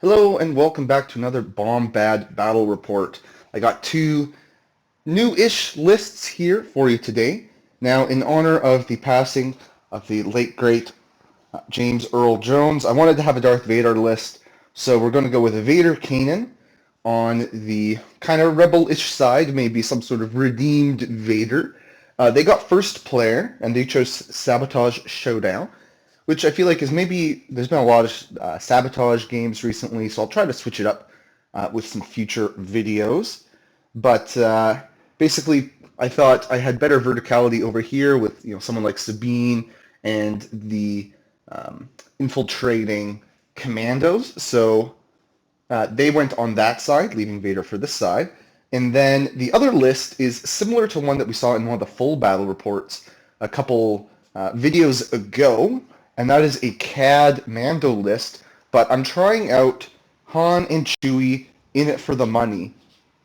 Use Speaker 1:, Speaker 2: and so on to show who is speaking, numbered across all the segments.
Speaker 1: Hello and welcome back to another Bomb Bad Battle Report. I got two new-ish lists here for you today. Now, in honor of the passing of the late great James Earl Jones, I wanted to have a Darth Vader list, so we're going to go with Vader Kanan on the kind of rebel-ish side, maybe some sort of redeemed Vader. They got first player, and they chose Sabotage Showdown, which I feel like is maybe there's been a lot of sabotage games recently, so I'll try to switch it up with some future videos. But basically, I thought I had better verticality over here with someone like Sabine and the infiltrating commandos. So they went on that side, leaving Vader for this side. And then the other list is similar to one that we saw in one of the full battle reports a couple videos ago, and that is a CAD Mando list, but I'm trying out Han and Chewie in it for the money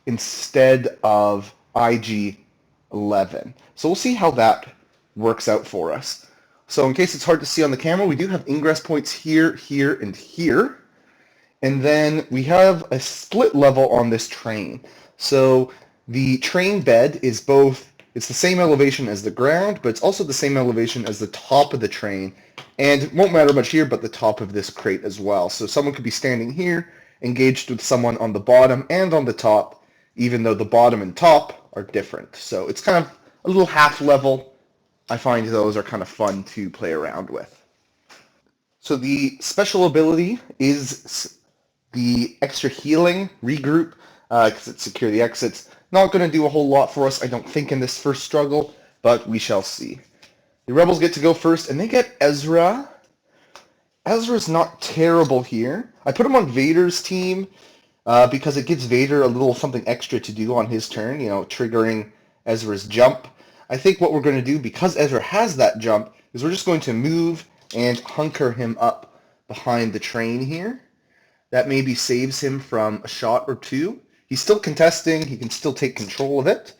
Speaker 1: instead of IG-11. So we'll see how that works out for us. So in case it's hard to see on the camera, we do have ingress points here, here, and here. And then we have a split level on this train. So the train bed is it's the same elevation as the ground, but it's also the same elevation as the top of the train. And it won't matter much here, but the top of this crate as well. So someone could be standing here, engaged with someone on the bottom and on the top, even though the bottom and top are different. So it's kind of a little half level. I find those are kind of fun to play around with. So the special ability is the extra healing, regroup, because it's secure the exits. Not going to do a whole lot for us, I don't think, in this first struggle, but we shall see. The rebels get to go first, and they get Ezra. Ezra's not terrible here. I put him on Vader's team because it gives Vader a little something extra to do on his turn, triggering Ezra's jump. I think what we're going to do, because Ezra has that jump, is we're just going to move and hunker him up behind the train here. That maybe saves him from a shot or two. He's still contesting. He can still take control of it.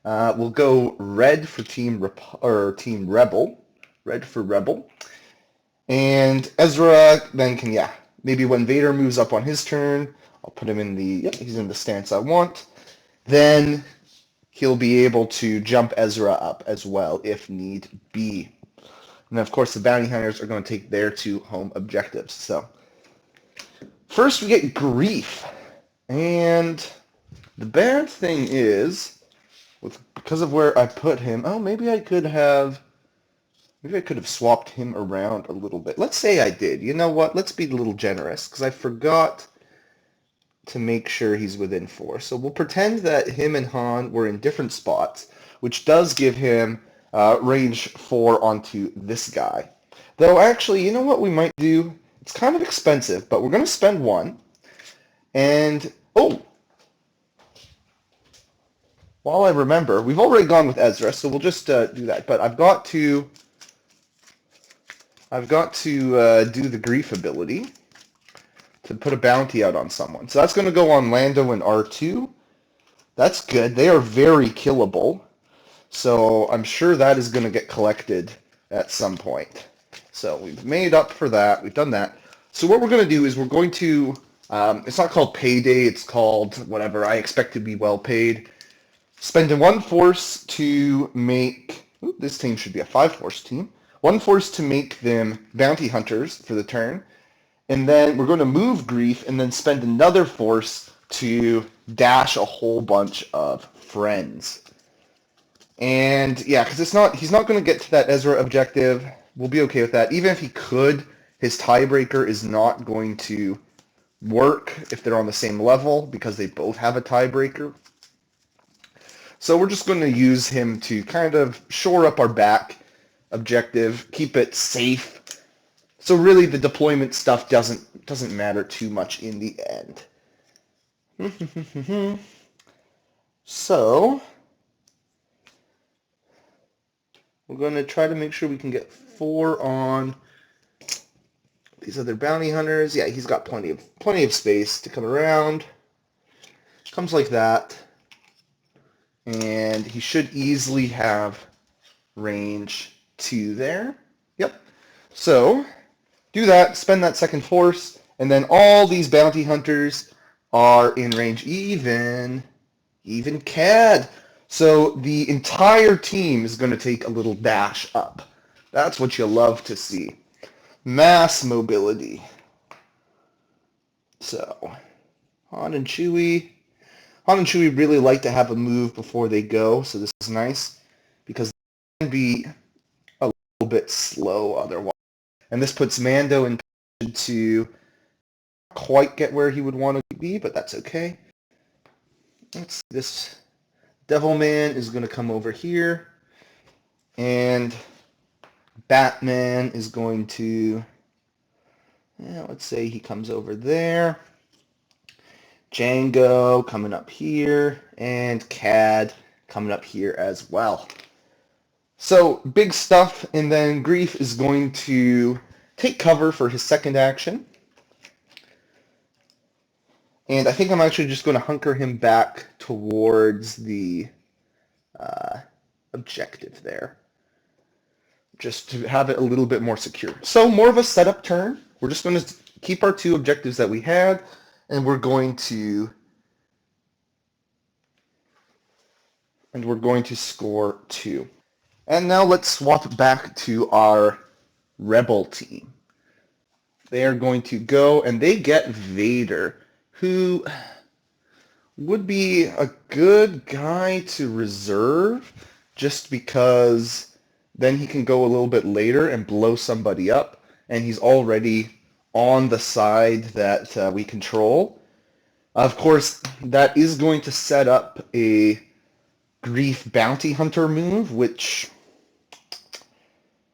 Speaker 1: We'll go red for Team Rebel. Red for Rebel. And Ezra then can, maybe when Vader moves up on his turn, I'll put him in he's in the stance I want. Then he'll be able to jump Ezra up as well if need be. And of course the bounty hunters are going to take their two home objectives. So first we get Grief. And the bad thing is, because of where I put him, maybe I could have swapped him around a little bit. Let's say I did. You know what? Let's be a little generous, because I forgot to make sure he's within 4. So we'll pretend that him and Han were in different spots, which does give him range 4 onto this guy. Though actually, you know what we might do? It's kind of expensive, but we're going to spend 1. And, while I remember, we've already gone with Ezra, so we'll just do that. But I've got to do the Grief ability to put a bounty out on someone. So that's going to go on Lando and R2. That's good. They are very killable. So I'm sure that is going to get collected at some point. So we've made up for that. We've done that. So what we're going to do is we're going to... it's not called payday. It's called whatever. I expect to be well paid. Spending 1 force to make... this team should be a 5-force team. 1 force to make them bounty hunters for the turn. And then we're going to move Grief and then spend another force to dash a whole bunch of friends. And because he's not going to get to that Ezra objective. We'll be okay with that. Even if he could, his tiebreaker is not going to work if they're on the same level because they both have a tiebreaker. So we're just going to use him to kind of shore up our back objective, keep it safe. So really the deployment stuff doesn't matter too much in the end. So we're going to try to make sure we can get 4 on these other bounty hunters. Yeah, he's got plenty of space to come around. Comes like that. And he should easily have range 2 there. Yep. So do that, spend that second force, And then all these bounty hunters are in range, even CAD. So the entire team is going to take a little dash up. That's what you love to see. Mass mobility. So Han and Chewie really like to have a move before they go, so this is nice because they can be a little bit slow otherwise. And this puts Mando in position to quite get where he would want to be, but that's okay. Let's see, this Devilman is going to come over here, and Batman is going to, let's say he comes over there. Django coming up here, and CAD coming up here as well. So big stuff, and then Greef is going to take cover for his second action. And I think I'm actually just going to hunker him back towards the objective there, just to have it a little bit more secure. So more of a setup turn. We're just going to keep our two objectives that we had, and we're going to score 2. And now let's swap back to our Rebel team. They are going to go, and they get Vader, who would be a good guy to reserve just because then he can go a little bit later and blow somebody up, and he's already on the side that we control. Of course, that is going to set up a Greef Bounty Hunter move, which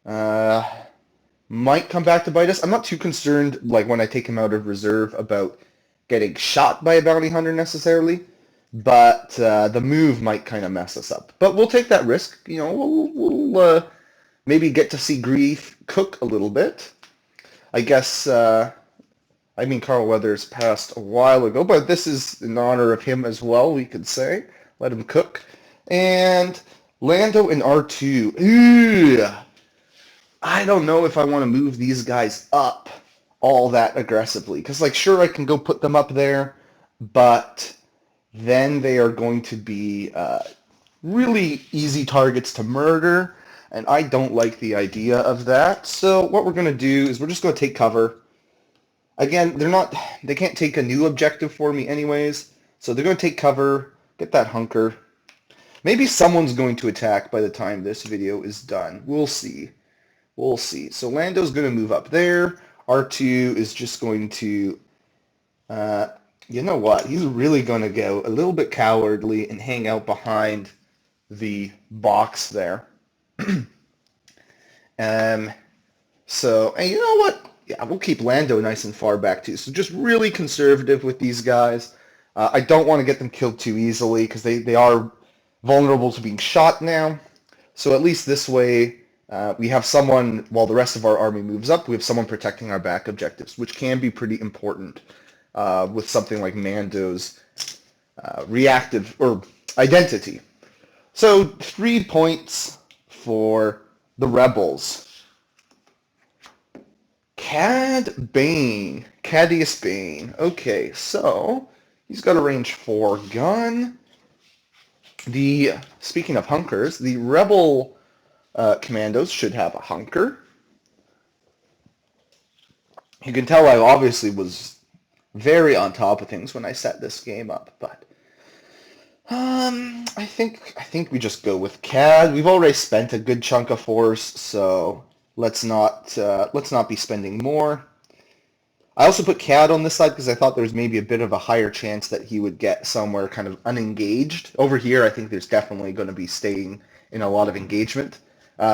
Speaker 1: might come back to bite us. I'm not too concerned, like when I take him out of reserve, about getting shot by a bounty hunter necessarily, but the move might kind of mess us up. But we'll take that risk. You know, we'll maybe get to see Greef cook a little bit. I guess, I mean, Carl Weathers passed a while ago, but this is in honor of him as well, we could say. Let him cook. And Lando and R2. Ew. I don't know if I want to move these guys up all that aggressively. Because, like, sure, I can go put them up there, but then they are going to be really easy targets to murder, and I don't like the idea of that. So what we're going to do is we're just going to take cover. Again, they can't take a new objective for me anyways, so they're going to take cover, get that hunker. Maybe someone's going to attack by the time this video is done. We'll see. We'll see. So Lando's going to move up there. R2 is just going to, you know what? He's really going to go a little bit cowardly and hang out behind the box there. So, and you know what? Yeah, we'll keep Lando nice and far back too. So just really conservative with these guys. I don't want to get them killed too easily because they are vulnerable to being shot now. So at least this way, we have someone, while the rest of our army moves up, we have someone protecting our back objectives, which can be pretty important with something like Mando's reactive or identity. So 3 points for the Rebels. Cadius Bane. Okay, so he's got a range 4 gun. Speaking of hunkers, the Rebel commandos should have a hunker. You can tell I obviously was very on top of things when I set this game up, but I think we just go with CAD. We've already spent a good chunk of force, so let's not be spending more. I also put CAD on this side because I thought there was maybe a bit of a higher chance that he would get somewhere kind of unengaged. Over here, I think there's definitely going to be staying in a lot of engagement.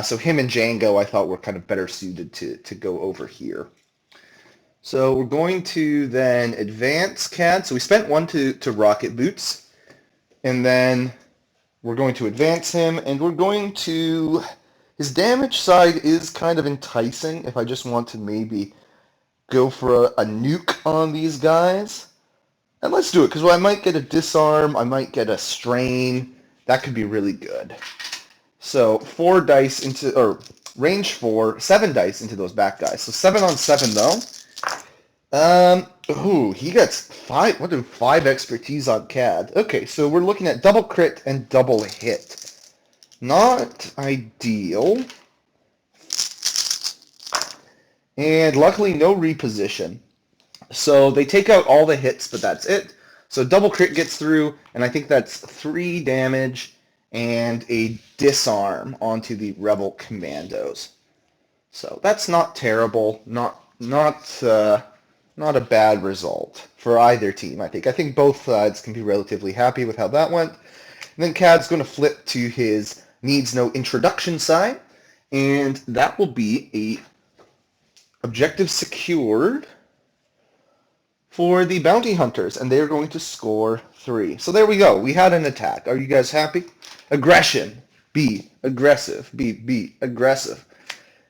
Speaker 1: So him and Django, I thought, were kind of better suited to go over here. So we're going to then advance CAD. So we spent 1 to rocket boots, and then we're going to advance him, and we're going to... His damage side is kind of enticing if I just want to maybe go for a nuke on these guys. And let's do it, because I might get a disarm, I might get a strain. That could be really good. So 4 dice into, or range 4, 7 dice into those back guys. So 7 on 7 though. Oh, he gets 5. What do 5 expertise on CAD? Okay, so we're looking at double crit and double hit. Not ideal. And luckily, no reposition. So they take out all the hits, but that's it. So double crit gets through, and I think that's 3 damage and a disarm onto the Rebel Commandos. So that's not terrible. Not a bad result for either team, I think. I think both sides can be relatively happy with how that went. And then Cad's going to flip to his needs no introduction side, and that will be a objective secured for the bounty hunters, and they're going to score 3. So there we go. We had an attack. Are you guys happy? Aggression. Be aggressive. Be aggressive.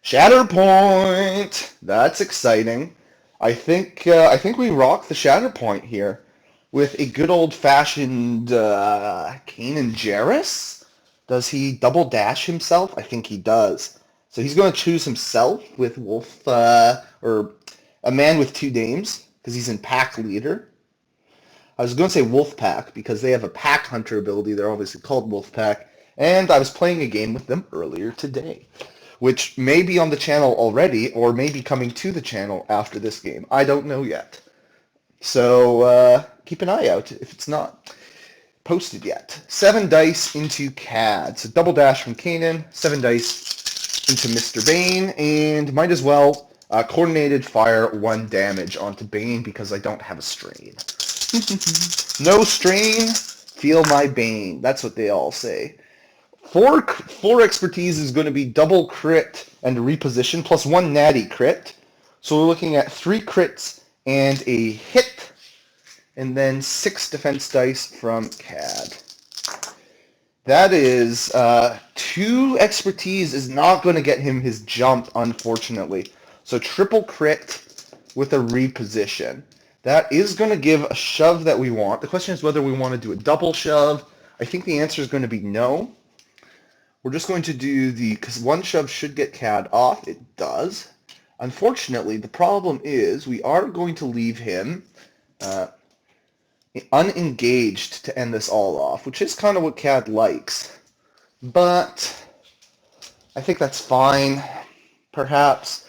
Speaker 1: Shatterpoint. That's exciting. I think we rock the Shatterpoint here with a good old-fashioned Kanan Jarrus. Does he double dash himself? I think he does. So he's going to choose himself with Wolf, or a man with 2 names, because he's in Pack Leader. I was going to say Wolf Pack, because they have a Pack Hunter ability. They're obviously called Wolf Pack. And I was playing a game with them earlier today, which may be on the channel already, or may be coming to the channel after this game. I don't know yet. So keep an eye out if it's not posted yet. 7 dice into CAD. So double dash from Kanan, 7 dice into Mr. Bane, and might as well coordinated fire 1 damage onto Bane because I don't have a strain. No strain, feel my Bane. That's what they all say. 4 expertise is going to be double crit and reposition plus 1 natty crit. So we're looking at 3 crits and a hit, and then 6 defense dice from CAD. That is 2 expertise is not going to get him his jump, unfortunately. So triple crit with a reposition. That is going to give a shove that we want. The question is whether we want to do a double shove. I think the answer is going to be no. We're just going to do because 1 shove should get CAD off. It does. Unfortunately, the problem is we are going to leave him unengaged to end this all off, which is kind of what CAD likes. But I think that's fine. Perhaps.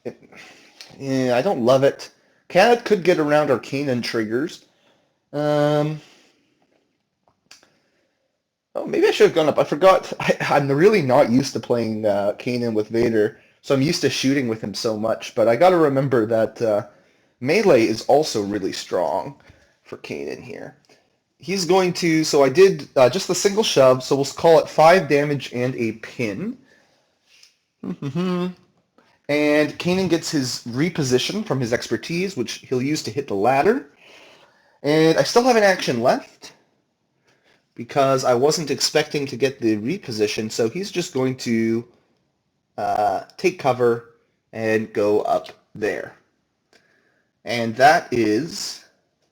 Speaker 1: I don't love it. CAD could get around our Kanan triggers. Oh, maybe I should have gone up. I forgot. I'm really not used to playing Kanan with Vader, so I'm used to shooting with him so much. But I got to remember that melee is also really strong for Kanan here. He's going to, so I did just the single shove, so we'll call it 5 damage and a pin. And Kanan gets his reposition from his expertise, which he'll use to hit the ladder. And I still have an action left, because I wasn't expecting to get the reposition, so he's just going to take cover and go up there. And that is,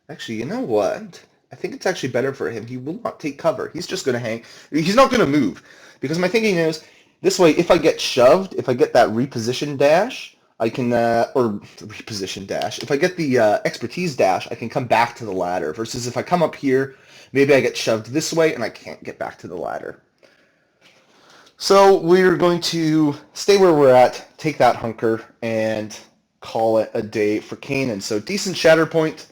Speaker 1: actually, you know what? I think it's actually better for him. He will not take cover. He's just going to hang. He's not going to move, because my thinking is, this way, if I get shoved, if I get that reposition dash, I can, or reposition dash, if I get the expertise dash, I can come back to the ladder, versus if I come up here, maybe I get shoved this way and I can't get back to the ladder. So we're going to stay where we're at, take that hunker, and call it a day for Kanan. So decent Shatterpoint.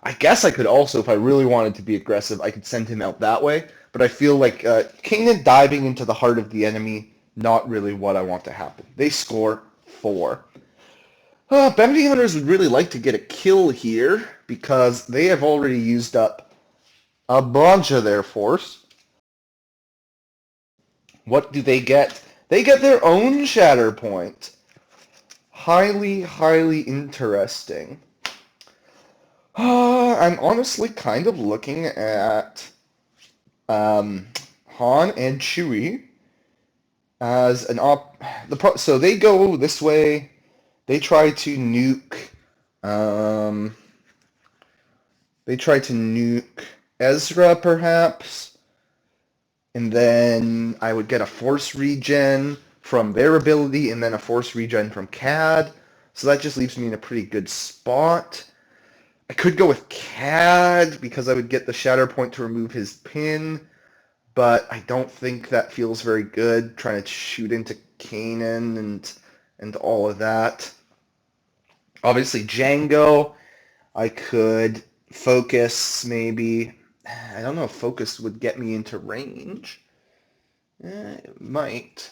Speaker 1: I guess I could also, if I really wanted to be aggressive, I could send him out that way. But I feel like Kanan diving into the heart of the enemy, not really what I want to happen. They score 4. Bounty Hunters would really like to get a kill here, because they have already used up a bunch of their force. What do they get? They get their own Shatterpoint. Highly, highly interesting. I'm honestly kind of looking at Han and Chewie as an so they go this way. They try to nuke. They try to nuke Ezra, perhaps, and then I would get a force regen from their ability, and then a force regen from CAD. So that just leaves me in a pretty good spot. I could go with Cad because I would get the Shatterpoint to remove his pin, but I don't think that feels very good, trying to shoot into Kanan and all of that. Obviously, Django, I could focus maybe. I don't know if focus would get me into range. It might.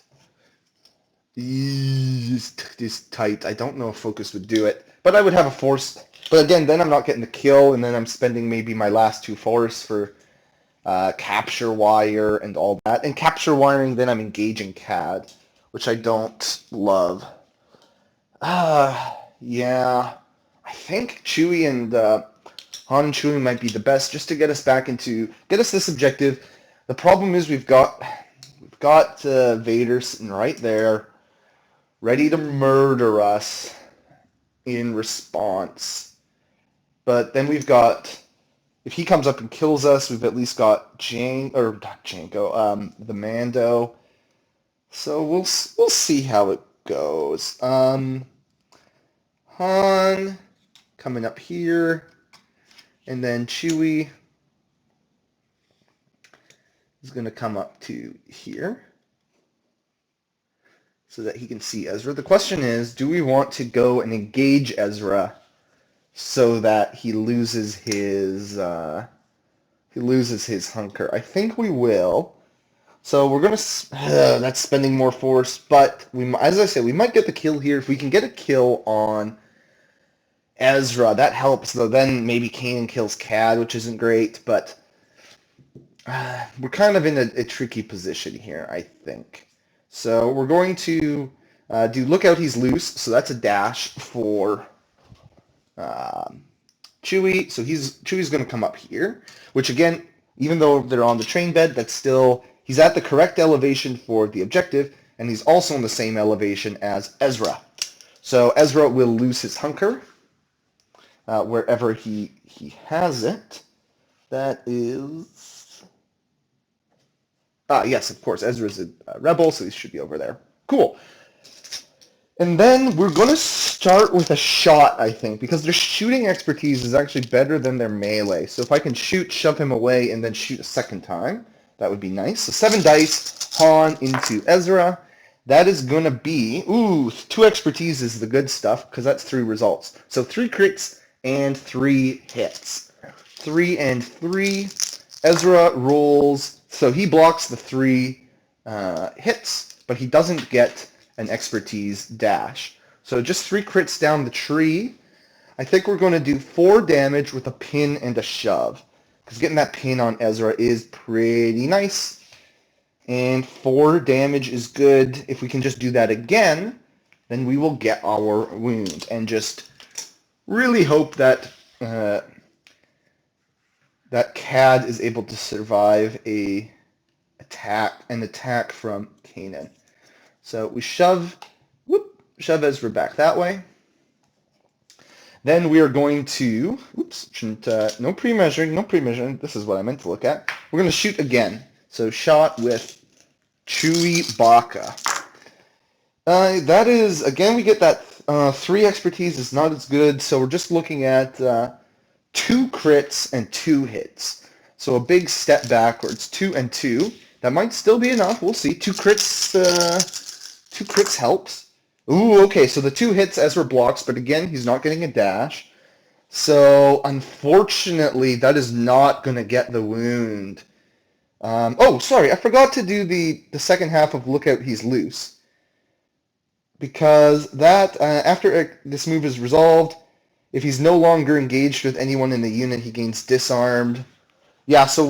Speaker 1: Just tight. I don't know if focus would do it, but I would have a force. But again, then I'm not getting the kill, and then I'm spending maybe my last 2 force for capture wire and all that. And capture wiring, then I'm engaging CAD, which I don't love. Yeah. I think Chewie and Han and Chewie might be the best just to get us this objective. The problem is we've got Vader sitting right there, ready to murder us in response. But then we've got, if he comes up and kills us, we've at least got the Mando. So we'll see how it goes. Han coming up here, and then Chewie is going to come up to here so that he can see Ezra. The question is, do we want to go and engage Ezra so that he loses his hunker? I think we will. So we're gonna. That's spending more force, but as I said, we might get the kill here. If we can get a kill on Ezra, that helps. Though then maybe Kanan kills Cad, which isn't great. But we're kind of in a tricky position here, I think. So we're going to do lookout. He's loose, so that's a dash for Chewie. So Chewie's going to come up here, which again, even though they're on the train bed, that's still, he's at the correct elevation for the objective, and he's also in the same elevation as Ezra. So Ezra will lose his hunker wherever he has it. That is... yes, of course, Ezra's a rebel, so he should be over there. Cool. And then we're going to start with a shot, I think, because their shooting expertise is actually better than their melee. So if I can shoot, shove him away, and then shoot a second time, that would be nice. So 7 dice, Han into Ezra. That is going to be, 2 expertise is the good stuff, because that's 3 results. So 3 crits and 3 hits. 3 and 3. Ezra rolls, so he blocks the 3 hits, but he doesn't get an expertise dash. So just 3 crits down the tree. I think we're going to do 4 damage with a pin and a shove, because getting that pin on Ezra is pretty nice. And 4 damage is good. If we can just do that again, then we will get our wound. And just really hope that that Cad is able to survive an attack from Kanan. So we shove Ezra back that way. Then we are going to, no pre-measuring, this is what I meant to look at. We're going to shoot again. So shot with Chewbacca. That is, again, we get that 3 expertise is not as good, so we're just looking at 2 crits and 2 hits. So a big step backwards, 2 and 2. That might still be enough, we'll see. 2 crits helps. Okay, so the 2 hits Ezra blocks, but again, he's not getting a dash. So, unfortunately, that is not going to get the wound. Sorry, I forgot to do the second half of Lookout He's Loose. Because that, after this move is resolved, if he's no longer engaged with anyone in the unit, he gains disarmed. Yeah, so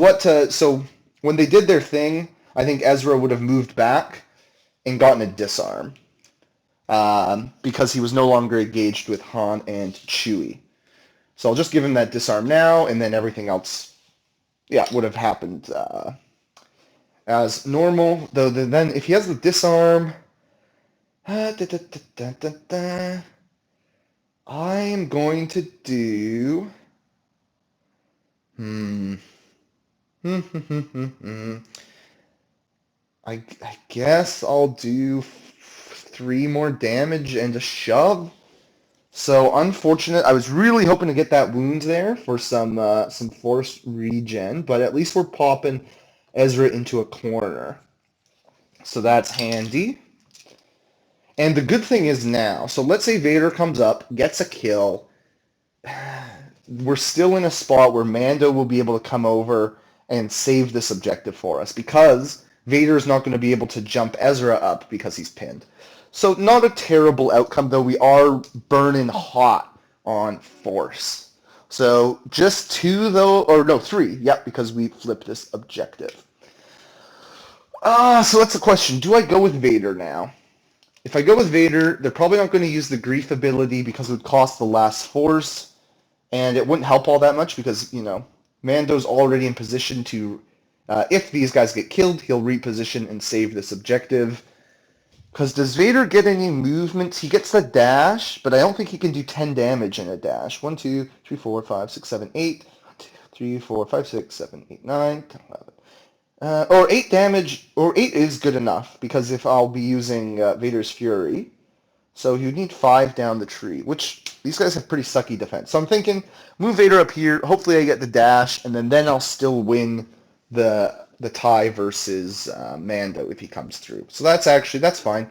Speaker 1: when they did their thing, I think Ezra would have moved back and gotten a disarm. Because he was no longer engaged with Han and Chewie. So I'll just give him that disarm now, and then everything else, would have happened as normal. Though then, if he has the disarm, I am going to do... I guess I'll do 3 more damage and a shove. So unfortunate. I was really hoping to get that wound there for some force regen, but at least we're popping Ezra into a corner. So that's handy. And the good thing is now, so let's say Vader comes up, gets a kill. We're still in a spot where Mando will be able to come over and save this objective for us because Vader is not going to be able to jump Ezra up because he's pinned. So not a terrible outcome, though we are burning hot on force. So just two, though, or no, three. Yep, because we flipped this objective. So that's the question. Do I go with Vader now? If I go with Vader, they're probably not going to use the grief ability because it would cost the last force, and it wouldn't help all that much because, Mando's already in position to, if these guys get killed, he'll reposition and save this objective. Because does Vader get any movements? He gets the dash, but I don't think he can do 10 damage in a dash. 1, 2, 3, 4, 5, 6, 7, 8. 1, 2, 3, 4, 5, 6, 7, 8, 9, 10, 11. Or 8 damage, or 8 is good enough, because if I'll be using Vader's Fury. So you need 5 down the tree, which these guys have pretty sucky defense. So I'm thinking, move Vader up here, hopefully I get the dash, and then I'll still win the tie versus Mando if he comes through. So that's fine.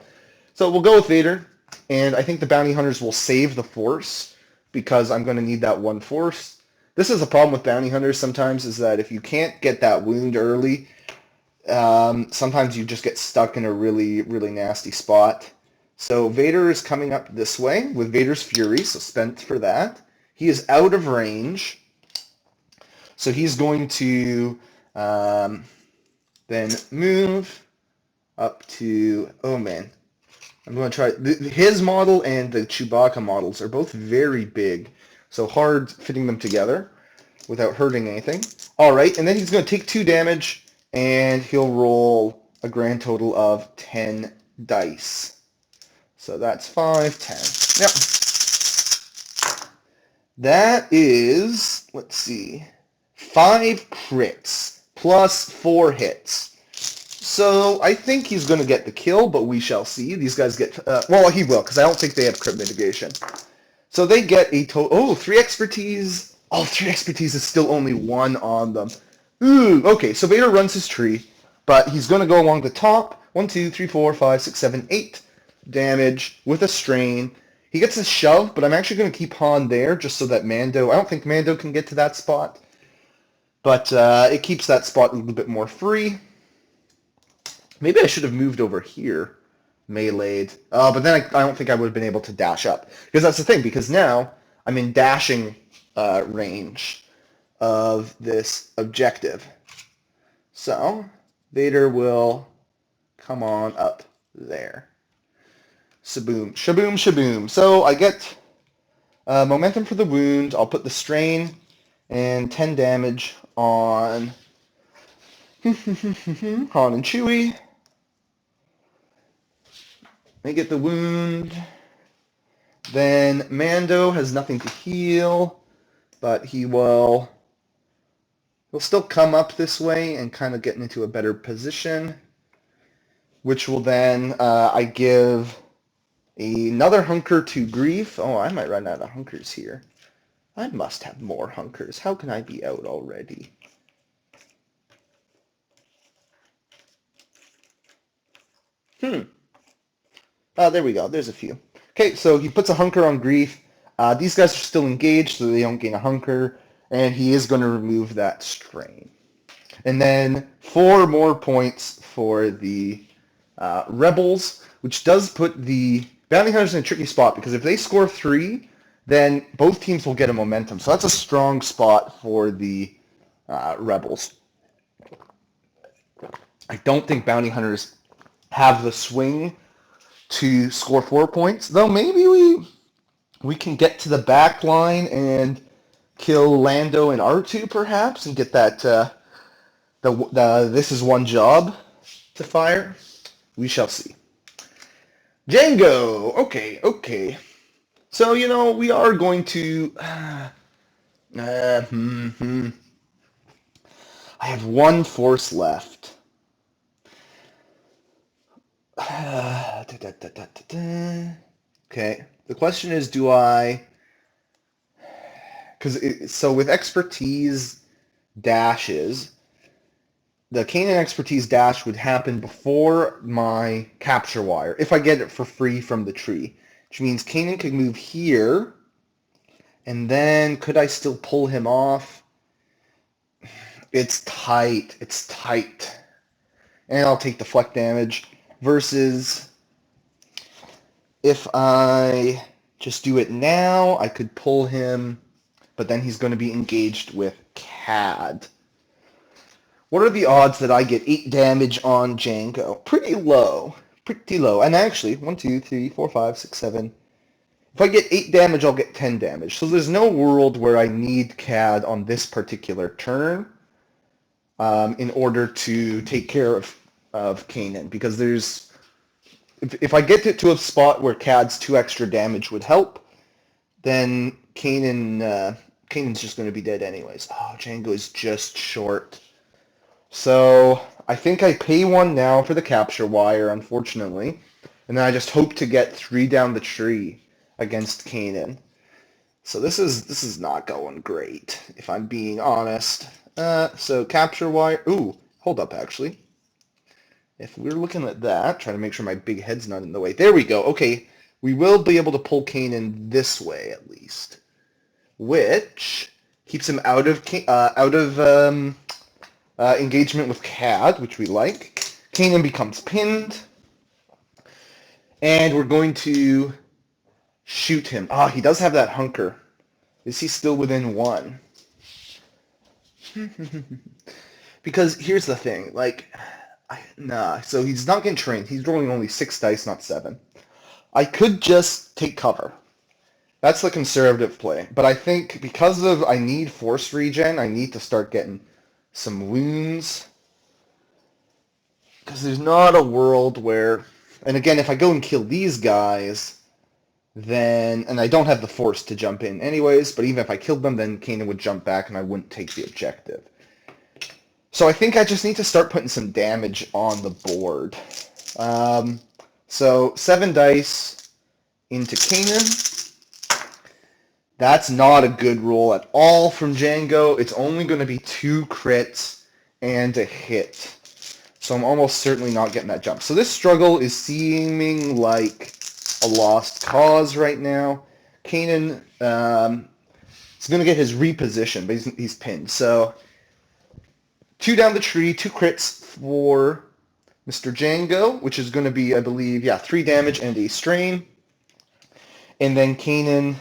Speaker 1: So we'll go with Vader, and I think the bounty hunters will save the force because I'm going to need that one force. This is a problem with bounty hunters sometimes, is that if you can't get that wound early, sometimes you just get stuck in a really, really nasty spot. So Vader is coming up this way with Vader's Fury, so spent for that. He is out of range, so he's going to then move up to, oh man, I'm going to try, his model and the Chewbacca models are both very big, so hard fitting them together without hurting anything. All right, and then he's going to take 2 damage, and he'll roll a grand total of 10 dice. So that's 5, 10. Yep. That is, let's see, 5 crits plus 4 hits. So I think he's going to get the kill, but we shall see. These guys get, well, he will, because I don't think they have crit mitigation. So they get a total, 3 expertise. Oh, 3 expertise is still only 1 on them. Ooh, okay, so Vader runs his tree, but he's going to go along the top. 1, 2, 3, 4, 5, 6, 7, 8 damage with a strain. He gets a shove, but I'm actually going to keep Han there just so that Mando, I don't think Mando can get to that spot, but it keeps that spot a little bit more free. Maybe I should have moved over here, meleeed. But then I don't think I would have been able to dash up. Because that's the thing, because now I'm in dashing range of this objective. So Vader will come on up there. Shaboom, shaboom, shaboom. So I get momentum for the wound. I'll put the strain and 10 damage on Han and Chewie. They get the wound. Then Mando has nothing to heal, but he'll still come up this way and kind of get into a better position, which will then I give another hunker to grief. Oh, I might run out of hunkers here. I must have more hunkers. How can I be out already? There we go. There's a few. Okay, so he puts a hunker on grief. These guys are still engaged, so they don't gain a hunker, and he is going to remove that strain. And then 4 more points for the rebels, which does put the bounty hunters in a tricky spot, because if they score 3, then both teams will get a momentum. So that's a strong spot for the rebels. I don't think bounty hunters have the swing to score 4 points, though maybe we can get to the back line and kill Lando and R2 perhaps and get that the this is one job to fire. We shall see. Django. Okay. So, we are going to I have 1 force left. Okay. The question is, do I... So with expertise dashes, the Kanan expertise dash would happen before my capture wire, if I get it for free from the tree. Which means Kanan could move here, and then could I still pull him off? It's tight. It's tight. And I'll take deflect damage. Versus if I just do it now, I could pull him, but then he's going to be engaged with CAD. What are the odds that I get 8 damage on Django? Pretty low. Pretty low. And actually, 1, 2, 3, 4, 5, 6, 7. If I get 8 damage, I'll get 10 damage. So there's no world where I need CAD on this particular turn in order to take care of Kanan. Because there's... If I get it to a spot where CAD's 2 extra damage would help, then Kanan's just going to be dead anyways. Oh, Django is just short. So I think I pay 1 now for the capture wire, unfortunately. And then I just hope to get 3 down the tree against Kanan. So this is not going great, if I'm being honest. So capture wire... Ooh, hold up, actually. If we're looking at that, trying to make sure my big head's not in the way. There we go. Okay, we will be able to pull Kanan this way, at least. Which keeps him out of engagement with CAD, which we like. Kanan becomes pinned. And we're going to shoot him. Ah, he does have that hunker. Is he still within 1? Because here's the thing, like... Nah, so he's not getting trained. He's rolling only 6 dice, not 7. I could just take cover. That's the conservative play. But I think because of I need force regen, I need to start getting some wounds. Because there's not a world where... And again, if I go and kill these guys, then... And I don't have the force to jump in anyways, but even if I killed them, then Kanan would jump back and I wouldn't take the objective. So I think I just need to start putting some damage on the board. So 7 dice into Kanan. That's not a good roll at all from Django. It's only going to be 2 crits and a hit. So I'm almost certainly not getting that jump. So this struggle is seeming like a lost cause right now. Kanan is going to get his reposition, but he's pinned. So... 2 down the tree, 2 crits for Mr. Django, which is going to be, I believe, 3 damage and a strain. And then Kanan,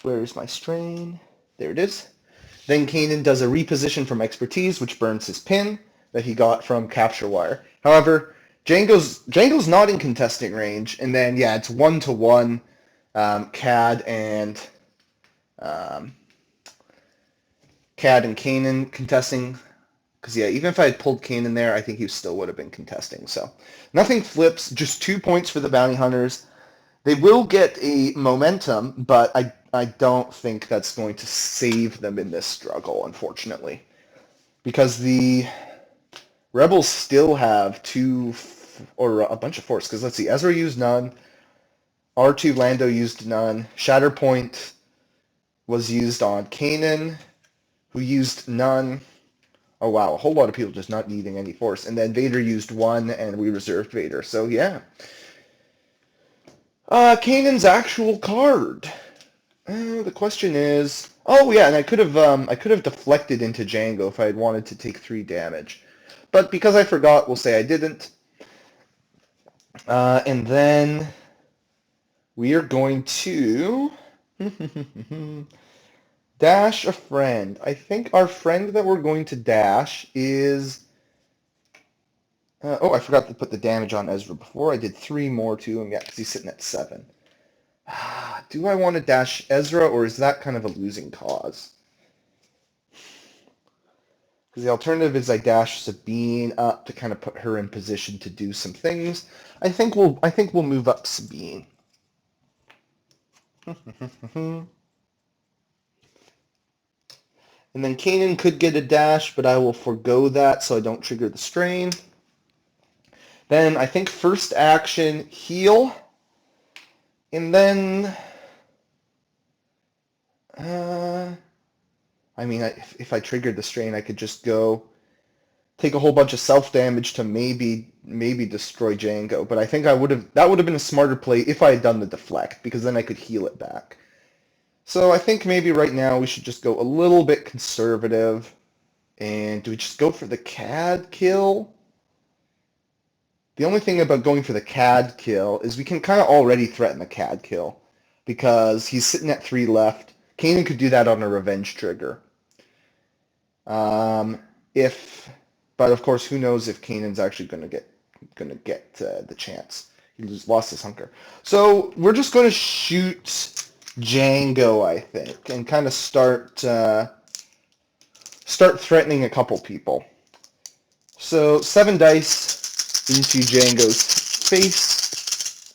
Speaker 1: where is my strain? There it is. Then Kanan does a reposition from expertise, which burns his pin that he got from capture wire. However, Django's not in contesting range, and then, it's 1-to-1 CAD and... CAD and Kanan contesting, because even if I had pulled Kanan there, I think he still would have been contesting. So nothing flips, just 2 points for the bounty hunters. They will get a momentum, but I don't think that's going to save them in this struggle, unfortunately, because the rebels still have a bunch of force. Because let's see, Ezra used none, R2 Lando used none, Shatterpoint was used on Kanan, who used none. Oh, wow, a whole lot of people just not needing any force. And then Vader used 1, and we reserved Vader. So, yeah. Kanan's actual card. The question is... Oh, yeah, and I could have deflected into Django if I had wanted to take 3 damage. But because I forgot, we'll say I didn't. And then we are going to... dash a friend. I think our friend that we're going to dash is... I forgot to put the damage on Ezra before. I did 3 more to him. Yeah, because he's sitting at 7. Do I want to dash Ezra, or is that kind of a losing cause? Because the alternative is I dash Sabine up to kind of put her in position to do some things. I think we'll move up Sabine. And then Kanan could get a dash, but I will forego that so I don't trigger the strain. Then I think first action, heal. And then, uh, I mean, if I triggered the strain, I could just go take a whole bunch of self-damage to maybe destroy Django. But I think that would have been a smarter play if I had done the deflect, because then I could heal it back. So I think maybe right now we should just go a little bit conservative. And do we just go for the CAD kill? The only thing about going for the CAD kill is we can kind of already threaten the CAD kill because he's sitting at 3 left. Kanan could do that on a revenge trigger. But of course, who knows if Kanan's actually going to get the chance? He just lost his hunker. So we're just going to shoot Django, I think, and kind of start threatening a couple people. So 7 dice into Django's face.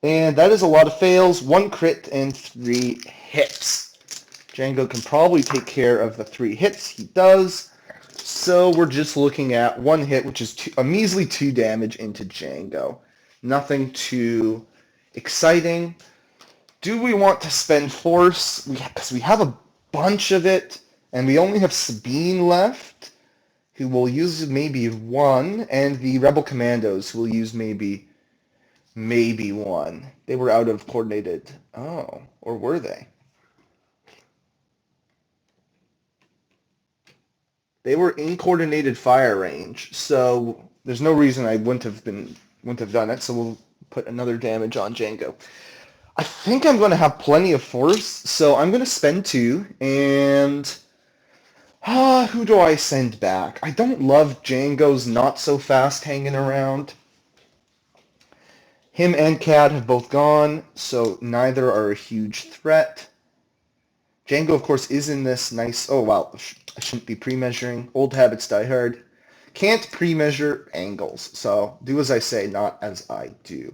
Speaker 1: And that is a lot of fails. 1 crit and 3 hits. Django can probably take care of the 3 hits. He does. So we're just looking at 1 hit, which is a measly 2 damage into Django. Nothing too exciting. Do we want to spend force? Because we have a bunch of it, and we only have Sabine left, who will use maybe 1, and the Rebel Commandos, who will use maybe 1. They were out of coordinated. Oh, or were they? They were in coordinated fire range, so there's no reason I wouldn't have done it. So we'll put another damage on Django. I think I'm going to have plenty of force, so I'm going to spend 2, and who do I send back? I don't love Django's not so fast hanging around. Him and Cad have both gone, so neither are a huge threat. Django, of course, is in this nice... Oh, wow, I shouldn't be pre-measuring. Old habits die hard. Can't pre-measure angles, so do as I say, not as I do.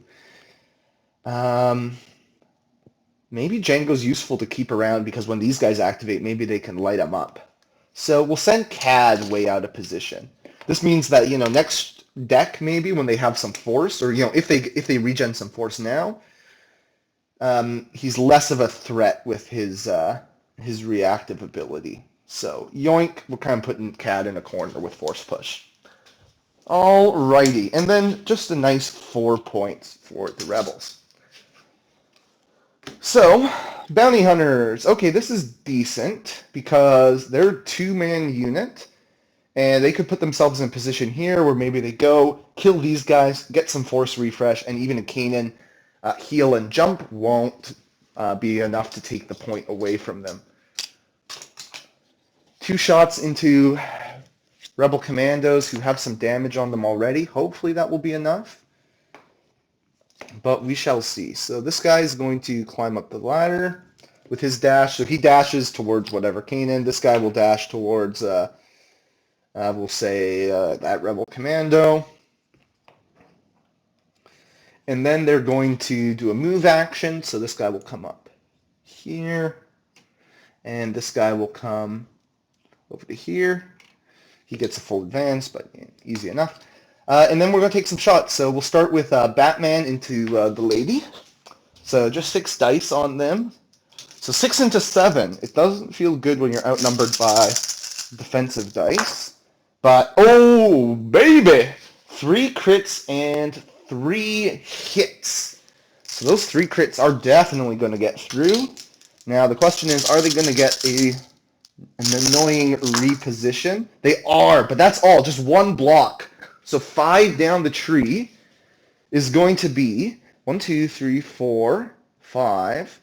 Speaker 1: Maybe Django's useful to keep around because when these guys activate, maybe they can light him up. So we'll send Cad way out of position. This means that, next deck maybe when they have some force, or, if they regen some force now, he's less of a threat with his reactive ability. So, yoink, we're kind of putting Cad in a corner with force push. Alrighty, and then just a nice 4 points for the Rebels. So, Bounty Hunters. Okay, this is decent because they're a 2-man unit, and they could put themselves in a position here where maybe they go, kill these guys, get some force refresh, and even a Kanan heal and jump won't be enough to take the point away from them. 2 shots into Rebel Commandos who have some damage on them already. Hopefully that will be enough. But we shall see. So this guy is going to climb up the ladder with his dash. So he dashes towards whatever Kanan. This guy will dash towards, we'll say, that Rebel Commando. And then they're going to do a move action. So this guy will come up here. And this guy will come over to here. He gets a full advance, but easy enough. And then we're going to take some shots. So we'll start with Batman into the lady. So just 6 dice on them. So 6 into 7. It doesn't feel good when you're outnumbered by defensive dice. But, oh, baby! 3 crits and 3 hits. So those 3 crits are definitely going to get through. Now the question is, are they going to get an annoying reposition? They are, but that's all. Just 1 block. So 5 down the tree is going to be 1, 2, 3, 4, 5.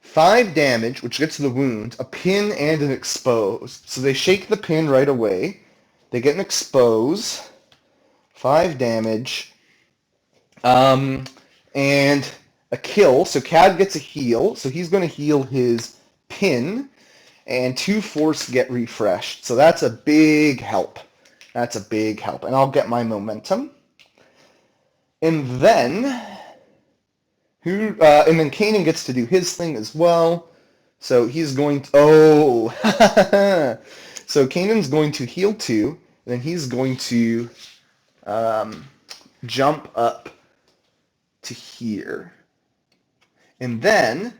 Speaker 1: 5 damage, which gets the wound, a pin, and an expose. So they shake the pin right away. They get an expose. 5 damage. And a kill. So Cad gets a heal. So he's going to heal his pin. And 2 force get refreshed. So that's a big help. That's a big help. And I'll get my momentum. And then Kanan gets to do his thing as well. So he's going to... Oh! So Kanan's going to heal 2. And then he's going to jump up to here. And then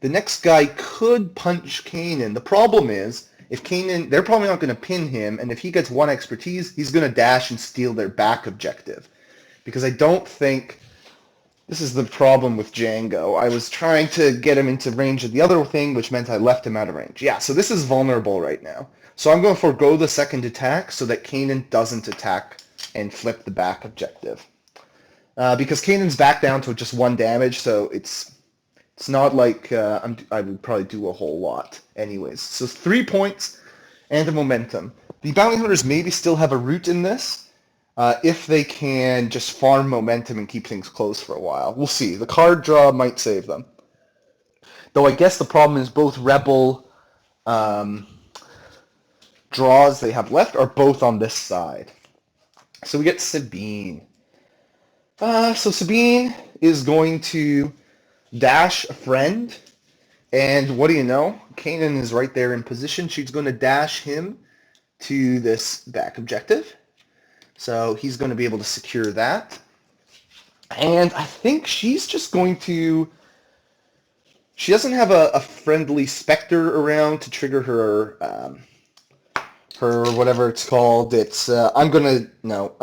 Speaker 1: the next guy could punch Kanan. The problem is, if Kanan, they're probably not going to pin him, and if he gets one expertise, he's going to dash and steal their back objective. Because I don't think, this is the problem with Django. I was trying to get him into range of the other thing, which meant I left him out of range. Yeah, so this is vulnerable right now. So I'm going to forego the second attack so that Kanan doesn't attack and flip the back objective. Because Kanan's back down to just 1 damage, so it's not like I would probably do a whole lot anyways. So 3 points and a momentum. The bounty hunters maybe still have a root in this if they can just farm momentum and keep things close for a while. We'll see. The card draw might save them. Though I guess the problem is both Rebel draws they have left are both on this side. So we get Sabine. So Sabine is going to dash a friend, and what do you know? Kanan is right there in position. She's going to dash him to this back objective. So he's going to be able to secure that. And I think she's just going to... She doesn't have a friendly Spectre around to trigger her... her whatever it's called. It's I'm gonna no.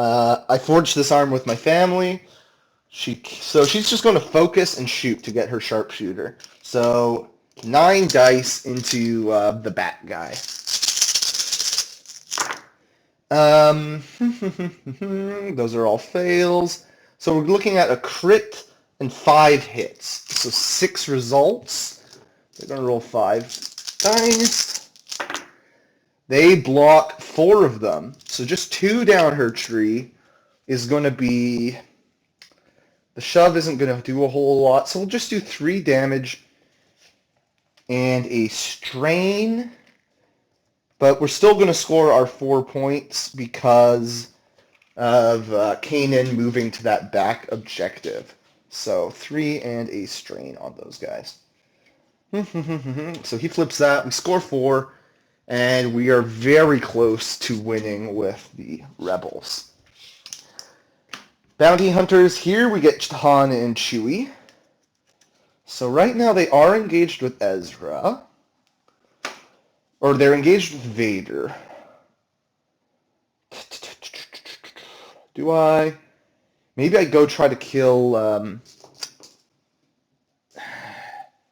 Speaker 1: I forged this arm with my family. So she's just going to focus and shoot to get her sharpshooter. So 9 dice into the bat guy. Those are all fails. So we're looking at a crit and 5 hits. So 6 results. They're going to roll 5 dice. They block 4 of them. So just 2 down her tree is going to be... The shove isn't going to do a whole lot, so we'll just do 3 damage and a strain. But we're still going to score our 4 points because of Kanan moving to that back objective. So 3 and a strain on those guys. So he flips that. We score 4, and we are very close to winning with the Rebels. Bounty Hunters, here we get Han and Chewie. So right now they are engaged with Ezra. Or they're engaged with Vader. Do I? Maybe I go try to kill...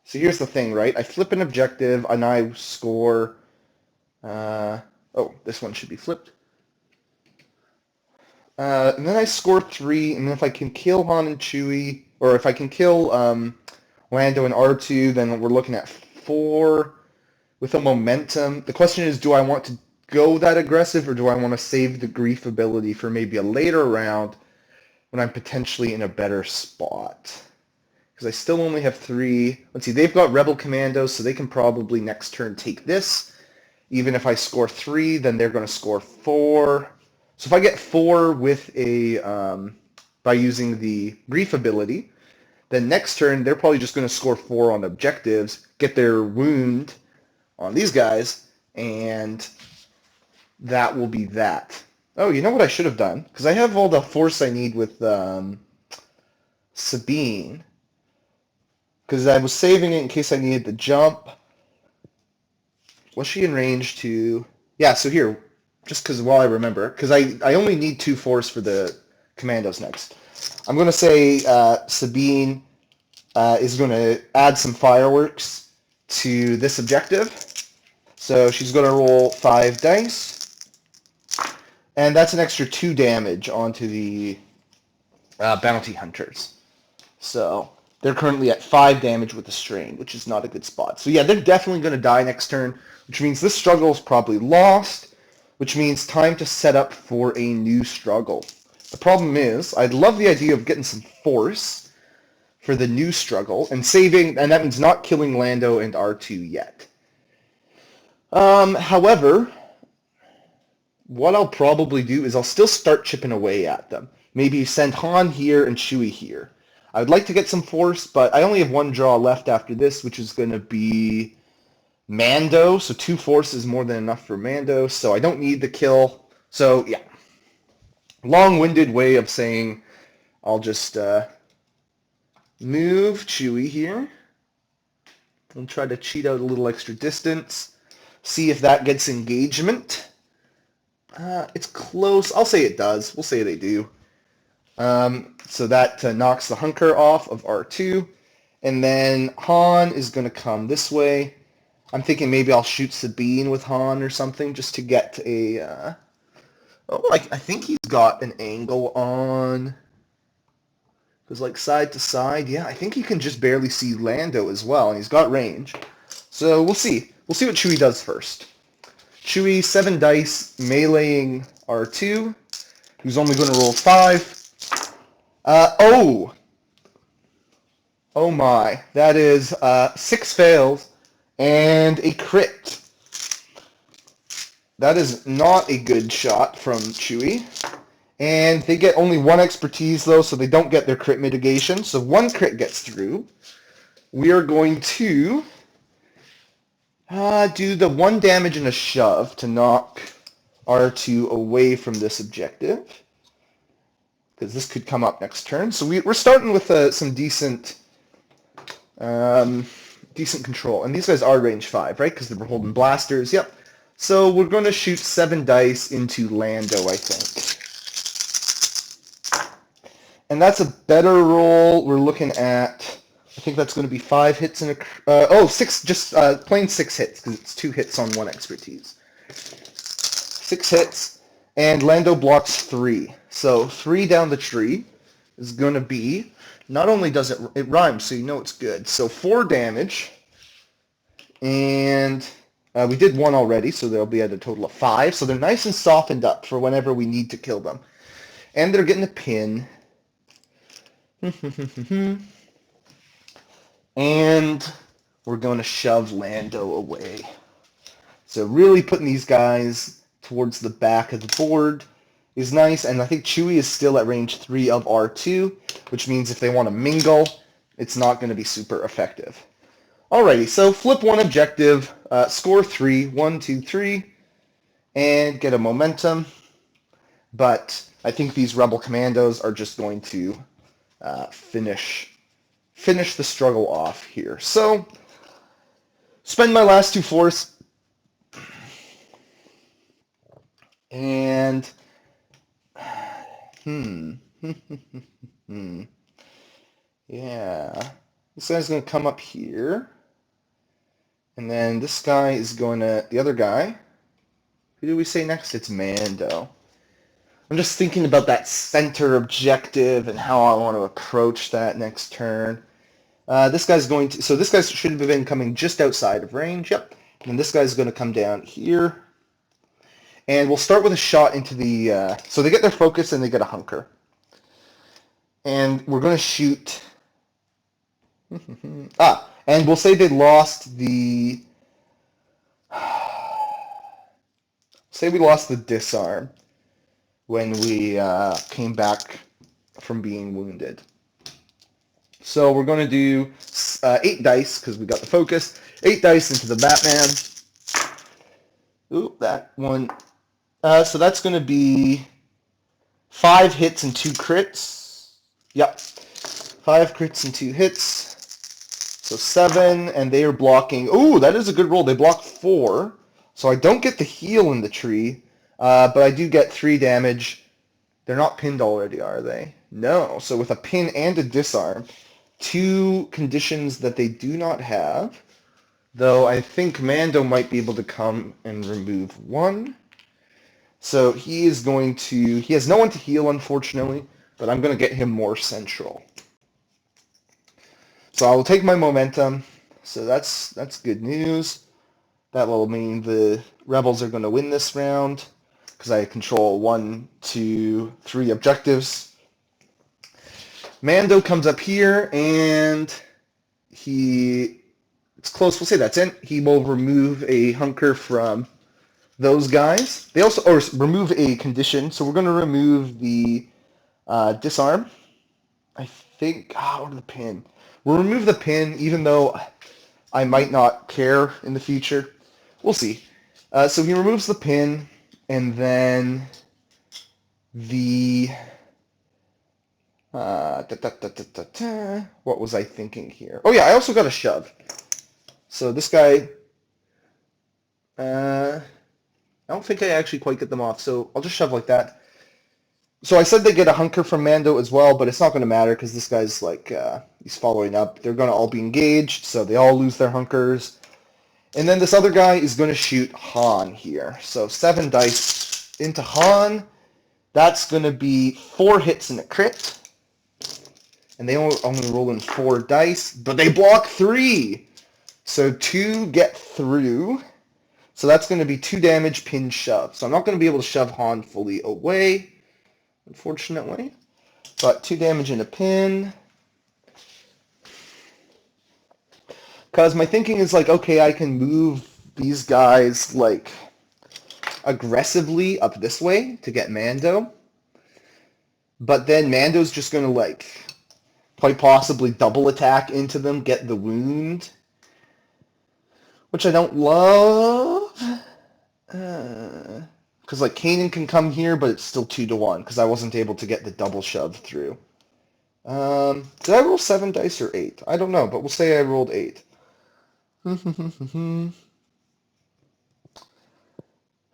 Speaker 1: So here's the thing, right? I flip an objective and I score... Oh, this one should be flipped. And then I score 3, and then if I can kill Han and Chewie, or if I can kill Lando and R2, then we're looking at 4 with a momentum. The question is, do I want to go that aggressive, or do I want to save the grief ability for maybe a later round when I'm potentially in a better spot? Because I still only have 3. Let's see, they've got Rebel Commandos, so they can probably next turn take this. Even if I score 3, then they're going to score 4. So if I get 4 with a by using the grief ability, then next turn they're probably just going to score 4 on objectives, get their wound on these guys, and that will be that. Oh, you know what I should have done? Because I have all the force I need with Sabine. Because I was saving it in case I needed the jump. Was she in range to... Yeah, so here... Just because while I remember, because I only need 2 force for the commandos next. I'm going to say Sabine is going to add some fireworks to this objective. So she's going to roll 5 dice. And that's an extra 2 damage onto the bounty hunters. So they're currently at 5 damage with the strain, which is not a good spot. So yeah, they're definitely going to die next turn, which means this struggle is probably lost. Which means time to set up for a new struggle. The problem is, I'd love the idea of getting some force for the new struggle and saving, and that means not killing Lando and R2 yet. However, what I'll probably do is I'll still start chipping away at them. Maybe send Han here and Chewie here. I would like to get some force, but I only have 1 draw left after this, which is going to be... Mando, so 2 force is more than enough for Mando, so I don't need the kill. So, yeah. Long-winded way of saying I'll just move Chewie here. We'll try to cheat out a little extra distance. See if that gets engagement. It's close. I'll say it does. We'll say they do. So that knocks the hunker off of R2. And then Han is going to come this way. I'm thinking maybe I'll shoot Sabine with Han or something just to get a... I think he's got an angle on... Because like side to side, yeah, I think he can just barely see Lando as well, and he's got range. So we'll see. We'll see what Chewie does first. Chewie, 7 dice, meleeing R2, who's only going to roll 5. Oh my. That is 6 fails and a crit. That is not a good shot from Chewie. And they get only 1 expertise, though, so they don't get their crit mitigation. So 1 crit gets through. We are going to do the 1 damage and a shove to knock R2 away from this objective, because this could come up next turn. So we're starting with some decent control. And these guys are range 5, right? Because they're holding blasters. Yep. So we're going to shoot 7 dice into Lando, I think. And that's a better roll. We're looking at, I think that's going to be 5 hits and a... 6, just plain 6 hits, because it's 2 hits on 1 expertise. 6 hits, and Lando blocks 3. So 3 down the tree is going to be, not only does it rhymes, so you know it's good. So 4 damage, and we did 1 already, so they'll be at a total of 5. So they're nice and softened up for whenever we need to kill them. And they're getting a pin. And we're going to shove Lando away. So really putting these guys towards the back of the board is nice. And I think Chewie is still at range 3 of R2, which means if they want to mingle, it's not going to be super effective. Alrighty, so flip 1 objective, score 3, 1, 2, 3, and get a momentum. But I think these Rebel Commandos are just going to finish the struggle off here. So, spend my last 2 force, and yeah, this guy's going to come up here, and then this guy is going to, the other guy, who do we say next? It's Mando. I'm just thinking about that center objective and how I want to approach that next turn. This guy's going to... So this guy should have been coming just outside of range. Yep. And this guy's going to come down here. And we'll start with a shot into the... so they get their focus and they get a hunker. And we're going to shoot... and we'll say they lost the... Say we lost the disarm when we came back from being wounded. So we're going to do 8 dice, because we got the focus. 8 dice into the Batman. Ooh, that one. So that's going to be 5 hits and 2 crits. Yep. 5 crits and 2 hits. So 7, and they are blocking. Ooh, that is a good roll. They block 4. So I don't get the heal in the tree. But I do get 3 damage. They're not pinned already, are they? No. So with a pin and a disarm, 2 conditions that they do not have. Though I think Mando might be able to come and remove 1. So he is going to... He has no one to heal, unfortunately, but I'm going to get him more central. So I will take my momentum. So that's good news. That will mean the Rebels are going to win this round, because I control 1, 2, 3 objectives. Mando comes up here, and it's close, we'll say that's it. He will remove a hunker from those guys. They also, or remove a condition, so we're going to remove the disarm. I think, or the pin. We'll remove the pin, even though I might not care in the future. We'll see. So he removes the pin, and then the What was I thinking here? Oh yeah, I also got a shove. So this guy, I don't think I actually quite get them off, so I'll just shove like that. So I said they get a hunker from Mando as well, but it's not going to matter because this guy's like, he's following up. They're going to all be engaged, so they all lose their hunkers. And then this other guy is going to shoot Han here. So 7 dice into Han. That's going to be 4 hits and a crit. And they only roll in 4 dice, but they block 3. So 2 get through. So that's going to be 2 damage, pin, shove. So I'm not going to be able to shove Han fully away, unfortunately. But 2 damage and a pin. Because my thinking is like, okay, I can move these guys like aggressively up this way to get Mando. But then Mando's just going to like quite possibly double attack into them, get the wound, which I don't love. Because like Kanan can come here, but it's still 2-1 because I wasn't able to get the double shove through. Did I roll 7 dice or 8? I don't know, but we'll say I rolled 8.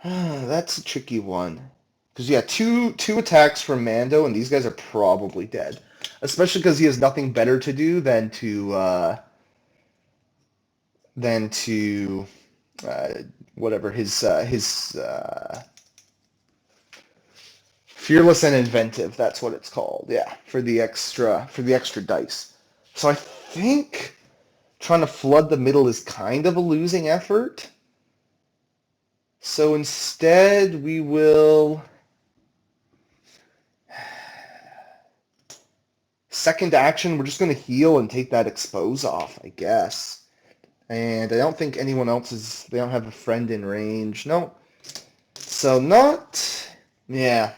Speaker 1: That's a tricky one. Because yeah, two attacks from Mando, and these guys are probably dead. Especially because he has nothing better to do than to whatever his fearless and inventive. That's what it's called. Yeah, for the extra dice. So I think trying to flood the middle is kind of a losing effort. So instead, we will second action. We're just going to heal and take that expose off, I guess. And I don't think anyone else is. They don't have a friend in range. No. So not. Yeah.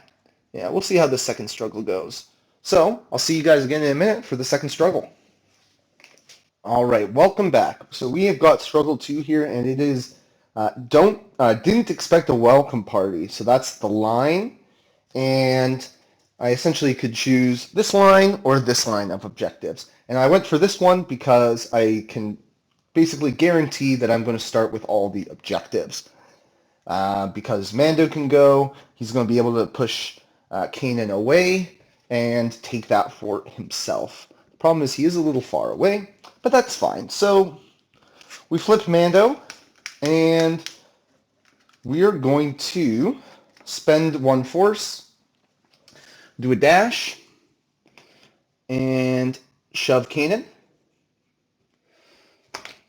Speaker 1: We'll see how the second struggle goes. So I'll see you guys again in a minute for the second struggle. All right, welcome back. So we have got struggle 2 here, and it is didn't expect a welcome party. So that's the line, and I essentially could choose this line or this line of objectives. And I went for this one because I can basically guarantee that I'm going to start with all the objectives. Because Mando can go, he's going to be able to push Kanan away and take that fort himself. The problem is he is a little far away, but that's fine. So we flip Mando, and we are going to spend 1 force, do a dash, and shove Kanan.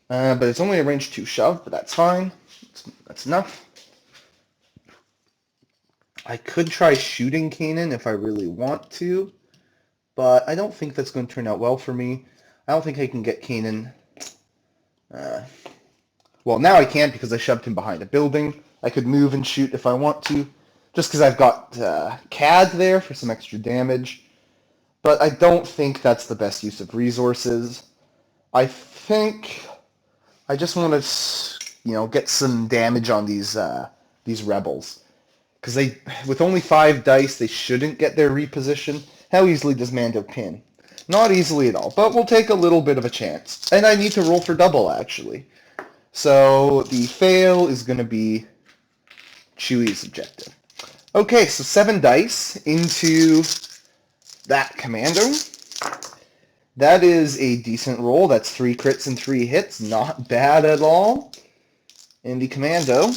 Speaker 1: But it's only a range 2 shove, but that's fine. That's enough. I could try shooting Kanan if I really want to, but I don't think that's going to turn out well for me. I don't think I can get Kanan. Well, now I can't because I shoved him behind a building. I could move and shoot if I want to, just because I've got CAD there for some extra damage. But I don't think that's the best use of resources. I think I just want to, get some damage on these rebels. Because with only 5 dice, they shouldn't get their reposition. How easily does Mando pin? Not easily at all, but we'll take a little bit of a chance. And I need to roll for double, actually. So the fail is going to be Chewie's objective. Okay, so 7 dice into that commando. That is a decent roll. That's 3 crits and 3 hits. Not bad at all. And the commando,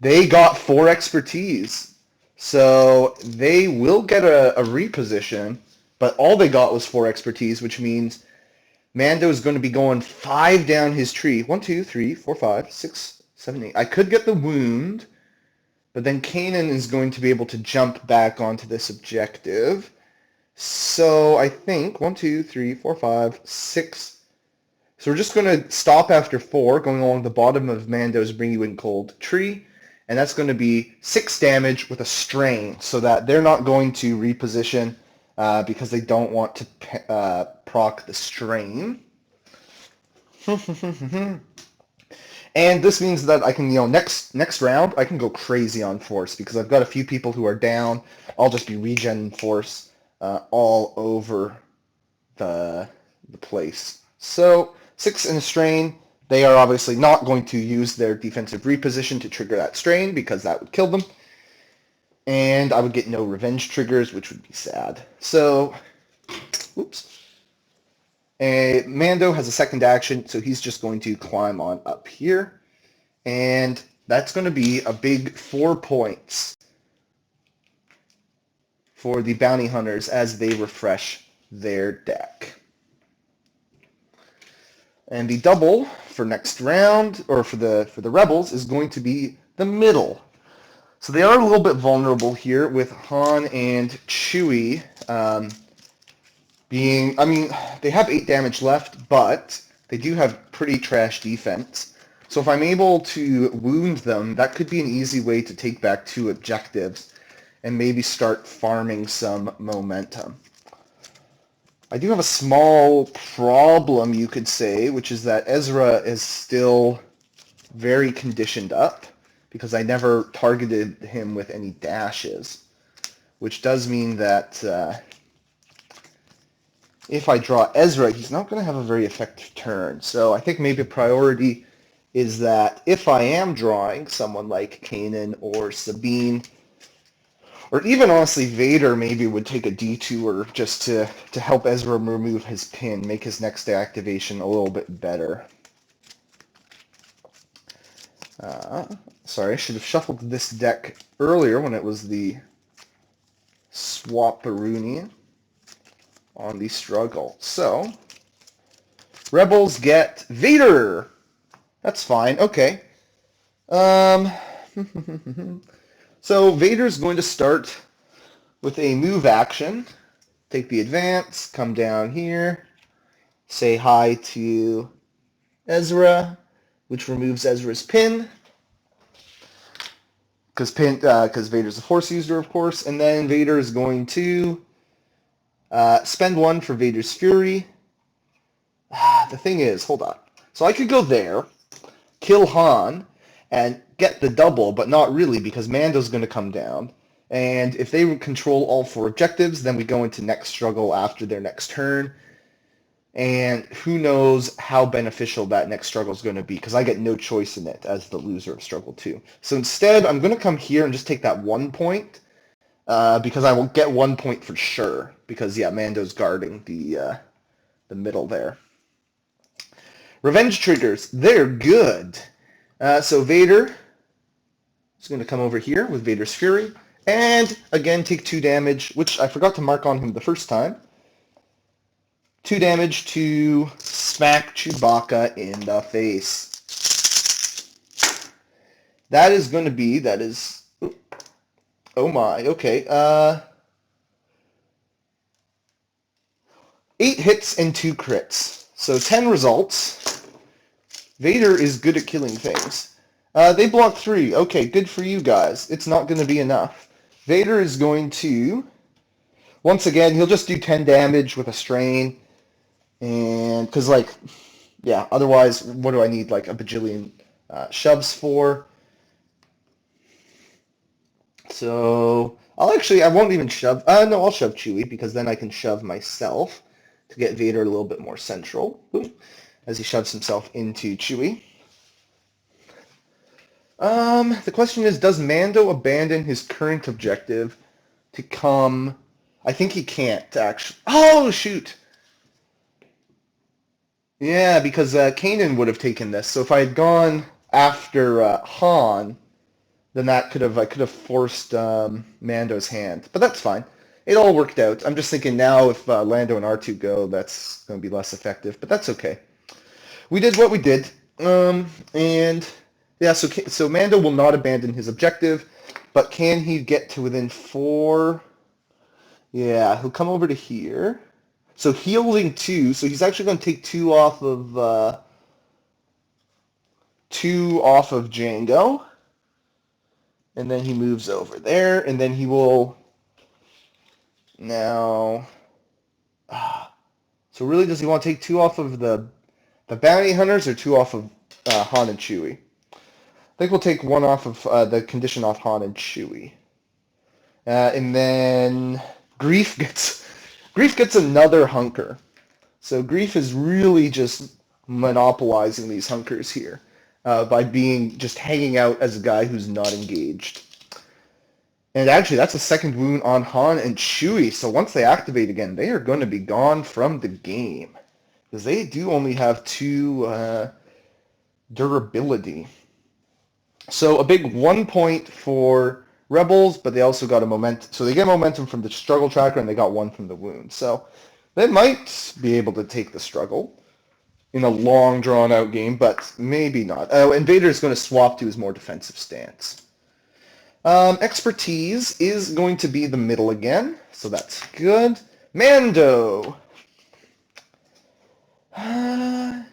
Speaker 1: they got 4 expertise. So they will get a reposition, but all they got was 4 expertise, which means Mando is going to be going 5 down his tree. 1, 2, 3, 4, 5, 6, 7, 8. I could get the wound, but then Kanan is going to be able to jump back onto this objective. So I think 1, 2, 3, 4, 5, 6. So we're just going to stop after 4, going along the bottom of Mando's Bring You In Cold tree. And that's going to be 6 damage with a strain, so that they're not going to reposition because they don't want to proc the strain. And this means that I can, next round, I can go crazy on force because I've got a few people who are down. I'll just be regen force all over the place. So 6 in a strain. They are obviously not going to use their defensive reposition to trigger that strain because that would kill them. And I would get no revenge triggers, which would be sad. So, oops. And Mando has a second action, so he's just going to climb on up here. And that's going to be a big 4 points for the bounty hunters as they refresh their deck. And the double for next round, or for the rebels, is going to be the middle. So they are a little bit vulnerable here with Han and Chewie being, I mean, they have 8 damage left, but they do have pretty trash defense. So if I'm able to wound them, that could be an easy way to take back 2 objectives and maybe start farming some momentum. I do have a small problem, you could say, which is that Ezra is still very conditioned up because I never targeted him with any dashes, which does mean that if I draw Ezra, he's not going to have a very effective turn. So I think maybe a priority is that if I am drawing someone like Kanan or Sabine, or even honestly Vader maybe would take a detour just to help Ezra remove his pin, make his next activation a little bit better. Sorry, I should have shuffled this deck earlier when it was the Swap-a-rooney on the struggle. So, Rebels get Vader! That's fine, okay. So Vader's going to start with a move action. Take the advance, come down here, say hi to Ezra, which removes Ezra's pin. Because Vader's a Force user, of course. And then Vader is going to spend 1 for Vader's Fury. The thing is, hold on. So I could go there, kill Han, and get the double, but not really because Mando's going to come down. And if they control all 4 objectives, then we go into next struggle after their next turn. And who knows how beneficial that next struggle is going to be because I get no choice in it as the loser of struggle 2. So instead, I'm going to come here and just take that 1 point because I will get 1 point for sure because, yeah, Mando's guarding the middle there. Revenge triggers, they're good. So Vader is going to come over here with Vader's Fury, and again take 2 damage, which I forgot to mark on him the first time. 2 damage to smack Chewbacca in the face. That is going to be, oh my, okay. 8 hits and 2 crits. So 10 results. Vader is good at killing things. They block 3. Okay, good for you guys. It's not going to be enough. Vader is going to, once again, he'll just do 10 damage with a strain. And, because, like, yeah, otherwise, what do I need, like, a bajillion shoves for? So, I won't even shove, no, I'll shove Chewie, because then I can shove myself to get Vader a little bit more central. Boom. As he shoves himself into Chewie. The question is, does Mando abandon his current objective to come? I think he can't, actually. Oh, shoot! Yeah, because Kanan would have taken this. So if I had gone after Han, then I could have forced Mando's hand. But that's fine. It all worked out. I'm just thinking now if Lando and R2 go, that's going to be less effective. But that's okay. We did what we did. And yeah, so Mando will not abandon his objective, but can he get to within 4? Yeah, he'll come over to here. So healing 2, so he's actually going to take 2 off of Django, and then he moves over there, and then he will now. So really, does he want to take 2 off of the bounty hunters or 2 off of Han and Chewie? I think we'll take 1 off of the condition off Han and Chewie, and then Grief gets Grief gets another hunker. So Grief is really just monopolizing these hunkers here by being just hanging out as a guy who's not engaged. And actually, that's a second wound on Han and Chewie. So once they activate again, they are going to be gone from the game. Because they do only have 2 durability. So a big 1 point for Rebels, but they also got a momentum. So they get momentum from the struggle tracker, and they got 1 from the wound. So they might be able to take the struggle in a long, drawn-out game, but maybe not. Oh, and Vader is going to swap to his more defensive stance. Expertise is going to be the middle again, so that's good. Mando. I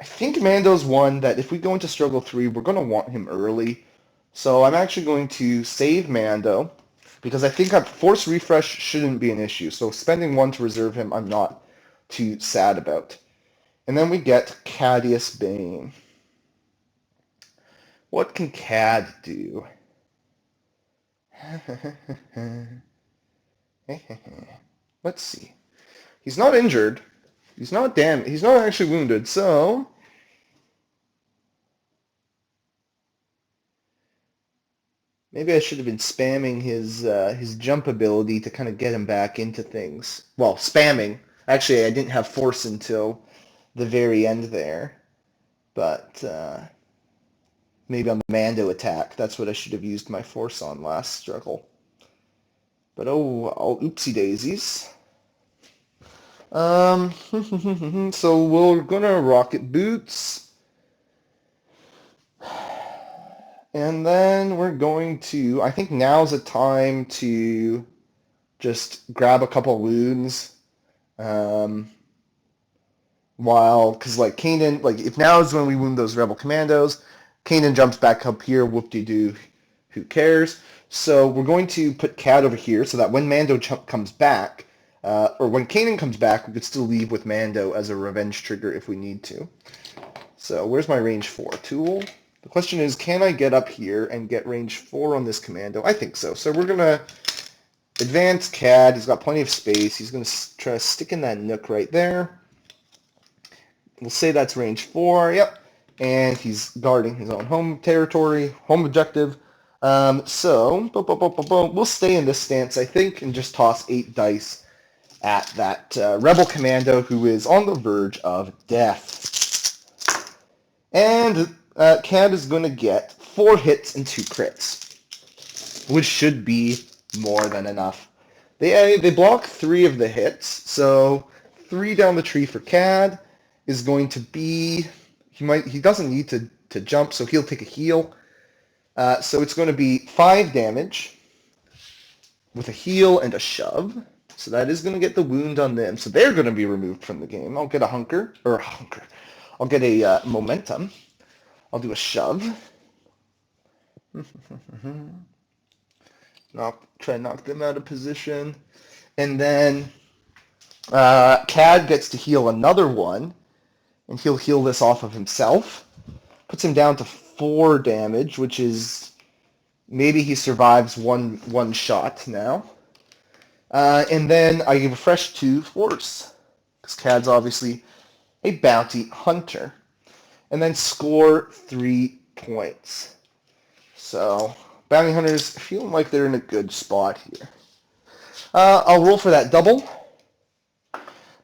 Speaker 1: think Mando's one that if we go into Struggle 3, we're going to want him early. So I'm actually going to save Mando, because I think a Force Refresh shouldn't be an issue. So spending 1 to reserve him, I'm not too sad about. And then we get Cadius Bane. What can Cad do? Let's see. He's not injured. He's not actually wounded, so maybe I should have been spamming his jump ability to kind of get him back into things. Well, spamming. Actually, I didn't have force until the very end there. But maybe on the Mando attack, that's what I should have used my force on last struggle. But oh, oopsie daisies. So we're gonna rocket boots. And then we're going to, I think now's the time to just grab a couple wounds. Because like Kanan, like if now is when we wound those rebel commandos, Kanan jumps back up here, whoop-de-doo, who cares? So we're going to put Cad over here so that when Mando comes back, or when Kanan comes back, we could still leave with Mando as a revenge trigger if we need to. So where's my range 4 tool? The question is, can I get up here and get range 4 on this commando? I think so. So we're going to advance Cad. He's got plenty of space. He's going to try to stick in that nook right there. We'll say that's range 4. Yep. And he's guarding his own home territory, home objective. So we'll stay in this stance, I think, and just toss 8 dice at that rebel commando who is on the verge of death. And Cad is going to get 4 hits and 2 crits, which should be more than enough. They block 3 of the hits, so 3 down the tree for Cad is going to be, he doesn't need to jump, so he'll take a heal. So it's going to be 5 damage with a heal and a shove. So that is going to get the wound on them. So they're going to be removed from the game. I'll get a hunker. I'll get a momentum. I'll do a shove. Try to knock them out of position. And then Cad gets to heal another one. And he'll heal this off of himself. Puts him down to 4 damage, which is maybe he survives one shot now. And then I give a fresh 2 force, because Cad's obviously a bounty hunter. And then score 3 points. So bounty hunters feeling like they're in a good spot here. I'll roll for that double.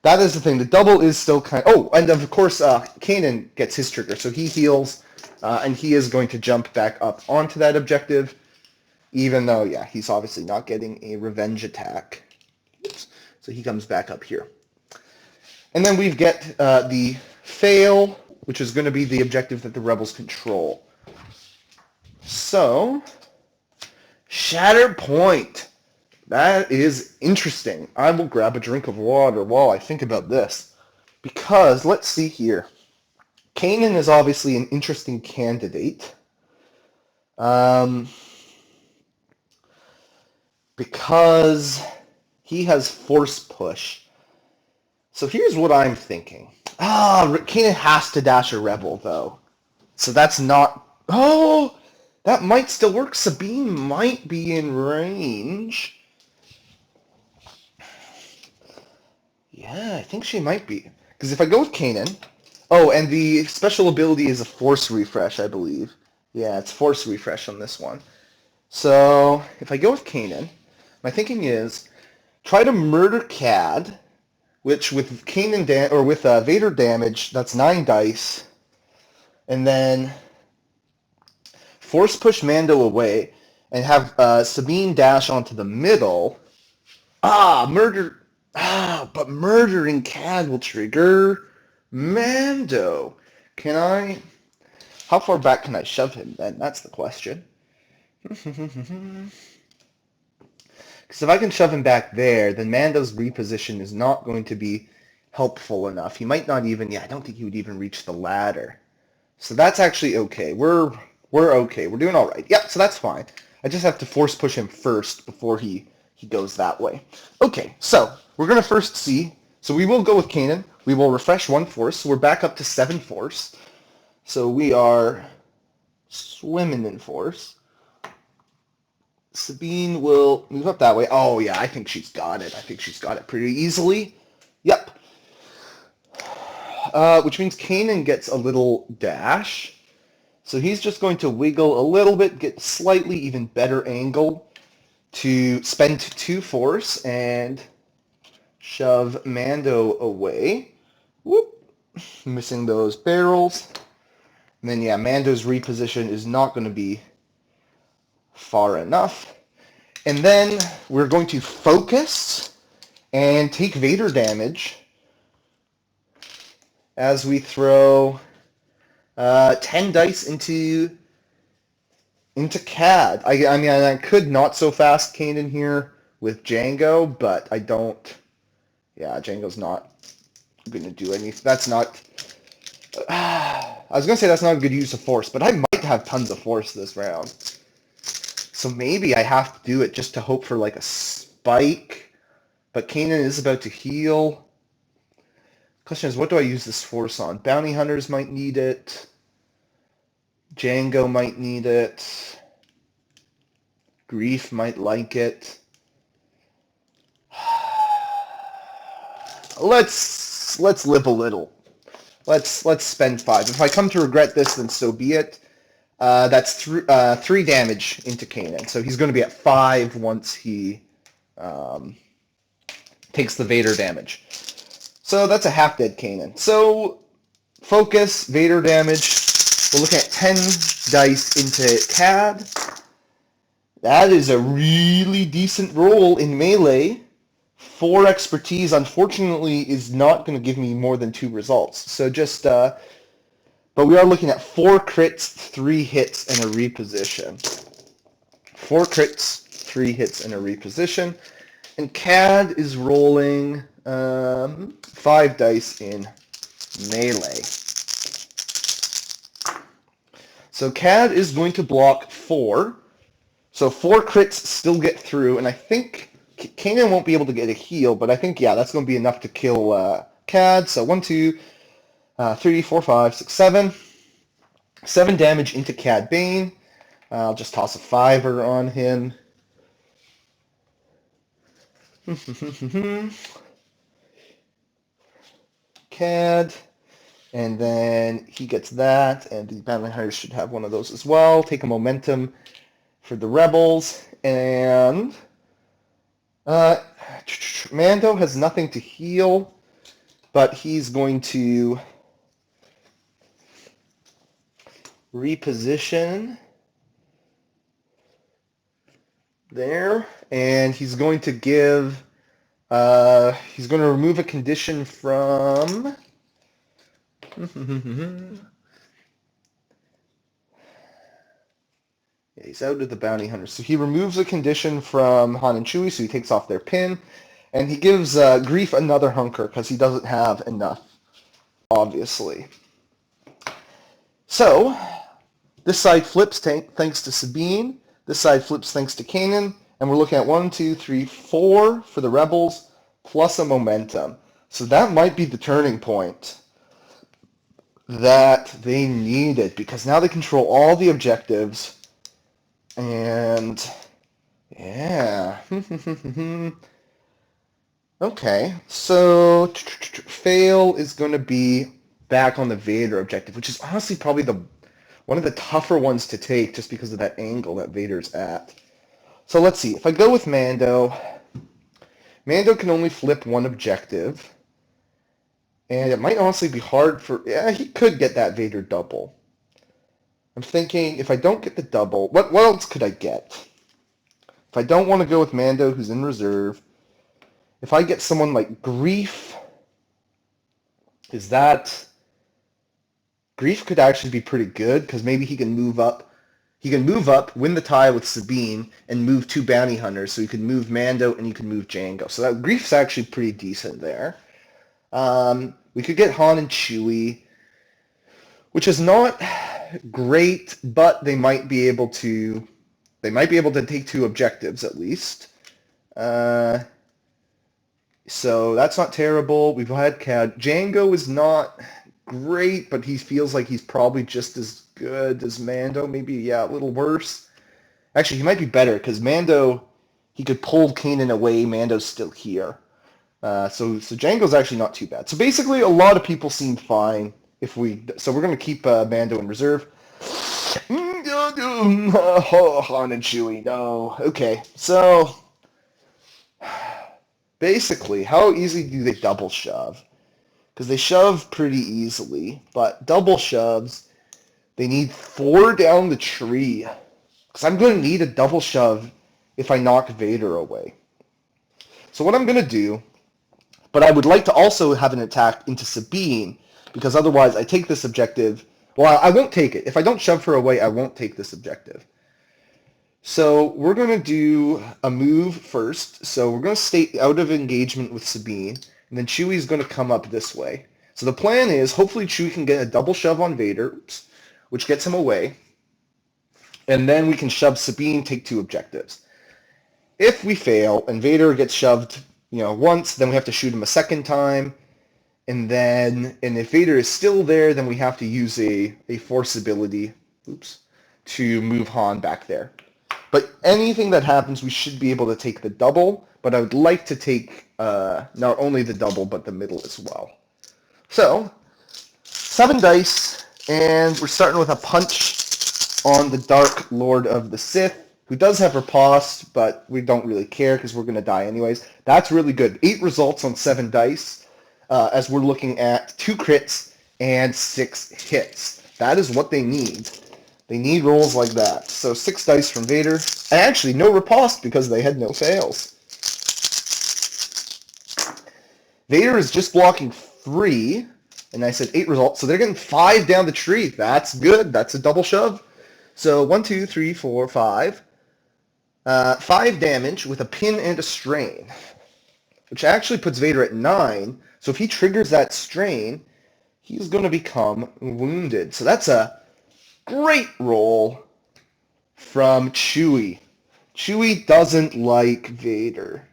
Speaker 1: That is the thing. The double is still kind of... Oh, and of course, Kanan gets his trigger. So he heals, and he is going to jump back up onto that objective, even though, yeah, he's obviously not getting a revenge attack. Oops. So he comes back up here. And then we get the fail, which is going to be the objective that the rebels control. So, Shatterpoint. That is interesting. I will grab a drink of water while I think about this. Because, let's see here. Kanan is obviously an interesting candidate. Because he has force push. So here's what I'm thinking. Kanan has to dash a rebel, though. So that's not... Oh! That might still work. Sabine might be in range. Yeah, I think she might be. Because if I go with Kanan... Oh, and the special ability is a force refresh, I believe. Yeah, it's force refresh on this one. So, if I go with Kanan, my thinking is try to murder Cad, which with Vader damage, that's 9 dice, and then force push Mando away and have Sabine dash onto the middle. Murder. But murdering Cad will trigger Mando. Can I? How far back can I shove him then? That's the question. Because if I can shove him back there, then Mando's reposition is not going to be helpful enough. He might not even, I don't think he would even reach the ladder. So that's actually okay. We're okay. We're doing all right. Yep, so that's fine. I just have to force push him first before he goes that way. Okay, so we're going to first see. So we will go with Kanan. We will refresh 1 force. So we're back up to 7 force. So we are swimming in force. Sabine will move up that way. Oh, yeah, I think she's got it. I think she's got it pretty easily. Yep. Which means Kanan gets a little dash. So he's just going to wiggle a little bit, get slightly even better angle to spend 2 force and shove Mando away. Whoop. Missing those barrels. And then, yeah, Mando's reposition is not going to be far enough. And then we're going to focus and take Vader damage as we throw 10 dice into Cad. I mean, I could not so fast Kanan here with Django, but I don't. Yeah, Django's not going to do anything. That's not... I was going to say that's not a good use of force, but I might have tons of force this round. So maybe I have to do it just to hope for like a spike. But Kanan is about to heal. Question is, what do I use this force on? Bounty Hunters might need it. Django might need it. Grief might like it. Let's live a little. Let's spend 5. If I come to regret this, then so be it. That's 3 damage into Kanan. So he's going to be at 5 once he takes the Vader damage. So that's a half-dead Kanan. So focus, Vader damage. We're looking at 10 dice into Cad. That is a really decent roll in melee. 4 expertise, unfortunately, is not going to give me more than 2 results. So just, but we are looking at 4 crits, 3 hits, and a reposition. 4 crits, 3 hits, and a reposition. And Cad is rolling 5 dice in melee. So Cad is going to block 4. So 4 crits still get through, and I think Kanan won't be able to get a heal, but I think, yeah, that's going to be enough to kill Cad. So 1, 2, 3, 4, 5, 6, 7. 7 damage into Cad Bane. I'll just toss a 5er on him. Cad. And then he gets that, and the Bounty Hunters should have one of those as well. Take a momentum for the Rebels. And Mando has nothing to heal, but he's going to reposition there, and he's going to give, he's going to remove a condition from, yeah, he's out of the Bounty Hunters. So he removes a condition from Han and Chewie, so he takes off their pin, and he gives Grief another hunker, because he doesn't have enough, obviously. So, this side flips thanks to Sabine. This side flips thanks to Kanan. And we're looking at 1, 2, 3, 4 for the Rebels, plus a momentum. So that might be the turning point that they needed, because now they control all the objectives. And, yeah. Okay, so fail is going to be back on the Vader objective, which is honestly probably the one of the tougher ones to take just because of that angle that Vader's at. So let's see. If I go with Mando, Mando can only flip one objective, and it might honestly be hard for... Yeah, he could get that Vader double. I'm thinking, if I don't get the double, what else could I get? If I don't want to go with Mando, who's in reserve, if I get someone like Grief, is that... Grief could actually be pretty good, because maybe he can move up. He can move up, win the tie with Sabine, and move two bounty hunters, so you can move Mando and you can move Jango. So that Grief's actually pretty decent there. We could get Han and Chewie, which is not great, but they might be able to take two objectives at least. So that's not terrible. We've had Cad. Jango is not great, but he feels like he's probably just as good as Mando. Maybe, yeah, a little worse. Actually, he might be better because Mando, he could pull Kanan away. Mando's still here. So Jango's actually not too bad. So basically, a lot of people seem fine. So we're going to keep Mando in reserve. Han and Chewie, no. Okay, so basically, how easy do they double shove? Because they shove pretty easily, but double shoves, they need 4 down the tree. Because I'm going to need a double shove if I knock Vader away. So what I'm going to do, but I would like to also have an attack into Sabine, because otherwise I take this objective. Well, I won't take it. If I don't shove her away, I won't take this objective. So we're going to do a move first. So we're going to stay out of engagement with Sabine, and then Chewie's going to come up this way. So the plan is, hopefully Chewie can get a double shove on Vader, which gets him away, and then we can shove Sabine, take 2 objectives. If we fail, and Vader gets shoved, once, then we have to shoot him a second time, and if Vader is still there, then we have to use a force ability, to move Han back there. But anything that happens, we should be able to take the double, but I would like to take not only the double, but the middle as well. So, 7 dice, and we're starting with a punch on the Dark Lord of the Sith, who does have riposte, but we don't really care because we're going to die anyways. That's really good. 8 results on 7 dice, as we're looking at 2 crits and 6 hits. That is what they need. They need rolls like that. So 6 dice from Vader. And actually, no riposte because they had no fails. Vader is just blocking 3, and I said 8 results, so they're getting 5 down the tree. That's good. That's a double shove. So 1, 2, 3, 4, 5. 5 damage with a pin and a strain, which actually puts Vader at 9. So if he triggers that strain, he's going to become wounded. So that's a great roll from Chewie. Chewie doesn't like Vader.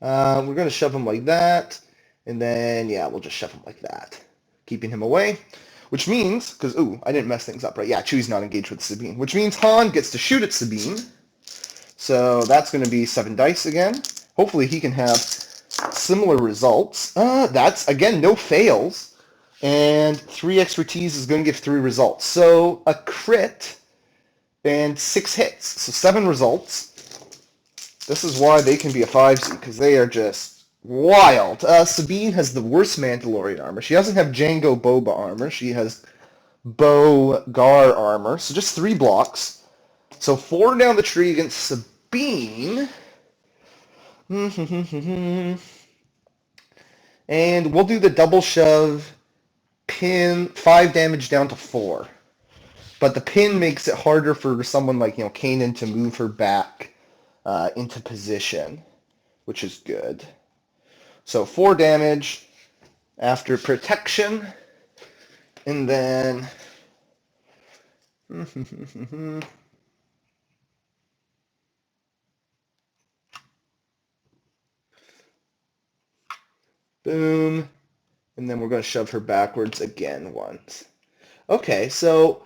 Speaker 1: We're going to shove him like that. And then, yeah, we'll just shove him like that, keeping him away. Which means, because, I didn't mess things up, right? Yeah, Chewie's not engaged with Sabine. Which means Han gets to shoot at Sabine. So that's going to be 7 dice again. Hopefully he can have similar results. That's, again, no fails. And 3 expertise is going to give 3 results. So a crit and 6 hits. So 7 results. This is why they can be a 5C, because they are just wild. Sabine has the worst Mandalorian armor. She doesn't have Jango Boba armor. She has Bo Gar armor. So just 3 blocks. So 4 down the tree against Sabine. And we'll do the double shove. Pin, 5 damage down to 4. But the pin makes it harder for someone like, Kanan to move her back into position, which is good. So 4 damage after protection, and then boom, and then we're going to shove her backwards again once. Okay, so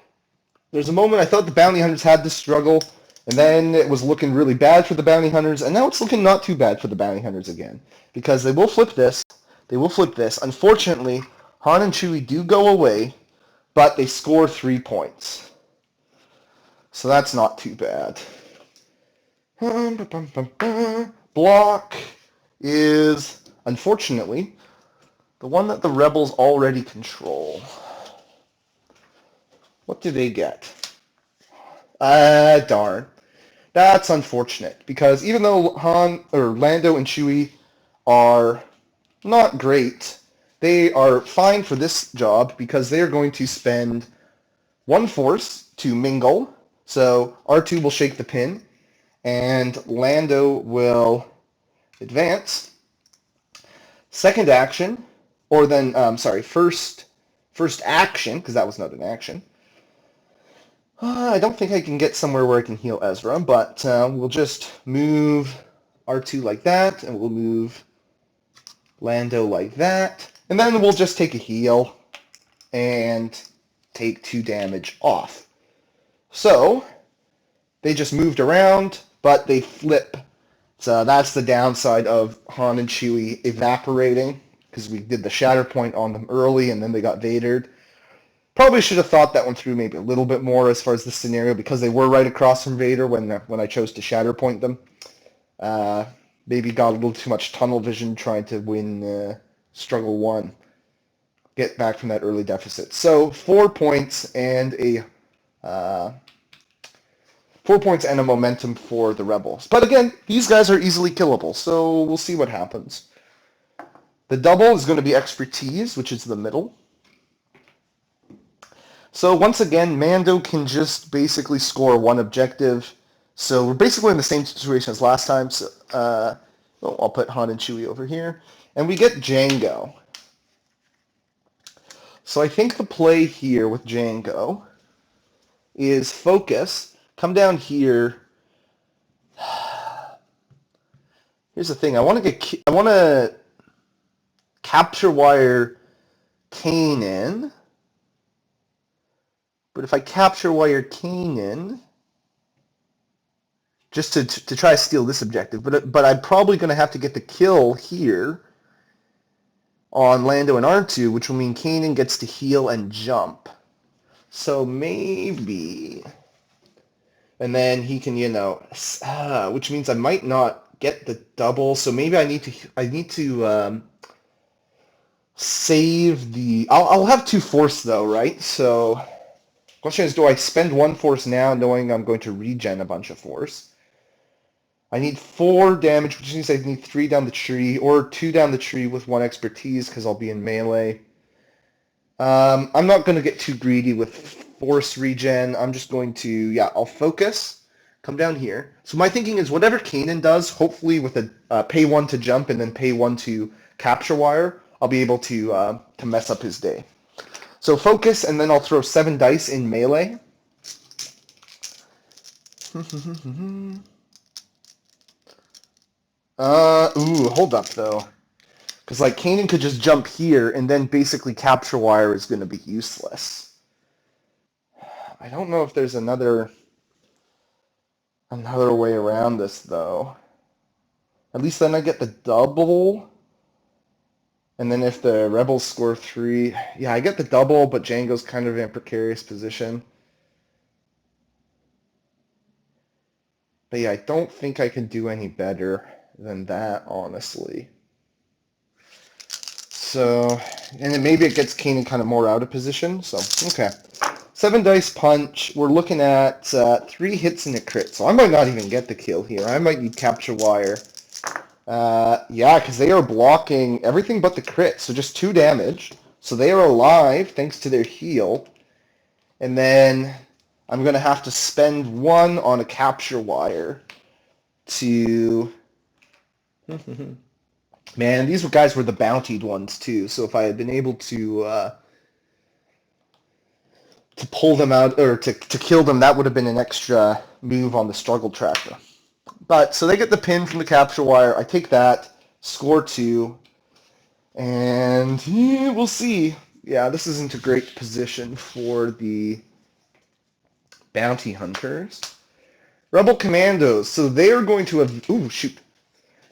Speaker 1: there's a moment I thought the bounty hunters had to struggle, And then it was looking really bad for the bounty hunters, and now it's looking not too bad for the bounty hunters again. Because they will flip this. They will flip this. Unfortunately, Han and Chewie do go away, but they score 3 points. So that's not too bad. Block is, unfortunately, the one that the rebels already control. What do they get? Darn. That's unfortunate, because even though Lando and Chewie are not great, they are fine for this job because they are going to spend one force to mingle. So R2 will shake the pin, and Lando will advance. Second action, or then, first action, because that was not an action. I don't think I can get somewhere where I can heal Ezra, but we'll just move R2 like that, and we'll move Lando like that, and then we'll just take a heal and take 2 damage off. So, they just moved around, but they flip. So that's the downside of Han and Chewie evaporating, because we did the Shatterpoint on them early, and then they got Vadered. Probably should have thought that one through maybe a little bit more as far as the scenario, because they were right across from Vader when I chose to Shatterpoint them. Maybe got a little too much tunnel vision trying to win Struggle 1. Get back from that early deficit. So 4 points and a 4 points and a momentum for the Rebels. But again, these guys are easily killable, so we'll see what happens. The double is going to be expertise, which is the middle. So once again, Mando can just basically score one objective. So we're basically in the same situation as last time. So I'll put Han and Chewie over here. And we get Jango. So I think the play here with Jango is focus. Come down here. Here's the thing. I want to capture wire Kanan. But if I capture wire Kanan, just to try to steal this objective, but I'm probably going to have to get the kill here on Lando and R2, which will mean Kanan gets to heal and jump. So maybe, and then he can, which means I might not get the double. So maybe I need to save the. I'll have 2 force though, right? So. Question is, do I spend 1 force now knowing I'm going to regen a bunch of force? I need 4 damage, which means I need 3 down the tree, or 2 down the tree with 1 expertise because I'll be in melee. I'm not going to get too greedy with force regen. I'm just going to, I'll focus, come down here. So my thinking is whatever Kanan does, hopefully with a pay 1 to jump and then pay 1 to capture wire, I'll be able to mess up his day. So focus, and then I'll throw 7 dice in melee. Hold up, though. Because, Kanan could just jump here, and then basically capture wire is going to be useless. I don't know if there's another way around this, though. At least then I get the double. And then if the Rebels score 3, I get the double, but Jango's kind of in a precarious position. But I don't think I can do any better than that, honestly. So, and then maybe it gets Kanan kind of more out of position. So, okay. 7 dice punch. We're looking at 3 hits and a crit. So I might not even get the kill here. I might need capture wire. Because they are blocking everything but the crit, so just 2 damage. So they are alive thanks to their heal. And then I'm going to have to spend 1 on a capture wire to... Man, these guys were the bountied ones too, so if I had been able to pull them out, or to kill them, that would have been an extra move on the struggle tracker. But, so they get the pin from the capture wire. I take that, score 2, and we'll see. Yeah, this isn't a great position for the bounty hunters. Rebel Commandos. So they are going to ooh, shoot.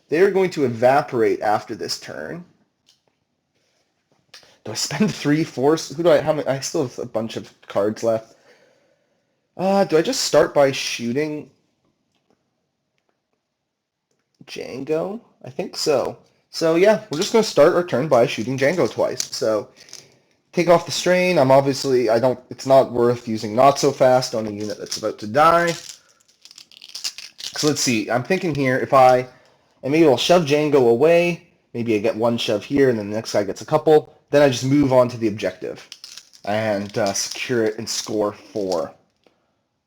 Speaker 1: They are going to evaporate after this turn. Do I spend 3 force? Who do I have? I still have a bunch of cards left. Do I just start by shooting Django? I think so. So yeah, we're just going to start our turn by shooting Django twice. So take off the strain. It's not worth using not so fast on a unit that's about to die. So let's see. I'm thinking here, and maybe I'll shove Django away. Maybe I get one shove here, and then the next guy gets a couple. Then I just move on to the objective and secure it and score 4.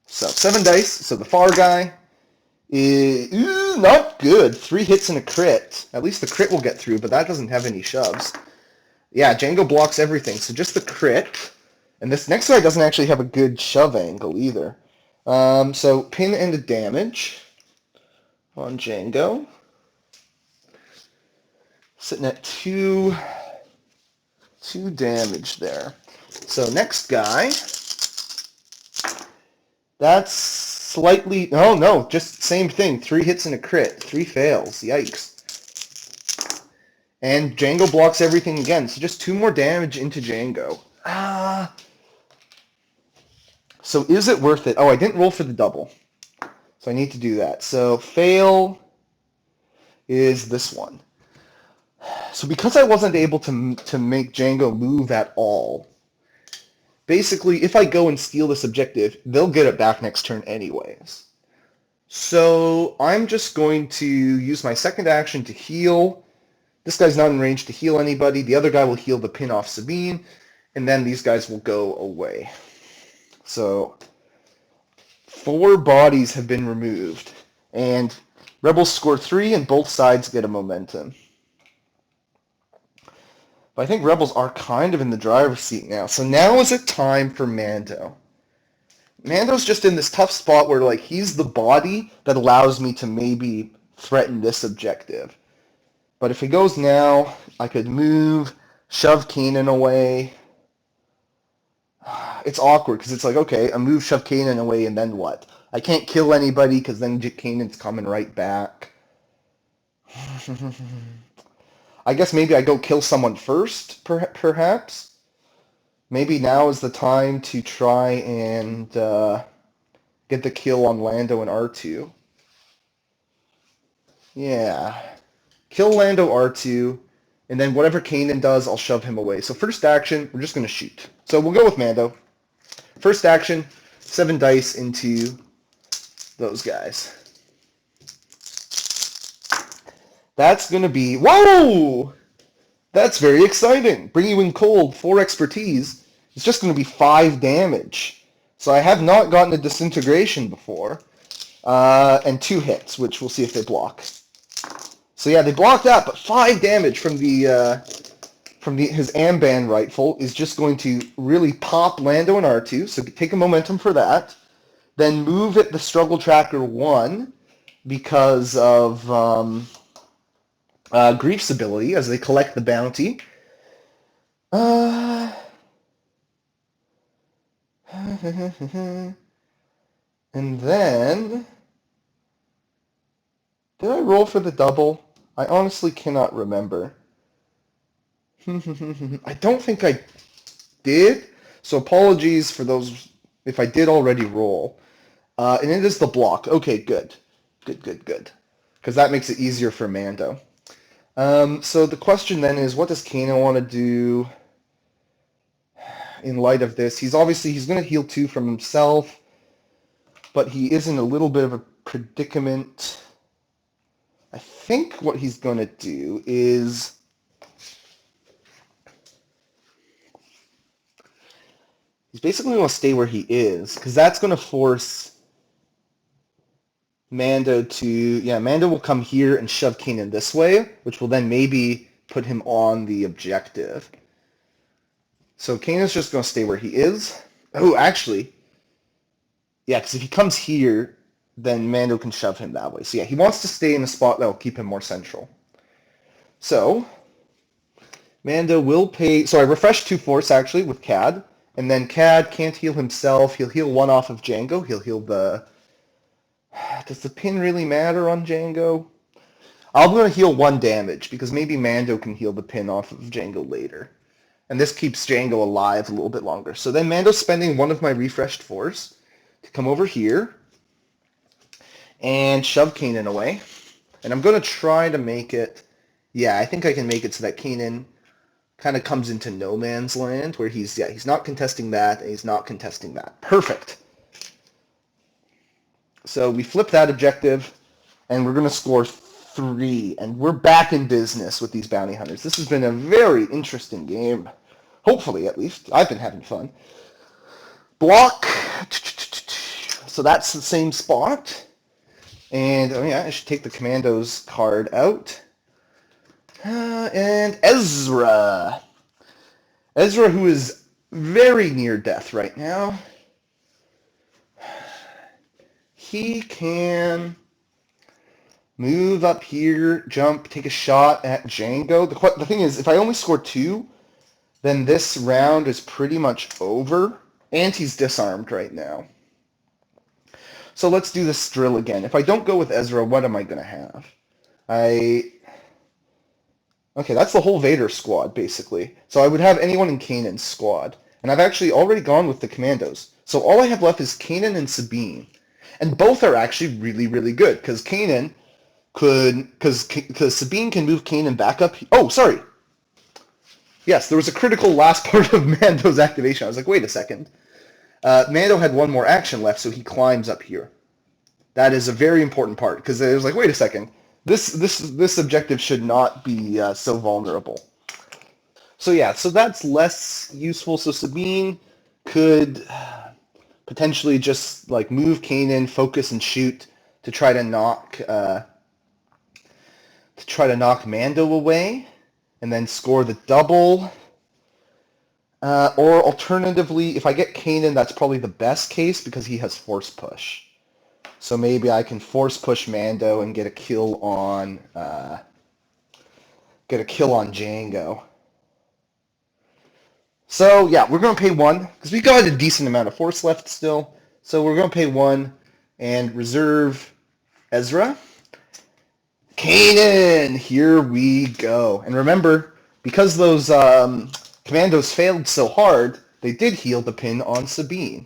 Speaker 1: So 7 dice. So the far guy is not good. 3 hits and a crit. At least the crit will get through, but that doesn't have any shoves. Yeah, Django blocks everything. So just the crit. And this next guy doesn't actually have a good shove angle either. So pin and a damage on Django. Sitting at 2 damage there. So next guy, that's slightly, oh no, just same thing. 3 hits and a crit. 3 fails. Yikes. And Django blocks everything again. So just 2 more damage into Django. So is it worth it? Oh, I didn't roll for the double. So I need to do that. So fail is this one. So because I wasn't able to make Django move at all, basically if I go and steal this objective, they'll get it back next turn anyways. So I'm just going to use my second action to heal. This guy's not in range to heal anybody. The other guy will heal the pin off Sabine, and then these guys will go away. So 4 bodies have been removed, and Rebels score 3, and both sides get a momentum. But I think Rebels are kind of in the driver's seat now. So now is it time for Mando. Mando's just in this tough spot where like he's the body that allows me to maybe threaten this objective. But if he goes now, I could move, shove Kanan away. It's awkward because it's like, okay, I move, shove Kanan away, and then what? I can't kill anybody because then Kanan's coming right back. I guess maybe I go kill someone first, perhaps. Maybe now is the time to try and get the kill on Lando and R2. Yeah. Kill Lando R2, and then whatever Kanan does, I'll shove him away. So first action, we're just going to shoot. So we'll go with Mando. First action, 7 dice into those guys. That's going to be... Whoa! That's very exciting. Bring you in cold, 4 expertise. It's just going to be 5 damage. So I have not gotten a disintegration before. And 2 hits, which we'll see if they block. So yeah, they blocked that, but 5 damage from his Amban rifle is just going to really pop Lando and R2. So take a momentum for that. Then move it the Struggle Tracker 1 because of Grief's ability as they collect the bounty. And then... Did I roll for the double? I honestly cannot remember. I don't think I did. So apologies for those if I did already roll. And it is the block. Okay, good. Good. Because that makes it easier for Mando. So the question then is, what does Kanan want to do in light of this? He's going to heal 2 from himself, but he is in a little bit of a predicament. I think what he's going to do is he's basically going to stay where he is, because that's going to force Mando to... Yeah, Mando will come here and shove Kanan this way, which will then maybe put him on the objective. So Kanan's just going to stay where he is. Oh, actually... Yeah, because if he comes here, then Mando can shove him that way. So yeah, he wants to stay in a spot that will keep him more central. So, Mando will pay... So I refreshed 2 force, actually, with Cad. And then Cad can't heal himself. He'll heal 1 off of Django. He'll heal the Does the pin really matter on Django? I'm going to heal 1 damage because maybe Mando can heal the pin off of Django later. And this keeps Django alive a little bit longer. So then Mando's spending one of my refreshed force to come over here and shove Kanan away. And I'm going to try to make it... Yeah, I think I can make it so that Kanan kind of comes into no man's land where he's not contesting that and he's not contesting that. Perfect. So we flip that objective and we're going to score 3, and we're back in business with these bounty hunters. This has been a very interesting game. Hopefully, at least. I've been having fun. Block. So that's the same spot. And, oh yeah, I should take the Commandos card out. And Ezra. Ezra, who is very near death right now. He can move up here, jump, take a shot at Django. The thing is, if I only score 2, then this round is pretty much over. And he's disarmed right now. So let's do this drill again. If I don't go with Ezra, what am I going to have? Okay, that's the whole Vader squad, basically. So I would have anyone in Kanan's squad. And I've actually already gone with the Commandos. So all I have left is Kanan and Sabine. And both are actually really, really good. Because Kanan could... Because Sabine can move Kanan back up... Oh, sorry! Yes, there was a critical last part of Mando's activation. I was like, wait a second. Mando had 1 more action left, so he climbs up here. That is a very important part, because it was like, wait a second. This objective should not be so vulnerable. So yeah, so that's less useful. So Sabine could potentially just like move Kanan, focus and shoot to try to knock Mando away, and then score the double. Or alternatively, if I get Kanan, that's probably the best case because he has force push. So maybe I can force push Mando and get a kill on Django. So yeah, we're gonna pay 1 because we got a decent amount of force left still. So we're gonna pay 1 and reserve Ezra. Kanan, here we go. And remember, because those Commandos failed so hard, they did heal the pin on Sabine.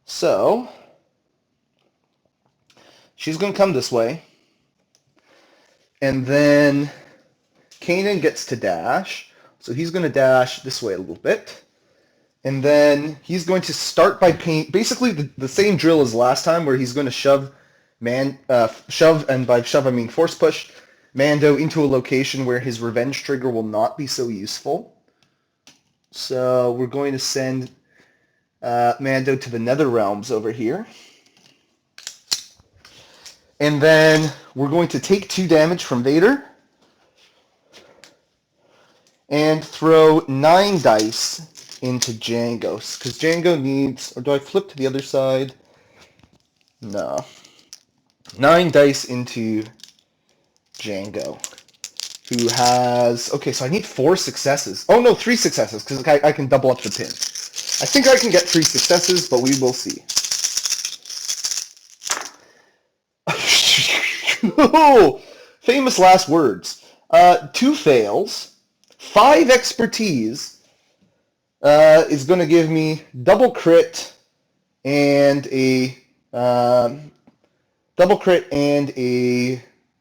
Speaker 1: So she's going to come this way. And then Kanan gets to dash. So he's going to dash this way a little bit. And then he's going to start by basically the same drill as last time, where he's going to shove, and by shove I mean force push, Mando into a location where his revenge trigger will not be so useful. So we're going to send Mando to the Nether Realms over here. And then we're going to take 2 damage from Vader and throw 9 dice into Django. Because Django needs... Or do I flip to the other side? No. 9 dice into Django, who has... Okay, so I need 4 successes. Oh, no, 3 successes, because I can double up the pin. I think I can get 3 successes, but we will see. Oh, famous last words. 2 fails, 5 expertise is going to give me double crit and a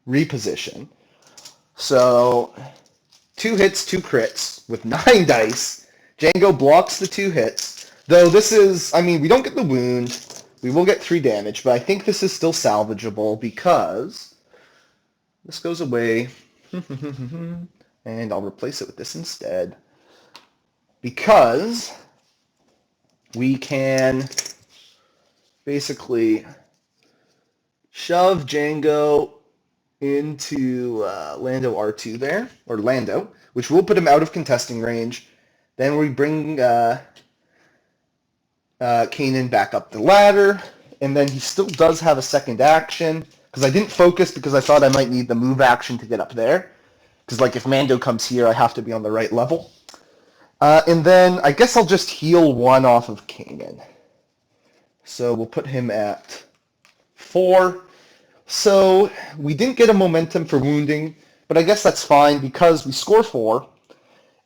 Speaker 1: reposition. So 2 hits, 2 crits with 9 dice. Django blocks the 2 hits. Though this is, I mean, we don't get the wound. We will get 3 damage, but I think this is still salvageable because this goes away. And I'll replace it with this instead. Because we can basically shove Django into Lando R2 there, or Lando, which will put him out of contesting range. Then we bring Kanan back up the ladder, and then he still does have a second action, because I didn't focus because I thought I might need the move action to get up there, because like if Mando comes here, I have to be on the right level. And then I guess I'll just heal 1 off of Kanan. So we'll put him at 4. So we didn't get a momentum for wounding, but I guess that's fine because we score 4,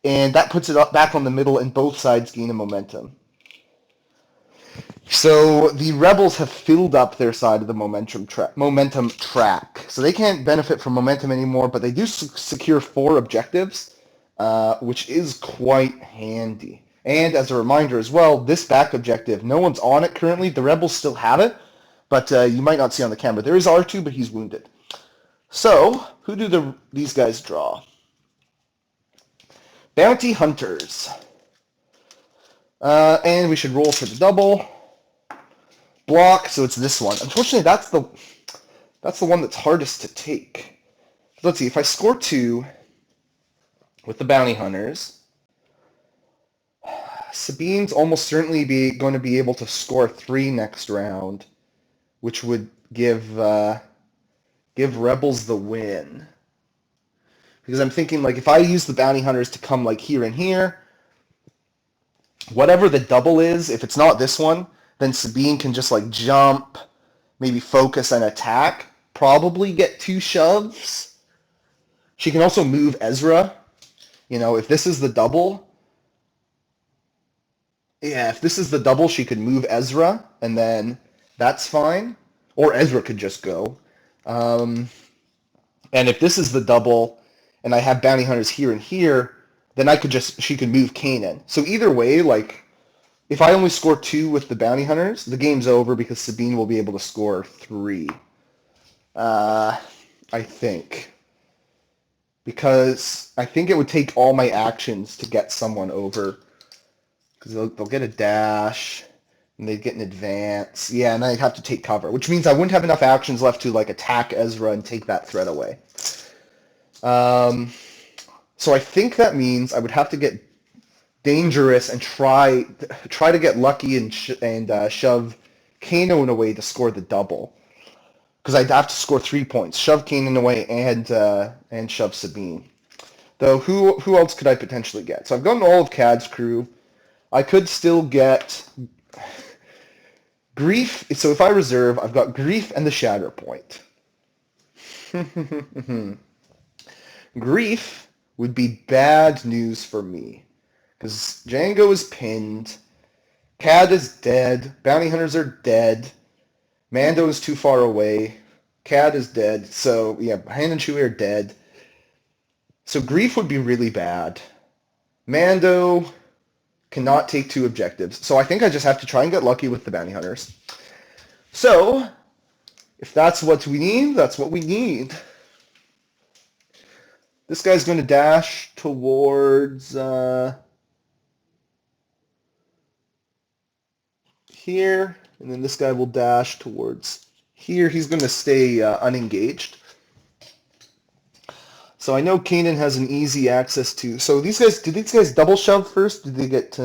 Speaker 1: and that puts it up back on the middle, and both sides gain a momentum. So the rebels have filled up their side of the momentum track. So they can't benefit from momentum anymore, but they do secure 4 objectives, which is quite handy. And as a reminder as well, this back objective, no one's on it currently. The rebels still have it, but you might not see on the camera. There is R2, but he's wounded. So who do these guys draw? Bounty Hunters. And we should roll for the double. Block, so it's this one. Unfortunately, that's the one that's hardest to take. Let's see, if I score 2 with the Bounty Hunters, Sabine's almost certainly going to be able to score 3 next round, which would give Rebels the win. Because I'm thinking, like, if I use the Bounty Hunters to come, like, here and here, whatever the double is, if it's not this one, then Sabine can just, like, jump, maybe focus and attack, probably get 2 shoves. She can also move Ezra. You know, if this is the double, if this is the double, she could move Ezra, and then that's fine. Or Ezra could just go. And if this is the double, and I have Bounty Hunters here and here, then she could move Kanan. So either way, like, if I only score 2 with the Bounty Hunters, the game's over because Sabine will be able to score 3. I think. Because I think it would take all my actions to get someone over. Because they'll get a dash, and they'd get an advance. Yeah, and I'd have to take cover, which means I wouldn't have enough actions left to, like, attack Ezra and take that threat away. So I think that means I would have to get dangerous and try to get lucky and shove Kanan away to score the double. Because I'd have to score 3 points. Shove Kanan away and shove Sabine. Though, who else could I potentially get? So I've gotten all of Cad's crew. I could still get Grief. So if I reserve, I've got Grief and the Shatterpoint. Grief would be bad news for me. Because Django is pinned. Cad is dead. Bounty Hunters are dead. Mando is too far away. Cad is dead. So, yeah, Han and Chewie are dead. So Grief would be really bad. Mando cannot take 2 objectives. So I think I just have to try and get lucky with the Bounty Hunters. So, if that's what we need, that's what we need. This guy's going to dash towards here, and then this guy will dash towards here. He's going to stay unengaged. So I know Kanan has an easy access to. So these guys, did these guys double shove first? Did they get?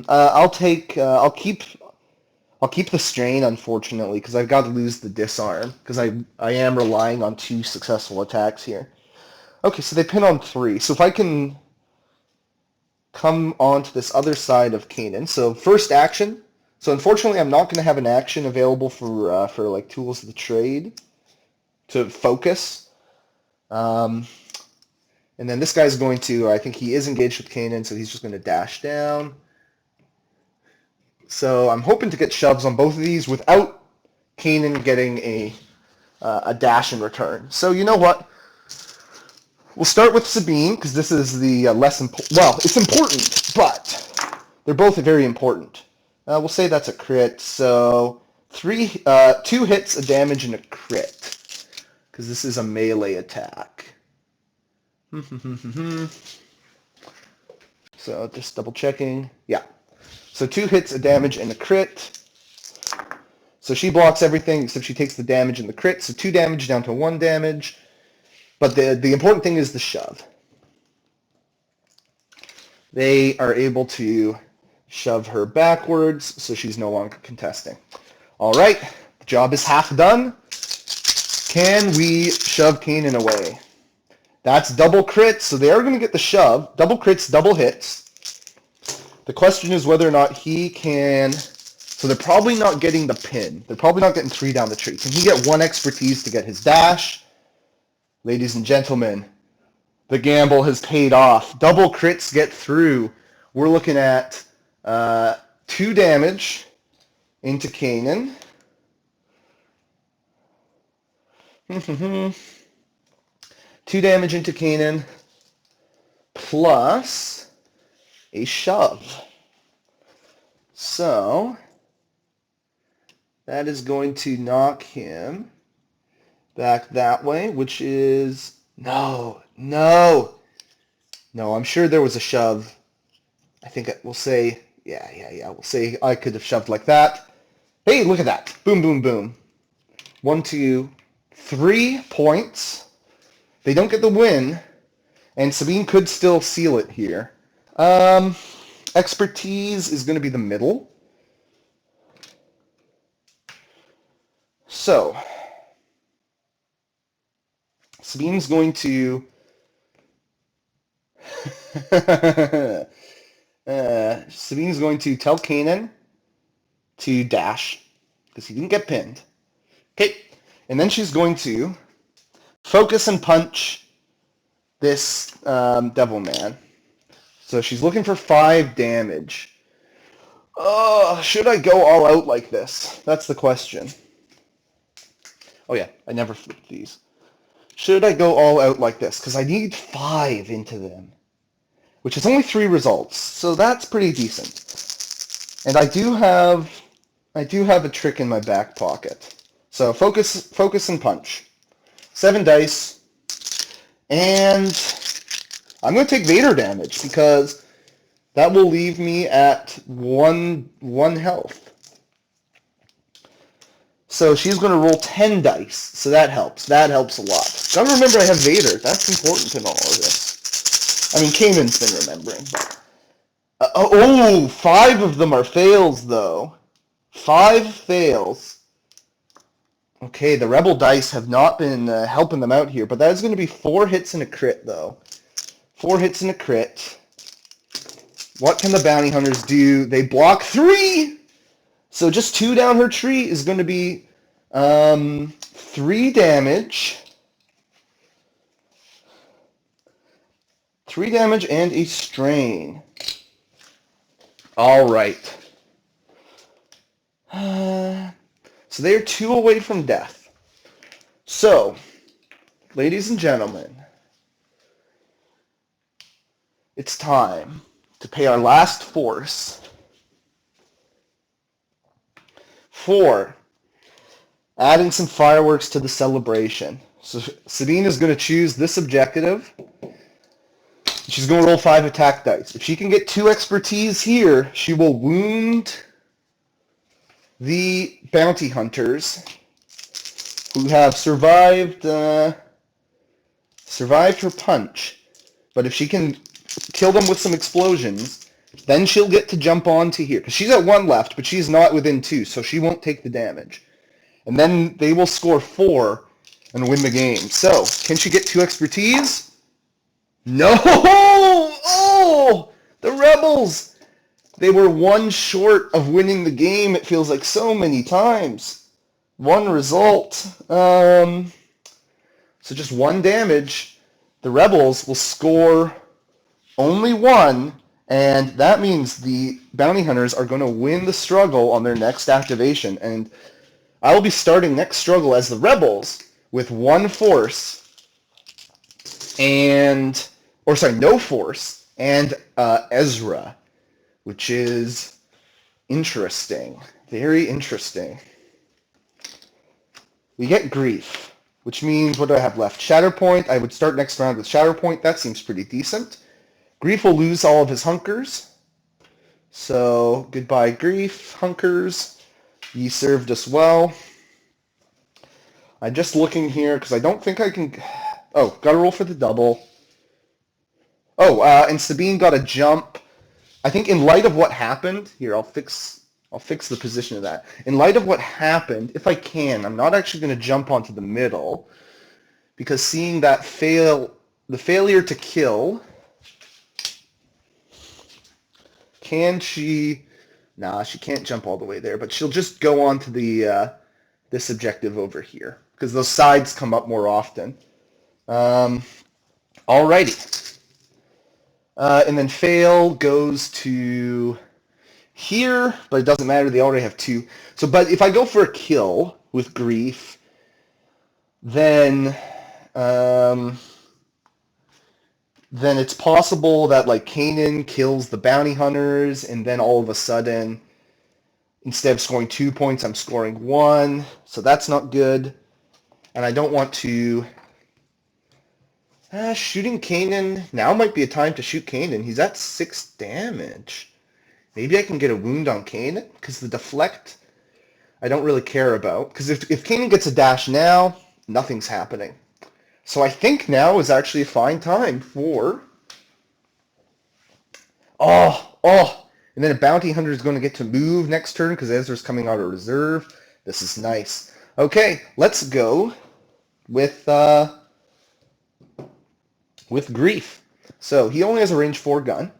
Speaker 1: I'll keep the strain, unfortunately, because I've got to lose the disarm because I am relying on 2 successful attacks here. Okay, so they pin on 3. So if I can come onto this other side of Kanan, so first action. So unfortunately, I'm not going to have an action available for like tools of the trade to focus. And then this guy's going to, I think he is engaged with Kanan, so he's just going to dash down. So I'm hoping to get shoves on both of these without Kanan getting a dash in return. So you know what? We'll start with Sabine, because this is the less important. Well, it's important, but they're both very important. We'll say that's a crit. So 2 hits, a damage, and a crit. Because this is a melee attack. So just double checking. Yeah. So 2 hits, a damage, and a crit. So she blocks everything except she takes the damage and the crit. So 2 damage down to 1 damage. But the important thing is the shove. They are able to shove her backwards, so she's no longer contesting. All right, the job is half done. Can we shove Kanan away? That's double crits, so they are going to get the shove. Double crits, double hits. The question is whether or not he can... So So they're probably not getting the pin. They're probably not getting 3 down the tree. Can he get 1 expertise to get his dash? Ladies and gentlemen, the gamble has paid off. Double crits get through. We're looking at 2 damage into Kanan. 2 damage into Kanan plus a shove. So that is going to knock him back that way, which is... No. I'm sure there was a shove. I think we'll say... Yeah. We'll say I could have shoved like that. Hey, look at that. Boom, boom, boom. 1, 2, 3 points. They don't get the win, and Sabine could still seal it here. Expertise is going to be the middle. So, Sabine's going to... Sabine's going to tell Kanan to dash, because he didn't get pinned. Okay, and then she's going to focus and punch this Devil Man. So she's looking for 5 damage. Should I go all out like this? That's the question. Oh yeah, I never flipped these. Should I go all out like this? Because I need 5 into them, which is only 3 results, so that's pretty decent. And I do have a trick in my back pocket. So focus and punch. 7 dice, and I'm going to take Vader damage because that will leave me at 1 health. So she's going to roll 10 dice, so that helps. That helps a lot. Gotta remember I have Vader. That's important in all of this. I mean, Kanan's been remembering. 5 of them are fails, though. 5 fails. Okay, the Rebel dice have not been helping them out here, but that is going to be 4 hits and a crit, though. 4 hits and a crit. What can the bounty hunters do? They block 3! So just 2 down her tree is going to be 3 damage. 3 damage and a strain. All right. So they are 2 away from death. So, ladies and gentlemen, it's time to pay our last force for adding some fireworks to the celebration. So Sabine is going to choose this objective. She's going to roll 5 attack dice. If she can get 2 expertise here, she will wound the bounty hunters who have survived her punch. But if she can kill them with some explosions, then she'll get to jump onto here. Because she's at 1 left, but she's not within 2, so she won't take the damage. And then they will score 4 and win the game. So, can she get 2 expertise? No! Oh! The Rebels! They were 1 short of winning the game, it feels like so many times. 1 result. So just 1 damage. The Rebels will score only 1, and that means the bounty hunters are going to win the struggle on their next activation. And I will be starting next struggle as the Rebels with 1 force and... no force, and Ezra, which is interesting. Very interesting. We get Grief, which means, what do I have left? Shatterpoint. I would start next round with Shatterpoint. That seems pretty decent. Grief will lose all of his hunkers. So, goodbye, Grief, hunkers. Ye served us well. I'm just looking here, because I don't think I can... Oh, gotta roll for the double. And Sabine got a jump. I think in light of what happened, here, I'll fix the position of that. In light of what happened, if I can, I'm not actually going to jump onto the middle, because seeing that the failure to kill, can she Nah, she can't jump all the way there, but she'll just go on to the this objective over here because those sides come up more often. Alrighty. And then fail goes to here, but it doesn't matter. They already have 2. So, but if I go for a kill with grief, then it's possible that like Kanan kills the bounty hunters, and then all of a sudden, instead of scoring 2 points, I'm scoring 1. So that's not good. And I don't want to... shooting Kanan... Now might be a time to shoot Kanan. He's at 6 damage. Maybe I can get a wound on Kanan, because the deflect I don't really care about. Because if Kanan gets a dash now, nothing's happening. So I think now is actually a fine time for... And then a bounty hunter is going to get to move next turn because Ezra's coming out of reserve. This is nice. Okay, let's go with Grief. So he only has a range 4 gun.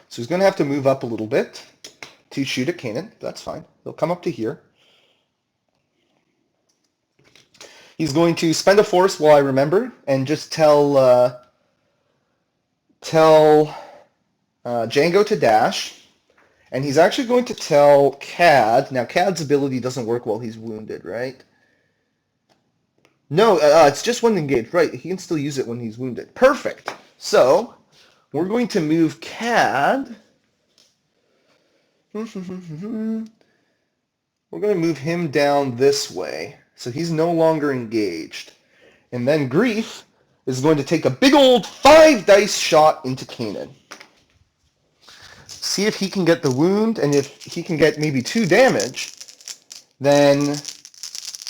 Speaker 1: So he's going to have to move up a little bit to shoot at Kanan. That's fine. He'll come up to here. He's going to spend a force while I remember and just tell Django to dash. And he's actually going to tell Cad. Now, Cad's ability doesn't work while he's wounded, right? No, it's just when engaged. Right, he can still use it when he's wounded. Perfect. So, we're going to move Cad. We're going to move him down this way. So he's no longer engaged. And then Grief is going to take a big old 5 dice shot into Kanan. See if he can get the wound, and if he can get maybe 2 damage, then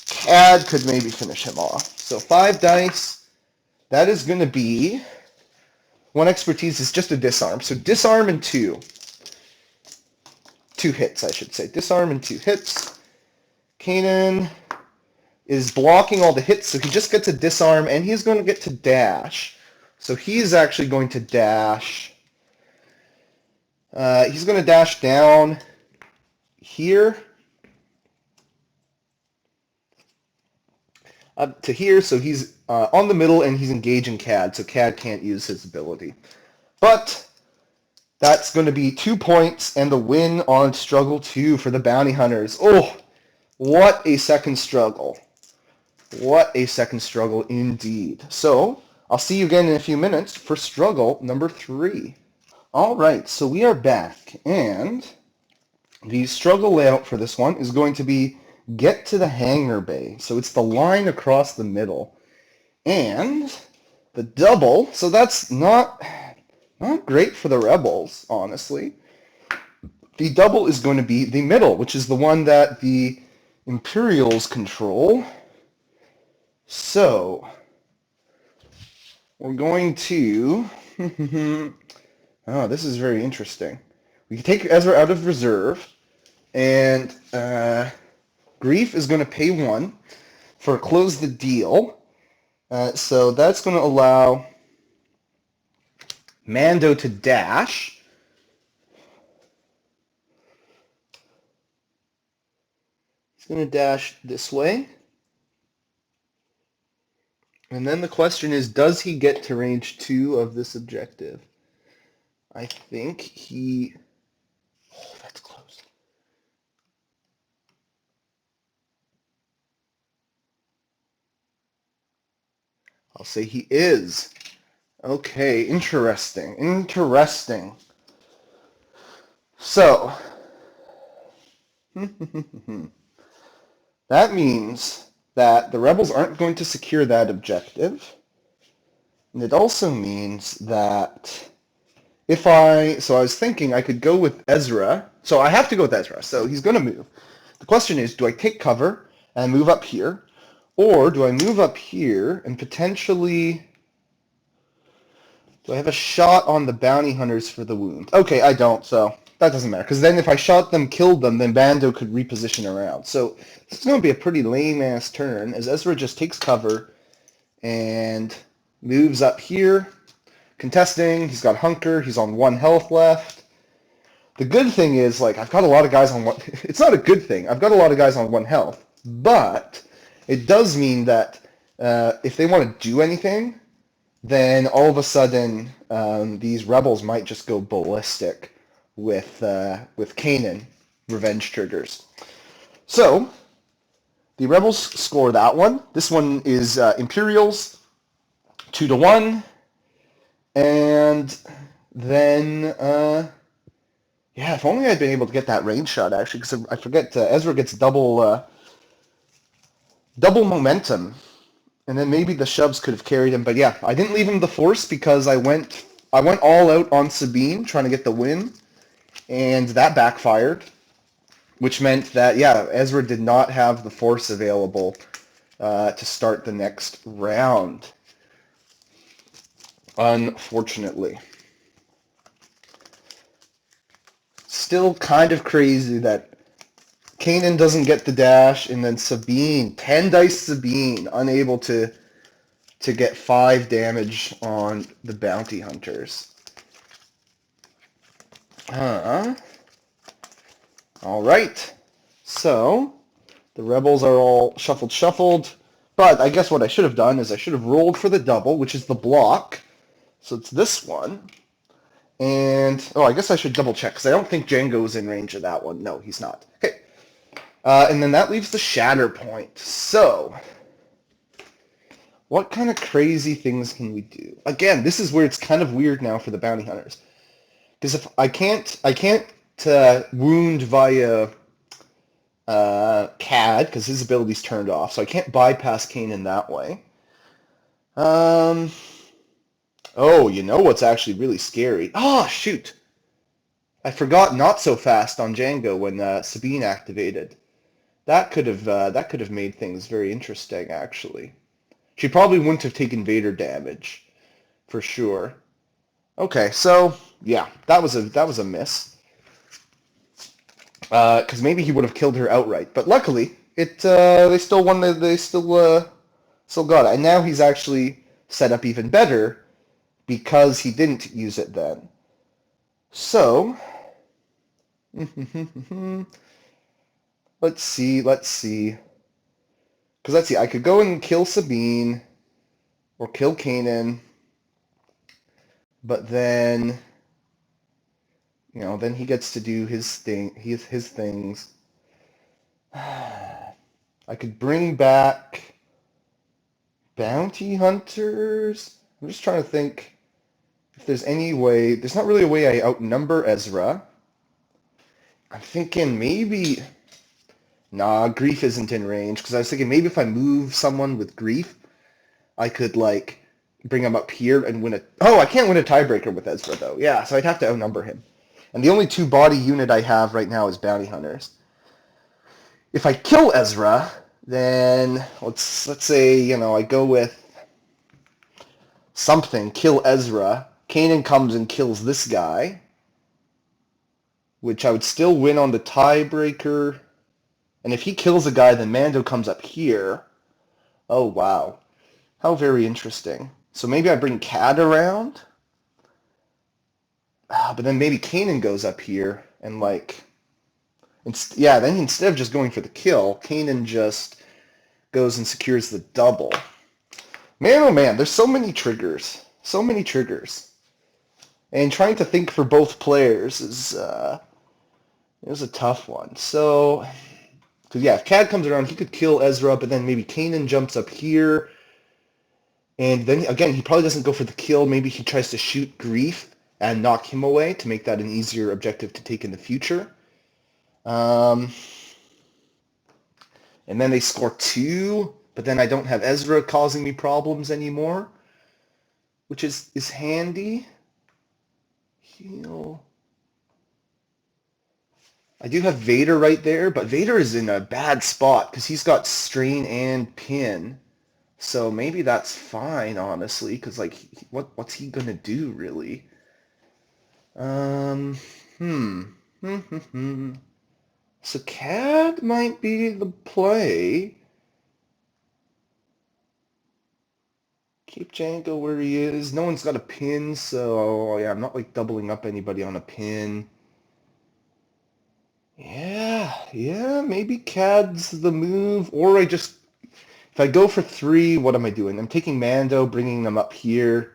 Speaker 1: Cad could maybe finish him off. So 5 dice, that is going to be, 1 expertise is just a disarm. So disarm and 2. 2 hits, I should say. Disarm and 2 hits. Kanan is blocking all the hits, so he just gets a disarm, and he's going to get to dash. So he's actually going to dash. He's going to dash down here up to here, so he's on the middle, and he's engaging Cad, so Cad can't use his ability. But that's going to be 2 points and the win on Struggle 2 for the Bounty Hunters. Oh, what a second struggle. What a second struggle indeed. So, I'll see you again in a few minutes for Struggle number 3. Alright, so we are back, and the struggle layout for this one is going to be get to the hangar bay. So it's the line across the middle. And the double, so that's not great for the rebels, honestly. The double is going to be the middle, which is the one that the Imperials control. So, we're going to... Oh, this is very interesting. We can take Ezra out of reserve, and Grief is going to pay 1 for close the deal. So that's going to allow Mando to dash. He's going to dash this way. And then the question is, does he get to range 2 of this objective? I think he... Oh, that's close. I'll say he is. Okay, interesting. Interesting. So, that means that the rebels aren't going to secure that objective. And it also means that so I was thinking I could go with Ezra. So I have to go with Ezra. So he's going to move. The question is, do I take cover and move up here? Or do I move up here and potentially... Do I have a shot on the bounty hunters for the wound? Okay, I don't, so that doesn't matter. Because then if I shot them, killed them, then Mando could reposition around. So it's going to be a pretty lame-ass turn as Ezra just takes cover and moves up here. Contesting, he's got Hunker, he's on 1 health left. The good thing is, like, I've got a lot of guys on one. It's not a good thing. I've got a lot of guys on 1 health, but it does mean that if they want to do anything, then all of a sudden these rebels might just go ballistic with Kanan revenge triggers. So the rebels score that one. This one is Imperials 2-1, and then yeah, if only I'd been able to get that range shot actually, because I forget Ezra gets double momentum. And then maybe the shoves could have carried him. But yeah, I didn't leave him the Force because I went all out on Sabine trying to get the win. And that backfired, which meant that, yeah, Ezra did not have the Force available to start the next round, unfortunately. Still kind of crazy that Kanan doesn't get the dash, and then Sabine, 10 dice Sabine, unable to get 5 damage on the bounty hunters. All right. So the rebels are all shuffled. But I guess what I should have done is I should have rolled for the double, which is the block. So it's this one. And, I guess I should double check, because I don't think Django's in range of that one. No, he's not. Okay. And then that leaves the Shatterpoint. So what kind of crazy things can we do? Again, this is where it's kind of weird now for the bounty hunters. Because if I can't wound via CAD, because his ability's turned off, so I can't bypass Kanan that way. Oh, you know what's actually really scary? Oh, shoot! I forgot not so fast on Django when Sabine activated. That could have made things very interesting, actually. She probably wouldn't have taken Vader damage, for sure. Okay, so yeah, that was a miss. Because maybe he would have killed her outright, but luckily they still won. They still got it, and now he's actually set up even better because he didn't use it then. So let's see. Because let's see, I could go and kill Sabine or kill Kanan, but then then he gets to do his thing. His things. I could bring back bounty hunters. I'm just trying to think if there's any way. There's not really a way I outnumber Ezra. I'm thinking maybe. Nah, Grief isn't in range, because I was thinking maybe if I move someone with Grief, I could, like, bring him up here and win a... Oh, I can't win a tiebreaker with Ezra, though. Yeah, so I'd have to outnumber him. And the only 2-body unit I have right now is bounty hunters. If I kill Ezra, then let's say, I go with something, kill Ezra. Kanan comes and kills this guy, which I would still win on the tiebreaker. And if he kills a guy, then Mando comes up here. Oh, wow. How very interesting. So maybe I bring Cad around? But then maybe Kanan goes up here and, like... then instead of just going for the kill, Kanan just goes and secures the double. Man, oh man, there's so many triggers. So many triggers. And trying to think for both players is a tough one. So... Because, yeah, if Cad comes around, he could kill Ezra, but then maybe Kanan jumps up here. And then, again, he probably doesn't go for the kill. Maybe he tries to shoot Grief and knock him away to make that an easier objective to take in the future. And then they score 2, but then I don't have Ezra causing me problems anymore, which is handy. Heal. I do have Vader right there, but Vader is in a bad spot because he's got strain and pin. So maybe that's fine, honestly, because, like, what's he gonna do, really? So Cad might be the play. Keep Django where he is. No one's got a pin, so yeah, I'm not, like, doubling up anybody on a pin. Yeah, maybe CAD's the move, or if I go for 3, what am I doing? I'm taking Mando, bringing them up here,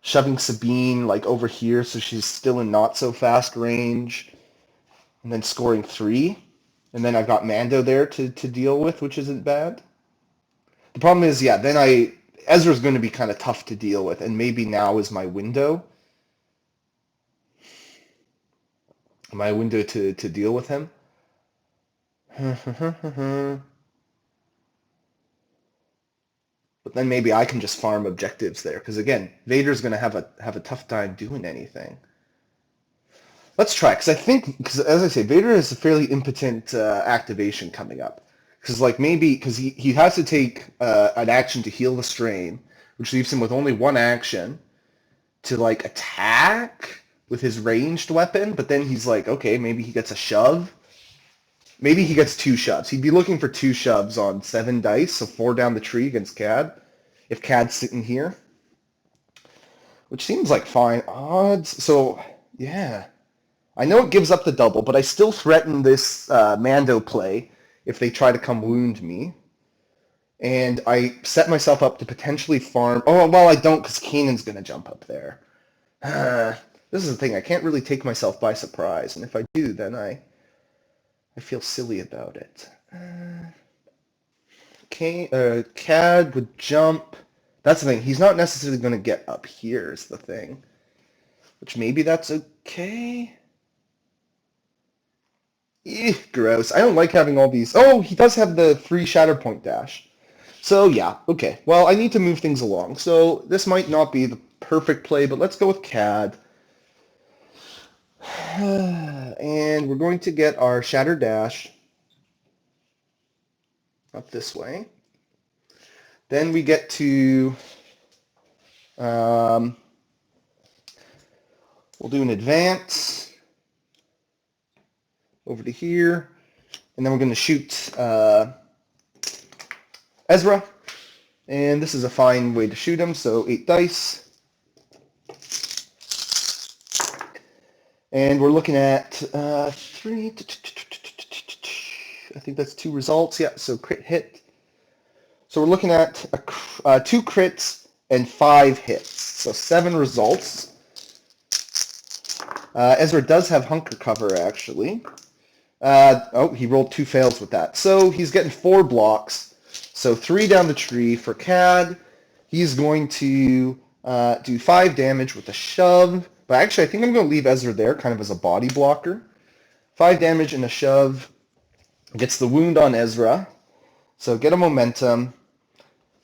Speaker 1: shoving Sabine like over here so she's still in not so fast range, and then scoring 3. And then I've got Mando there to deal with, which isn't bad. The problem is, yeah, Ezra's going to be kind of tough to deal with, and maybe now is my window to deal with him. But then maybe I can just farm objectives there, because again, Vader's going to have a tough time doing anything. Let's try, because as I say, Vader has a fairly impotent activation coming up. Because he has to take an action to heal the strain, which leaves him with only one action to like attack with his ranged weapon. But then he's like, okay, maybe he gets a shove. Maybe he gets 2 shoves. He'd be looking for 2 shoves on 7 dice, so 4 down the tree against Cad. If Cad's sitting here, which seems like fine odds. So yeah, I know it gives up the double, but I still threaten this Mando play if they try to come wound me. And I set myself up to potentially farm. Oh, well, I don't, because Kanan's going to jump up there. This is the thing. I can't really take myself by surprise. And if I do, then I feel silly about it. Cad would jump. That's the thing. He's not necessarily going to get up here is the thing. Which maybe that's okay. Gross. I don't like having all these. Oh, he does have the free Shatterpoint dash. So yeah, okay. Well, I need to move things along. So this might not be the perfect play, but let's go with Cad. And we're going to get our Shatter Dash up this way. Then we get to... we'll do an advance over to here. And then we're going to shoot Ezra. And this is a fine way to shoot him, so 8 dice. And we're looking at 3, I think that's 2 results. Yeah, so crit hit. So we're looking at 2 crits and 5 hits. So 7 results. Ezra does have hunker cover, actually. He rolled 2 fails with that. So he's getting 4 blocks. So 3 down the tree for Cad. He's going to do 5 damage with a shove. But actually, I think I'm going to leave Ezra there kind of as a body blocker. 5 damage and a shove. Gets the wound on Ezra. So get a momentum.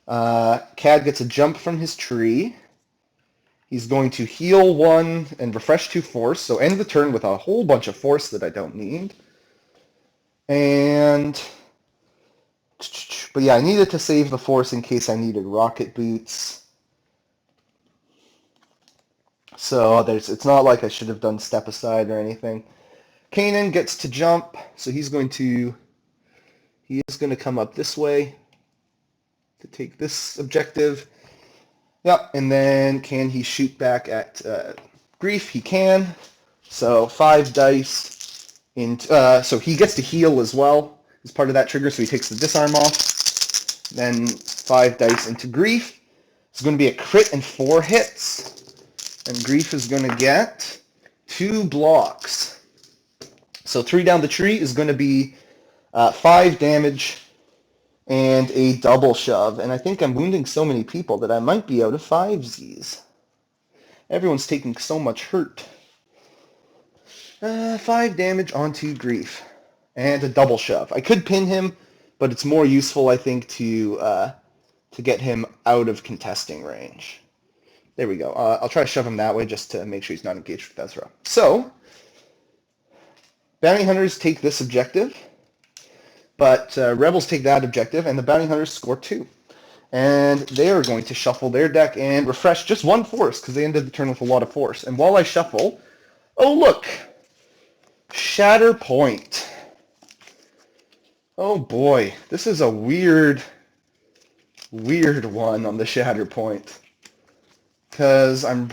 Speaker 1: Cad gets a jump from his tree. He's going to heal 1 and refresh 2 force. So end the turn with a whole bunch of force that I don't need. And... But yeah, I needed to save the force in case I needed rocket boots. So it's not like I should have done step aside or anything. Kanan gets to jump, so he is going to come up this way to take this objective. Yep, and then can he shoot back at Grief? He can. So 5 dice. So he gets to heal as well as part of that trigger, so he takes the disarm off. Then 5 dice into Grief. It's going to be a crit and 4 hits. And Grief is going to get 2 blocks. So 3 down the tree is going to be 5 damage and a double shove. And I think I'm wounding so many people that I might be out of 5s. Everyone's taking so much hurt. 5 damage onto Grief. And a double shove. I could pin him, but it's more useful, I think, to get him out of contesting range. There we go. I'll try to shove him that way just to make sure he's not engaged with Ezra. So, Bounty Hunters take this objective, but Rebels take that objective, and the Bounty Hunters score 2. And they are going to shuffle their deck and refresh just 1 force, because they ended the turn with a lot of force. And while I shuffle, oh look! Shatterpoint. Oh boy, this is a weird one on the Shatterpoint. Because I'm,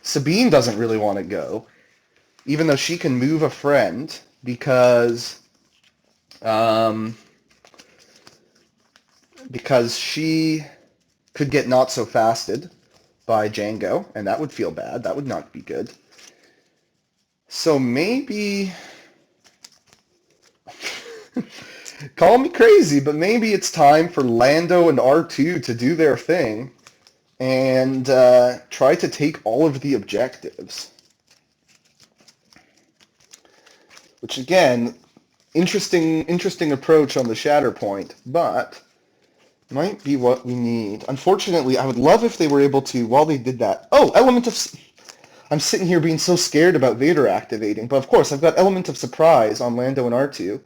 Speaker 1: Sabine doesn't really want to go, even though she can move a friend. because because she could get not so fasted by Django, and that would feel bad. That would not be good. So maybe, call me crazy, but maybe it's time for Lando and R2 to do their thing and try to take all of the objectives. Which again, interesting approach on the Shatterpoint, but might be what we need. Unfortunately, I would love if they were able to, while they did that. Oh, element of... I'm sitting here being so scared about Vader activating, but of course I've got element of surprise on Lando and R2,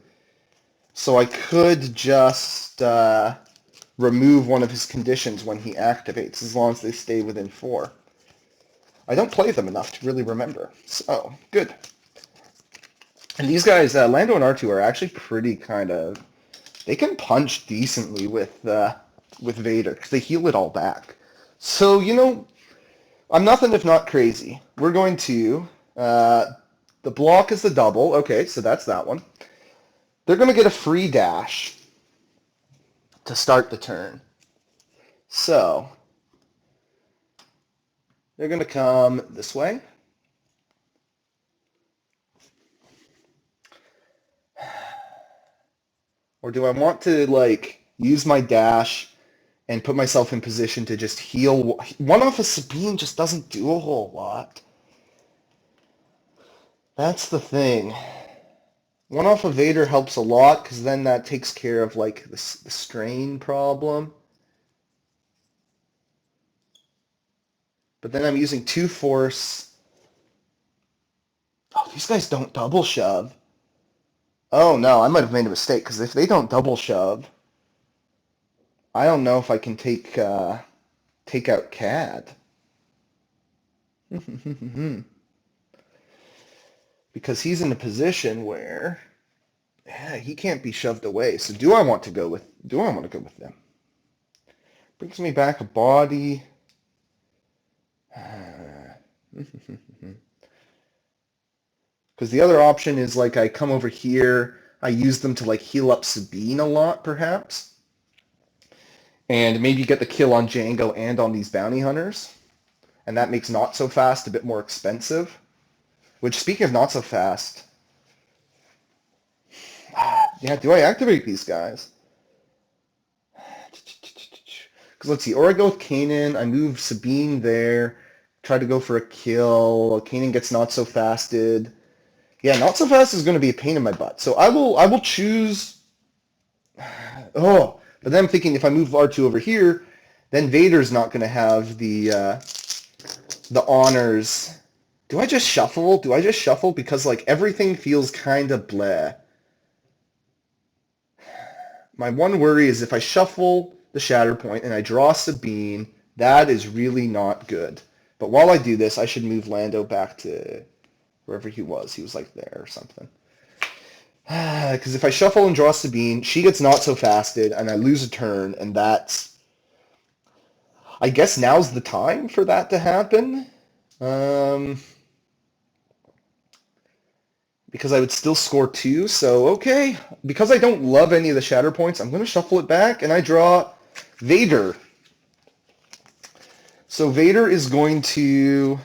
Speaker 1: so I could just remove one of his conditions when he activates, as long as they stay within 4. I don't play them enough to really remember, so good. And these guys, Lando and R2, are actually pretty kind of... They can punch decently with Vader, because they heal it all back. So, you know, I'm nothing if not crazy. We're going to... the block is the double. Okay, so that's that one. They're going to get a free dash to start the turn. So, they're going to come this way. Or do I want to, like, use my dash and put myself in position to just heal? One off of Sabine just doesn't do a whole lot. That's the thing. One off of Vader helps a lot, because then that takes care of, like, the strain problem. But then I'm using 2 force. Oh, these guys don't double shove. Oh, no, I might have made a mistake, because if they don't double shove, I don't know if I can take out Cad. Because he's in a position where he can't be shoved away. So do I want to go with them? Brings me back a body. Because the other option is, like, I come over here, I use them to, like, heal up Sabine a lot, perhaps. And maybe get the kill on Django and on these bounty hunters. And that makes Not So Fast a bit more expensive. Which, speaking of Not So Fast... yeah, do I activate these guys? Because let's see, or I go with Kanan, I move Sabine there, try to go for a kill, Kanan gets Not So Fasted. Yeah, Not So Fast is going to be a pain in my butt. So I will choose... Oh, but then I'm thinking if I move R2 over here, then Vader's not going to have the honors. Do I just shuffle? Because, like, everything feels kind of bleh. My one worry is if I shuffle the Shatterpoint and I draw Sabine, that is really not good. But while I do this, I should move Lando back to wherever he was. He was, like, there or something. Because if I shuffle and draw Sabine, she gets Not So Fasted, and I lose a turn, and that's... I guess now's the time for that to happen. Because I would still score 2, so okay. Because I don't love any of the Shatterpoints, I'm going to shuffle it back, and I draw Vader. So Vader is going to...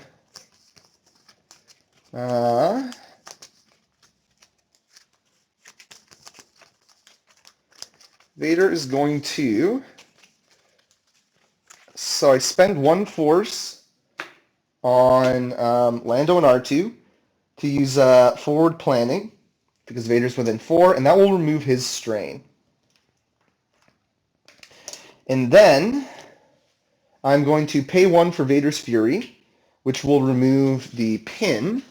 Speaker 1: Vader is going to... So I spend 1 force on Lando and R2 to use forward planning, because Vader's within 4, and that will remove his strain. And then I'm going to pay 1 for Vader's Fury, which will remove the pin.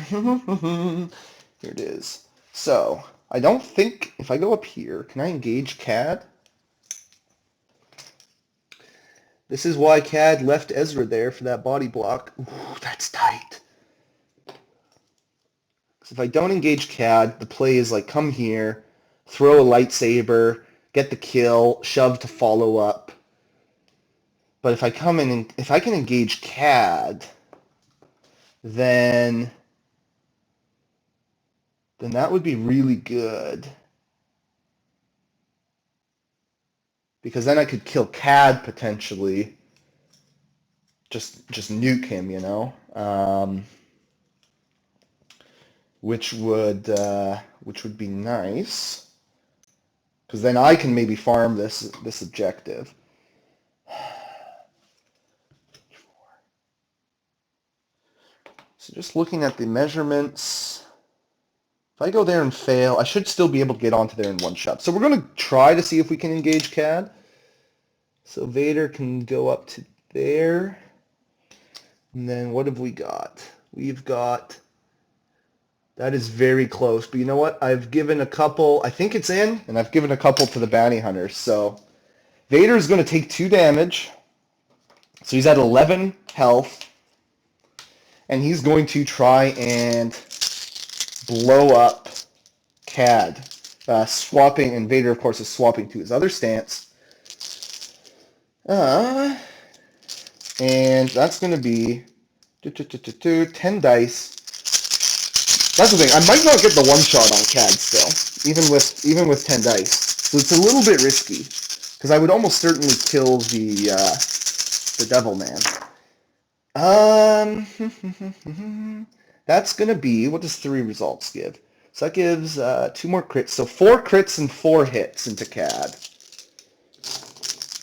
Speaker 1: Here it is. So, I don't think, if I go up here, can I engage Cad? This is why Cad left Ezra there for that body block. Ooh, that's tight. So if I don't engage Cad, the play is like come here, throw a lightsaber, get the kill, shove to follow up. But if I come in and if I can engage Cad, then then that would be really good. Because then I could kill Cad potentially. Just nuke him, you know? Which would be nice. Because then I can maybe farm this objective. So just looking at the measurements, if I go there and fail, I should still be able to get onto there in one shot. So we're going to try to see if we can engage Cad. So Vader can go up to there. And then what have we got? We've got... That is very close. But you know what? I've given a couple... I think it's in, and I've given a couple to the bounty hunters. So Vader is going to take 2 damage. So he's at 11 health. And he's going to try and blow up Cad. Swapping, and Vader, of course, is swapping to his other stance. And that's going to be 10 dice. That's the thing. I might not get the one shot on Cad still, even with 10 dice. So it's a little bit risky, because I would almost certainly kill the Devil Man. That's going to be, what does 3 results give? So that gives 2 more crits. So 4 crits and 4 hits into Cad.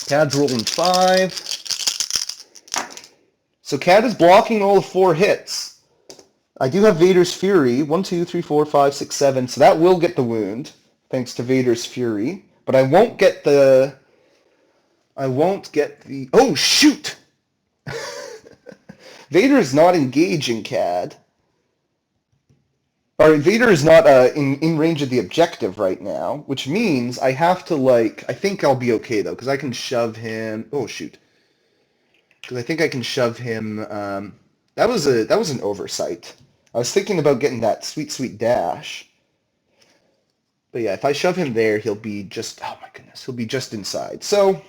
Speaker 1: Cad's rolling 5. So Cad is blocking all the 4 hits. I do have Vader's Fury. 1, 2, 3, 4, 5, 6, 7. So that will get the wound, thanks to Vader's Fury. But I won't get the... Oh, shoot! Vader is not engaging Cad. Or Vader is not in range of the objective right now, which means I have to, like... I think I'll be okay, though, because I can shove him... Oh, shoot. Because I think I can shove him... That was an oversight. I was thinking about getting that sweet, sweet dash. But yeah, if I shove him there, he'll be just... Oh, my goodness. He'll be just inside. So...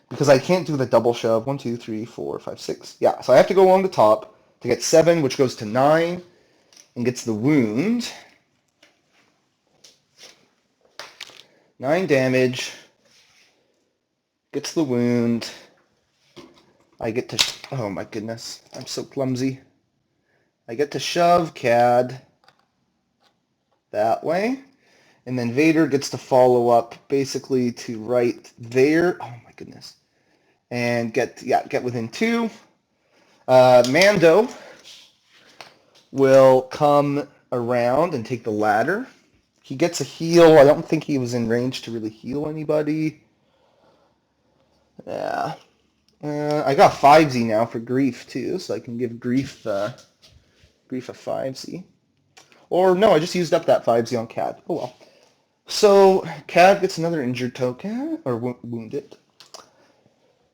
Speaker 1: Because I can't do the double shove. 1, 2, 3, 4, 5, 6. Yeah, so I have to go along the top to get 7, which goes to 9, and gets the wound. 9 damage. Gets the wound. I get to... Oh my goodness, I'm so clumsy. I get to shove Cad that way. And then Vader gets to follow up basically to right there. Oh my goodness. And get within 2. Mando will come around and take the ladder. He gets a heal. I don't think he was in range to really heal anybody. Yeah. I got 5Z now for Grief too, so I can give Grief a 5Z. Or no, I just used up that 5Z on Cad. Oh well. So Cad gets another injured token, or wounded.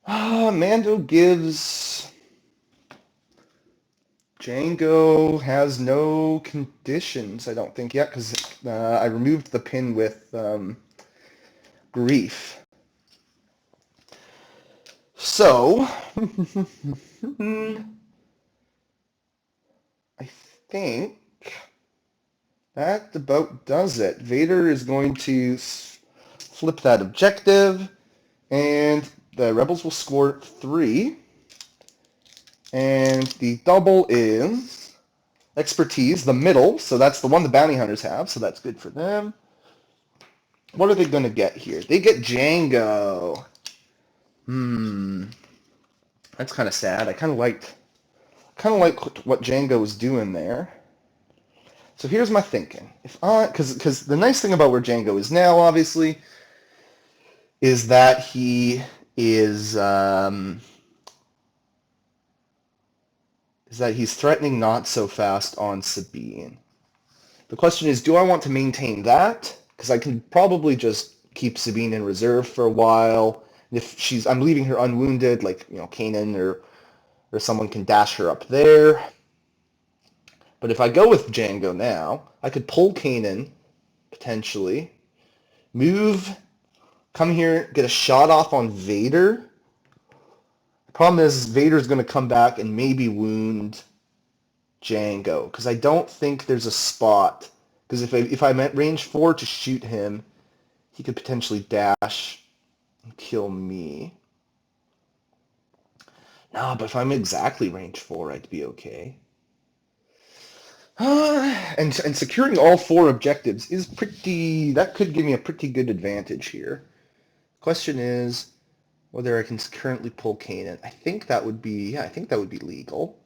Speaker 1: Mando gives... Django has no conditions, I don't think, yet, because I removed the pin with Grief. So, I think that about does it. Vader is going to flip that objective, and the rebels will score 3. And the double is expertise, the middle, so that's the one the bounty hunters have, so that's good for them. What are they going to get here? They get Django. That's kind of sad. I kind of liked what Django was doing there. So here's my thinking. Because the nice thing about where Django is now, obviously, is that he is that he's threatening not so fast on Sabine. The question is, do I want to maintain that? Because I can probably just keep Sabine in reserve for a while. If I'm leaving her unwounded, like, Kanan or someone can dash her up there. But if I go with Django now, I could pull Kanan, potentially, move, come here, get a shot off on Vader. The problem is Vader's going to come back and maybe wound Django, because I don't think there's a spot Because if I'm at range 4 to shoot him, he could potentially dash and kill me. No, but if I'm exactly range 4, I'd be okay. And securing all 4 objectives is pretty... That could give me a pretty good advantage here. Question is whether I can currently pull Kanan. I think that would be... Yeah, I think that would be legal.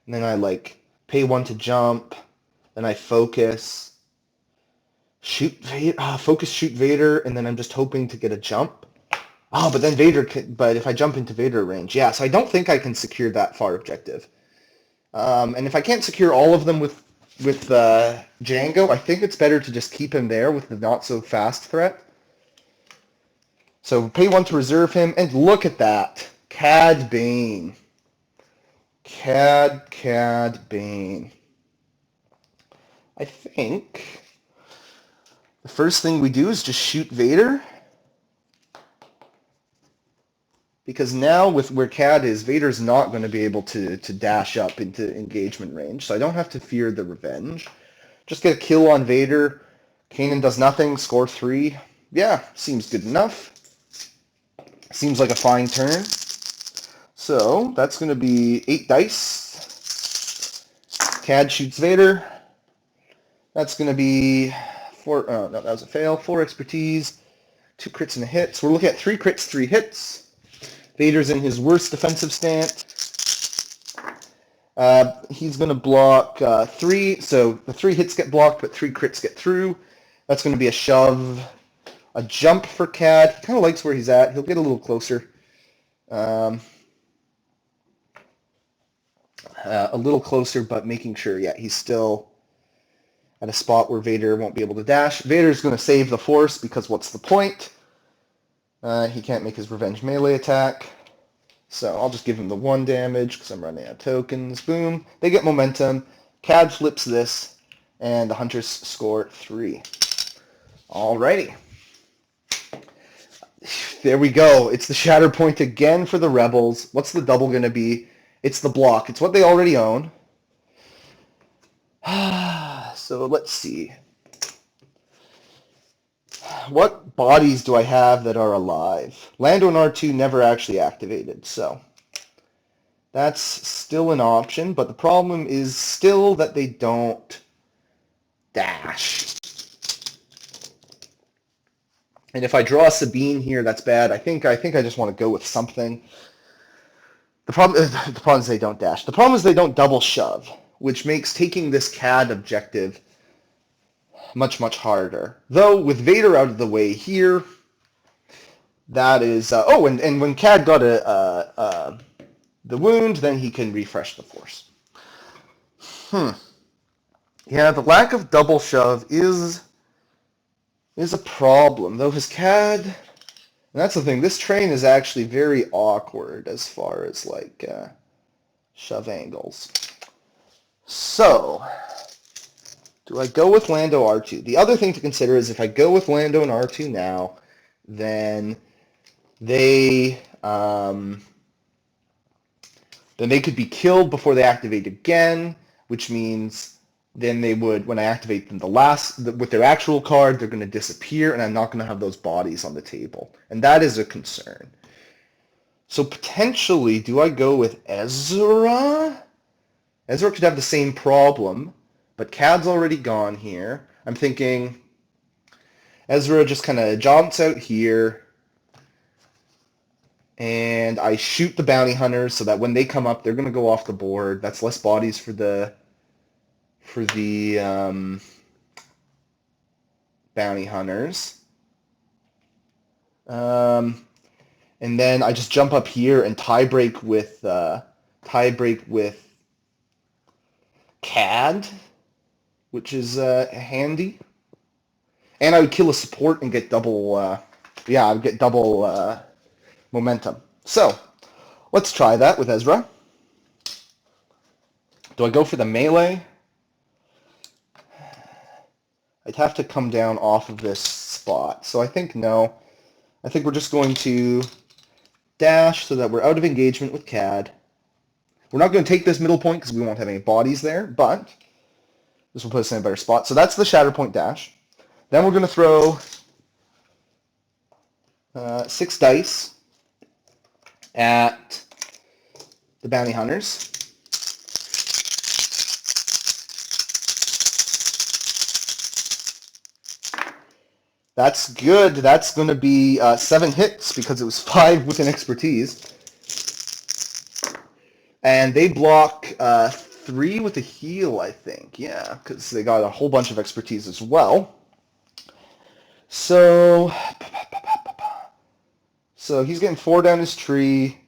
Speaker 1: And then I, like, pay 1 to jump. Then I focus. Shoot Vader. Focus, shoot Vader. And then I'm just hoping to get a jump. Oh, but then Vader can... But if I jump into Vader range... Yeah, so I don't think I can secure that far objective. And if I can't secure all of them with Django, I think it's better to just keep him there with the not-so-fast threat. So pay 1 to reserve him, and look at that. Cad Bane. Cad Bane. I think the first thing we do is just shoot Vader. Because now with where Cad is, Vader's not going to be able to dash up into engagement range. So I don't have to fear the revenge. Just get a kill on Vader. Kanan does nothing, score 3. Yeah, seems good enough. Seems like a fine turn. So that's going to be 8 dice. Cad shoots Vader. That's going to be 4... Oh, no, that was a fail. 4 expertise, 2 crits and a hit. So we're looking at 3 crits, 3 hits. Vader's in his worst defensive stance. He's going to block 3, so the 3 hits get blocked, but 3 crits get through. That's going to be a shove. A jump for Cad. He kind of likes where he's at. He'll get a little closer. A little closer, but making sure, yeah, he's still at a spot where Vader won't be able to dash. Vader's going to save the Force, because what's the point? He can't make his revenge melee attack. So I'll just give him the 1 damage because I'm running out of tokens. Boom. They get momentum. Cad flips this, and the Hunters score 3. Alrighty. There we go. It's the Shatterpoint again for the Rebels. What's the double going to be? It's the block. It's what they already own. So let's see. What bodies do I have that are alive? Lando and R2 never actually activated, so that's still an option, but the problem is still that they don't dash. And if I draw Sabine here, that's bad. I think I just want to go with something. The problem is they don't dash. The problem is they don't double shove, which makes taking this Cad objective much, much harder. Though, with Vader out of the way here, that is... and when Cad got the wound, then he can refresh the Force. Yeah, the lack of double shove is a problem. Though his Cad... And that's the thing, this train is actually very awkward as far as, like, shove angles. So... do I go with Lando R2? The other thing to consider is if I go with Lando and R2 now, then they could be killed before they activate again, which means then they would, when I activate them with their actual card, they're going to disappear, and I'm not going to have those bodies on the table. And that is a concern. So potentially, do I go with Ezra? Ezra could have the same problem. But Cad's already gone here. I'm thinking Ezra just kind of jaunts out here. And I shoot the bounty hunters so that when they come up, they're going to go off the board. That's less bodies for the bounty hunters. And then I just jump up here and tie break with Cad, which is handy. And I would kill a support and get double, I would get double momentum. So, let's try that with Ezra. Do I go for the melee? I'd have to come down off of this spot. So I think no. I think we're just going to dash so that we're out of engagement with Cad. We're not going to take this middle point because we won't have any bodies there, but This will put us in a better spot. So that's the Shatterpoint dash. Then we're going to throw 6 dice at the bounty hunters. That's good. That's going to be 7 hits because it was 5 with an expertise. And they block 3 with a heal, I think. Yeah, because they got a whole bunch of expertise as well. So he's getting 4 down his tree.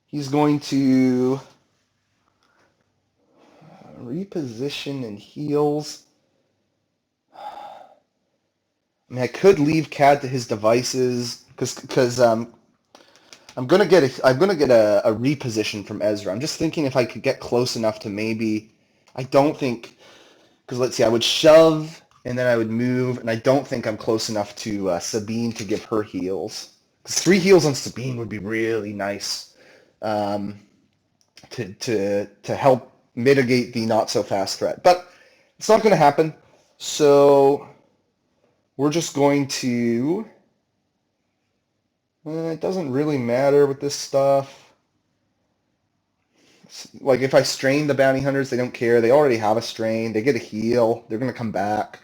Speaker 1: He's going to reposition and heals. I mean, I could leave Cad to his devices because I'm gonna get a reposition from Ezra. I'm just thinking if I could get close enough to maybe. I don't think, because let's see, I would shove and then I would move, and I don't think I'm close enough to Sabine to give her heals. Because 3 heals on Sabine would be really nice to help mitigate the not so fast threat, but it's not going to happen. So we're just going to. It doesn't really matter with this stuff. Like if I strain the bounty hunters, they don't care. They already have a strain. They get a heal. They're going to come back.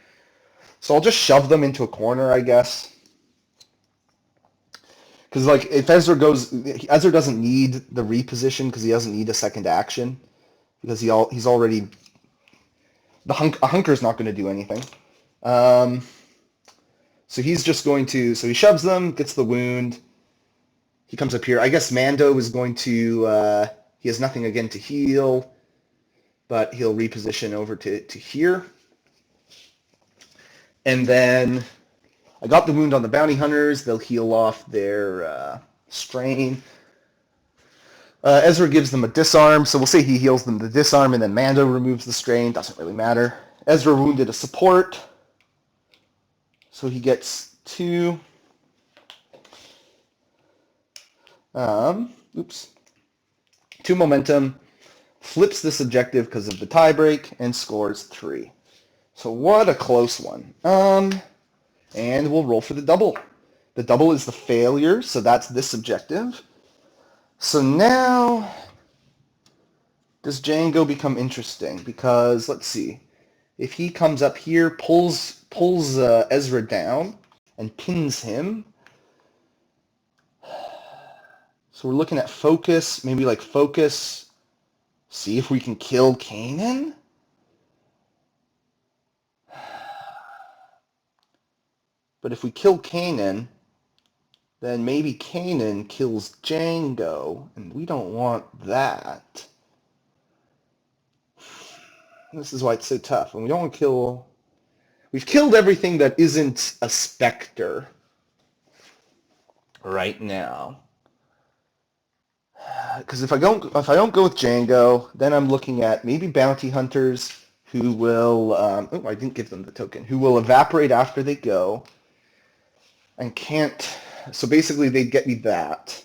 Speaker 1: So I'll just shove them into a corner, I guess. Because like if Ezra doesn't need the reposition because he doesn't need a second action because he's already a hunker's not going to do anything. So he's just going to, so he shoves them, gets the wound. He comes up here. I guess Mando is going to, he has nothing again to heal, but he'll reposition over to here. And then I got the wound on the bounty hunters. They'll heal off their strain. Ezra gives them a disarm, so we'll say he heals them the disarm, and then Mando removes the strain. Doesn't really matter. Ezra wounded a support. So he gets 2. 2 momentum, flips this objective because of the tiebreak, and scores 3. So what a close one. And we'll roll for the double. The double is the failure, so that's this objective. So now, does Django become interesting? Because, let's see, if he comes up here, pulls Ezra down and pins him. So we're looking at focus, maybe like focus, see if we can kill Kanan. But if we kill Kanan, then maybe Kanan kills Django, and we don't want that. This is why it's so tough, and we don't want to kill. We've killed everything that isn't a Spectre right now. Because if I don't go with Django, then I'm looking at maybe bounty hunters who will. I didn't give them the token. Who will evaporate after they go, and can't. So basically, they'd get me that,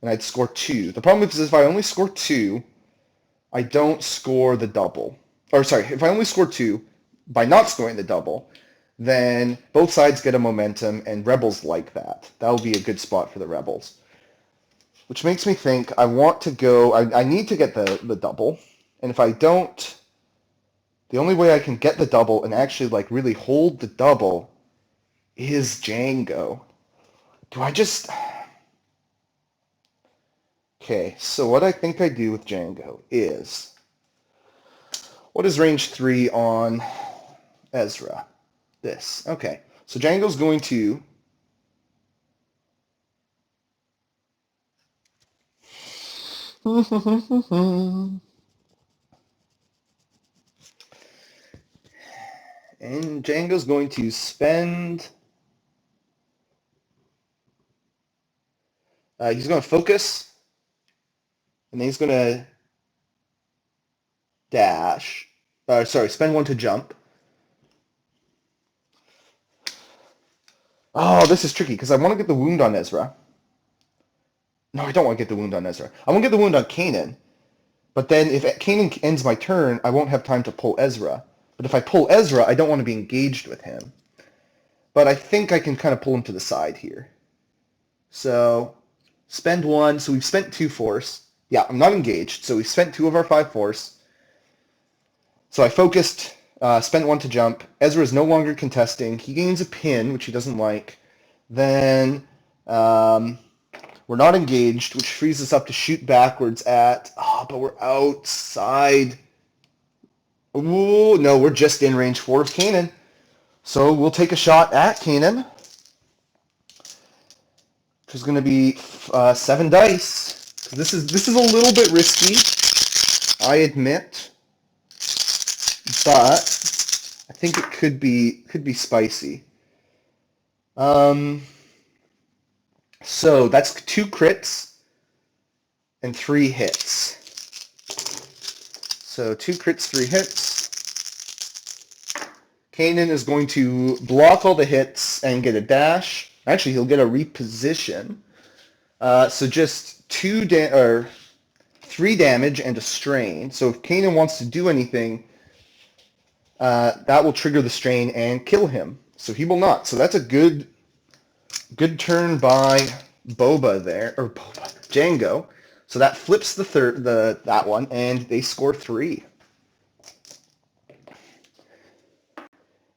Speaker 1: and I'd score 2. The problem is if I only score 2, I don't score the double. Or sorry, if I only score 2 by not scoring the double, then both sides get a momentum, and Rebels like that. That will be a good spot for the Rebels. Which makes me think I want to go. I need to get the double, and if I don't, the only way I can get the double and actually like really hold the double is Django. Do I just? Okay, so what I think I do with Django is, what is range 3 on Ezra? This. Okay, so Django's going to. And Django's going to spend. He's going to focus, and then he's going to dash. Spend 1 to jump. Oh, this is tricky because I want to get the wound on Ezra. No, I don't want to get the wound on Ezra. I want to get the wound on Kanan. But then if Kanan ends my turn, I won't have time to pull Ezra. But if I pull Ezra, I don't want to be engaged with him. But I think I can kind of pull him to the side here. So spend 1. So we've spent 2 force. Yeah, I'm not engaged. So we've spent 2 of our 5 force. So I focused, spent 1 to jump. Ezra is no longer contesting. He gains a pin, which he doesn't like. Then we're not engaged, which frees us up to shoot backwards at... but we're outside. Ooh, no, we're just in range 4 of Kanan. So we'll take a shot at Kanan. Which is going to be 7 dice. This is a little bit risky, I admit. But I think it could be spicy. So that's 2 crits and 3 hits. So 2 crits, 3 hits. Kanan is going to block all the hits and get a dash. Actually, he'll get a reposition. So just 3 damage and a strain. So if Kanan wants to do anything, that will trigger the strain and kill him. So he will not. So that's a good turn by Django. So that flips that one, and they score 3.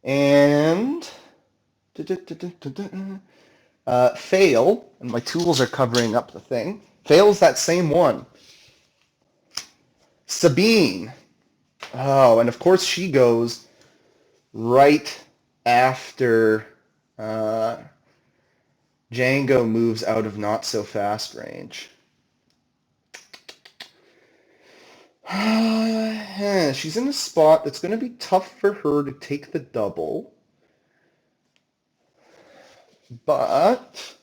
Speaker 1: And fail, and my tools are covering up the thing. Fails that same one. Sabine. Oh, and of course she goes right after Django moves out of not so fast range. She's in a spot that's going to be tough for her to take the double. But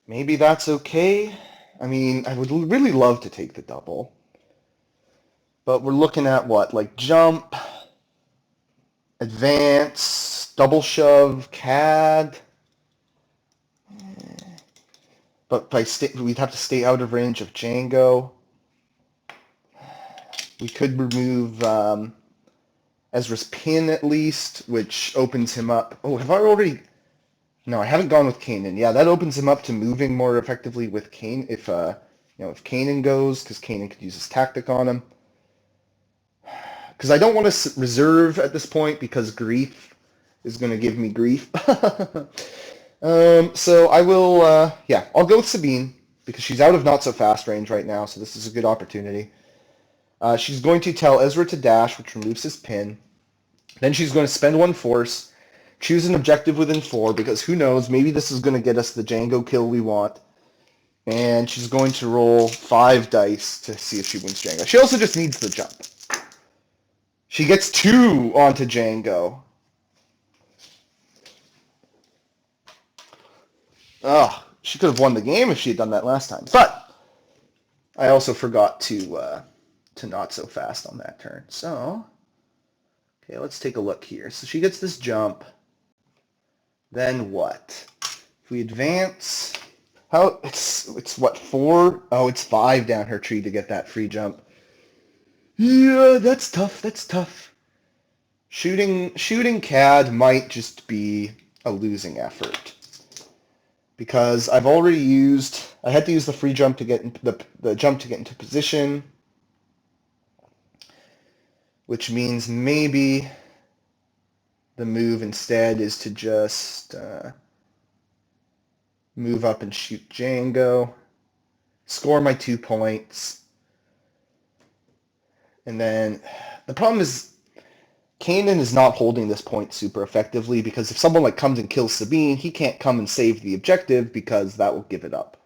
Speaker 1: maybe that's okay. I mean, I would really love to take the double. But we're looking at what? Like jump, advance, double shove, CAD. But we'd have to stay out of range of Django. We could remove Ezra's pin at least, which opens him up. Oh, have I already... No, I haven't gone with Kanan. Yeah, that opens him up to moving more effectively with Kanan if Kanan goes, because Kanan could use his tactic on him. Because I don't want to reserve at this point because grief is going to give me grief. So I will, I'll go with Sabine because she's out of not so fast range right now, so this is a good opportunity. She's going to tell Ezra to dash, which removes his pin. Then she's going to spend 1 force, choose an objective within 4, because who knows, maybe this is going to get us the Django kill we want. And she's going to roll 5 dice to see if she wins Django. She also just needs the jump. She gets 2 onto Django. Oh, she could have won the game if she had done that last time. But I also forgot to not so fast on that turn. So, okay, let's take a look here. So she gets this jump. Then what? If we advance, it's what, 4? Oh, it's 5 down her tree to get that free jump. Yeah, that's tough. That's tough. Shooting CAD might just be a losing effort. Because I had to use the free jump to get into the jump to get into position, which means maybe the move instead is to just move up and shoot Django, score my 2 points, and then the problem is Kanan is not holding this point super effectively because if someone comes and kills Sabine, he can't come and save the objective because that will give it up.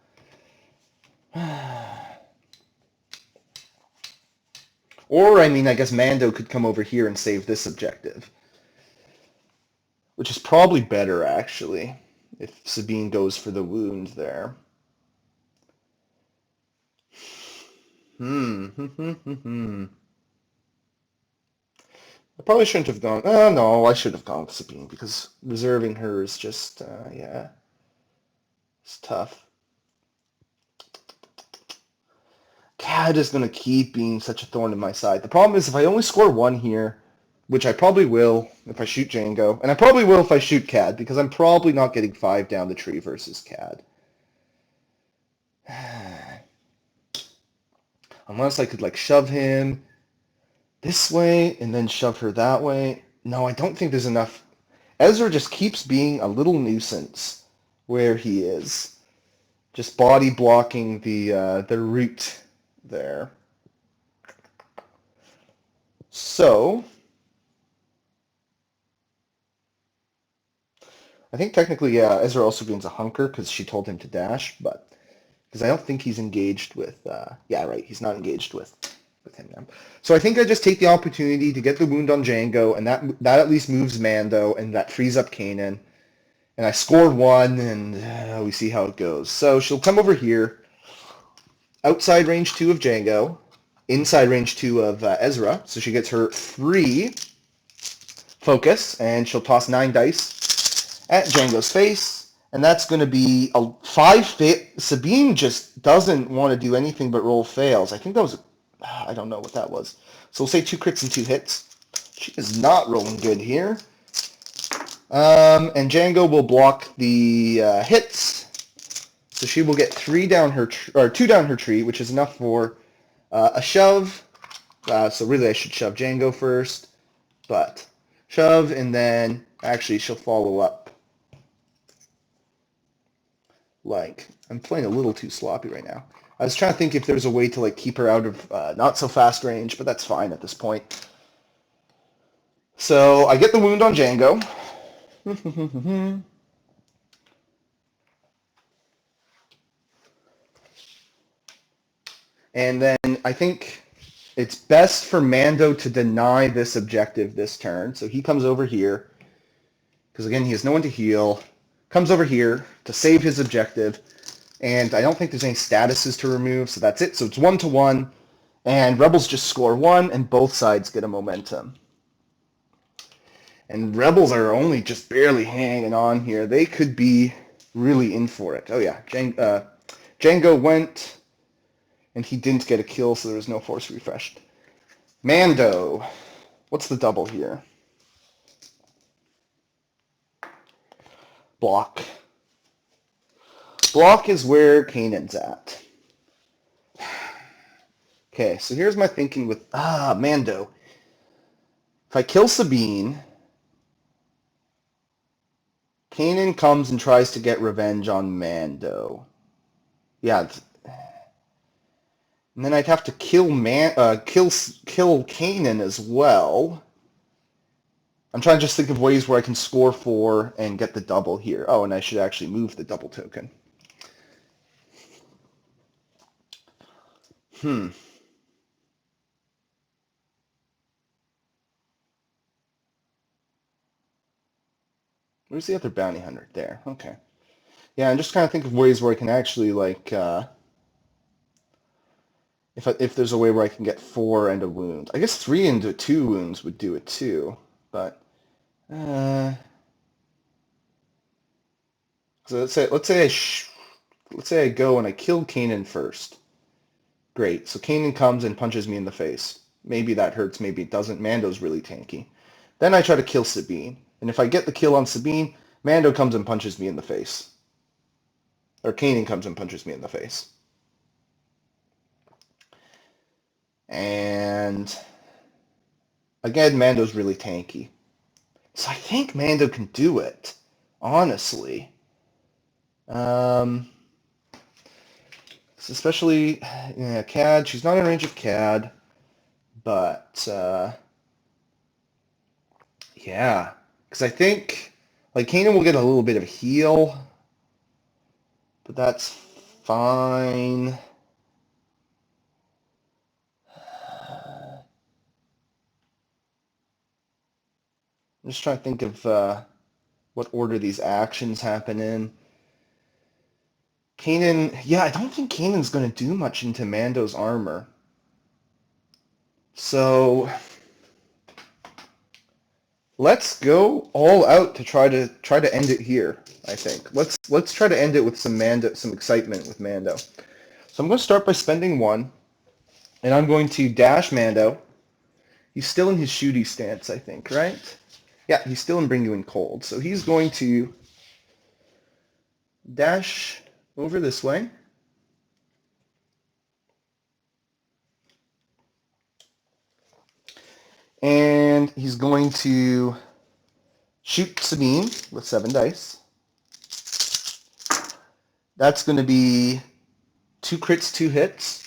Speaker 1: Or, I mean, I guess Mando could come over here and save this objective. Which is probably better, actually, if Sabine goes for the wound there. I probably shouldn't have gone... no, I should have gone with Sabine, because reserving her is just, it's tough. CAD is going to keep being such a thorn in my side. The problem is if I only score 1 here, which I probably will if I shoot Django, and I probably will if I shoot CAD, because I'm probably not getting 5 down the tree versus CAD. Unless I could like shove him this way and then shove her that way. No, I don't think there's enough. Ezra just keeps being a little nuisance where he is. Just body blocking the route there. So, I think technically, yeah, Ezra also gains a hunker because she told him to dash, but because I don't think he's engaged with, yeah, right, he's not engaged with him now. So I think I just take the opportunity to get the wound on Django, and that at least moves Mando, and that frees up Kanan. And I scored 1, and we see how it goes. So she'll come over here, outside range 2 of Django, inside range 2 of Ezra, so she gets her 3 focus, and she'll toss 9 dice at Django's face, and that's going to be a 5 fit. Sabine just doesn't want to do anything but roll fails. I think that was, I don't know what that was. So we'll say 2 crits and 2 hits. She is not rolling good here. And Django will block the hits, so she will get 3 down her or 2 down her tree, which is enough for a shove. So really, I should shove Django first, but shove, and then actually she'll follow up. Like, I'm playing a little too sloppy right now. I was trying to think if there's a way to like keep her out of not so fast range, but that's fine at this point. So I get the wound on Django. And then I think it's best for Mando to deny this objective this turn. So he comes over here, because again, he has no one to heal. Comes over here to save his objective. And I don't think there's any statuses to remove, so that's it. So it's 1-1, and Rebels just score 1, and both sides get a momentum. And Rebels are only just barely hanging on here. They could be really in for it. Oh yeah, Django went, and he didn't get a kill, so there was no force refresh. Mando, what's the double here? Block. Block is where Kanan's at. Okay, so here's my thinking with Mando. If I kill Sabine, Kanan comes and tries to get revenge on Mando. Yeah. And then I'd have to kill Kanan as well. I'm trying to just think of ways where I can score 4 and get the double here. Oh, and I should actually move the double token. Where's the other bounty hunter? There. Okay. Yeah, I'm just trying to think of ways where I can actually, like, if there's a way where I can get 4 and a wound. I guess 3 into 2 wounds would do it too, but so let's say I go and I kill Kanan first. Great. So Kanan comes and punches me in the face. Maybe that hurts, maybe it doesn't. Mando's really tanky. Then I try to kill Sabine. And if I get the kill on Sabine, Mando comes and punches me in the face. Or Kanan comes and punches me in the face. And again, Mando's really tanky. So I think Mando can do it, honestly. Especially, yeah, CAD. She's not in range of CAD. But, yeah. Because I think, like, Kanan will get a little bit of a heal. But that's fine. I'm just trying to think of what order these actions happen in. Kanan, yeah, I don't think Kanan's going to do much into Mando's armor. So let's go all out to try to end it here. I think let's try to end it with some excitement with Mando. So I'm going to start by spending 1. And I'm going to dash Mando. He's still in his shooty stance, I think, right? Yeah, he's still in Bring You In Cold. So he's going to dash over this way. And he's going to shoot Sabine with 7 dice. That's going to be 2 crits, 2 hits.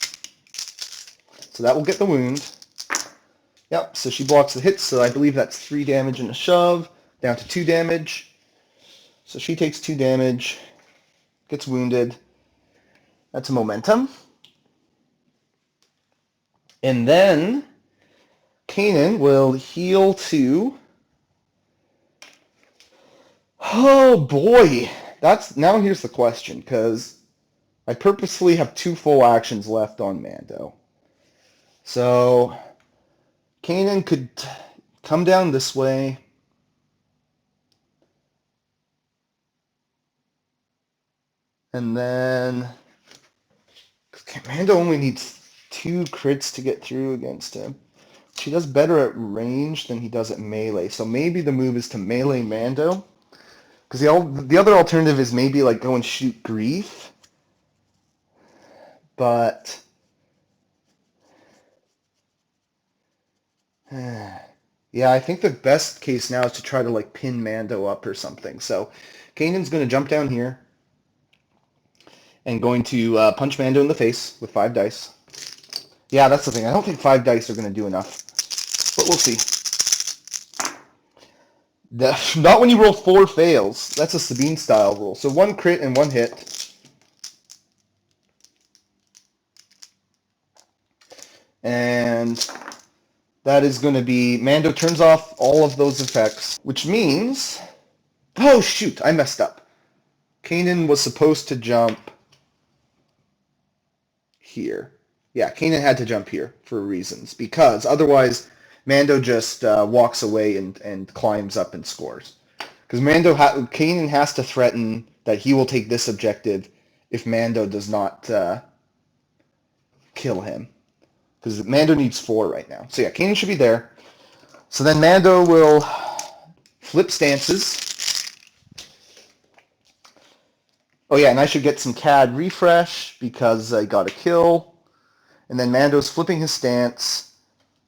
Speaker 1: So that will get the wound. Yep, so she blocks the hits, so I believe that's 3 damage and a shove, down to 2 damage. So she takes 2 damage, gets wounded. That's a momentum. And then Kanan will heal to... Oh boy! Now here's the question, because I purposefully have 2 full actions left on Mando. So Kanan could come down this way. And then Mando only needs 2 crits to get through against him. She does better at range than he does at melee. So maybe the move is to melee Mando. Because the other alternative is maybe like go and shoot Grief. But yeah, I think the best case now is to try to like pin Mando up or something. So Kanan's going to jump down here and going to punch Mando in the face with 5 dice. Yeah, that's the thing. I don't think 5 dice are going to do enough. But we'll see. Not when you roll 4 fails. That's a Sabine style rule. So 1 crit and 1 hit. And that is going to be... Mando turns off all of those effects. Which means... Oh, shoot. I messed up. Kanan was supposed to jump here. Yeah, Kanan had to jump here for reasons. Because otherwise... Mando just walks away and climbs up and scores. Because Kanan has to threaten that he will take this objective if Mando does not kill him. Because Mando needs 4 right now. So yeah, Kanan should be there. So then Mando will flip stances. Oh yeah, and I should get some CAD refresh because I got a kill. And then Mando's flipping his stance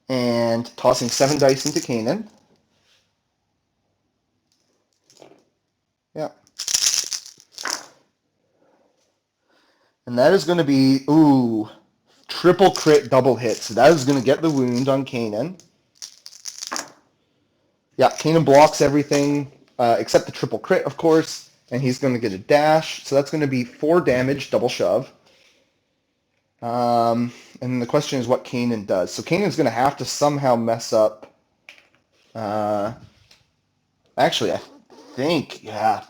Speaker 1: and tossing 7 dice into Kanan. Yeah. And that is going to be, triple crit double hit. So that is going to get the wound on Kanan. Yeah, Kanan blocks everything except the triple crit, of course. And he's going to get a dash. So that's going to be 4 damage, double shove. And the question is what Kanan does. So Kanan's going to have to somehow mess up. Actually, I think, yeah.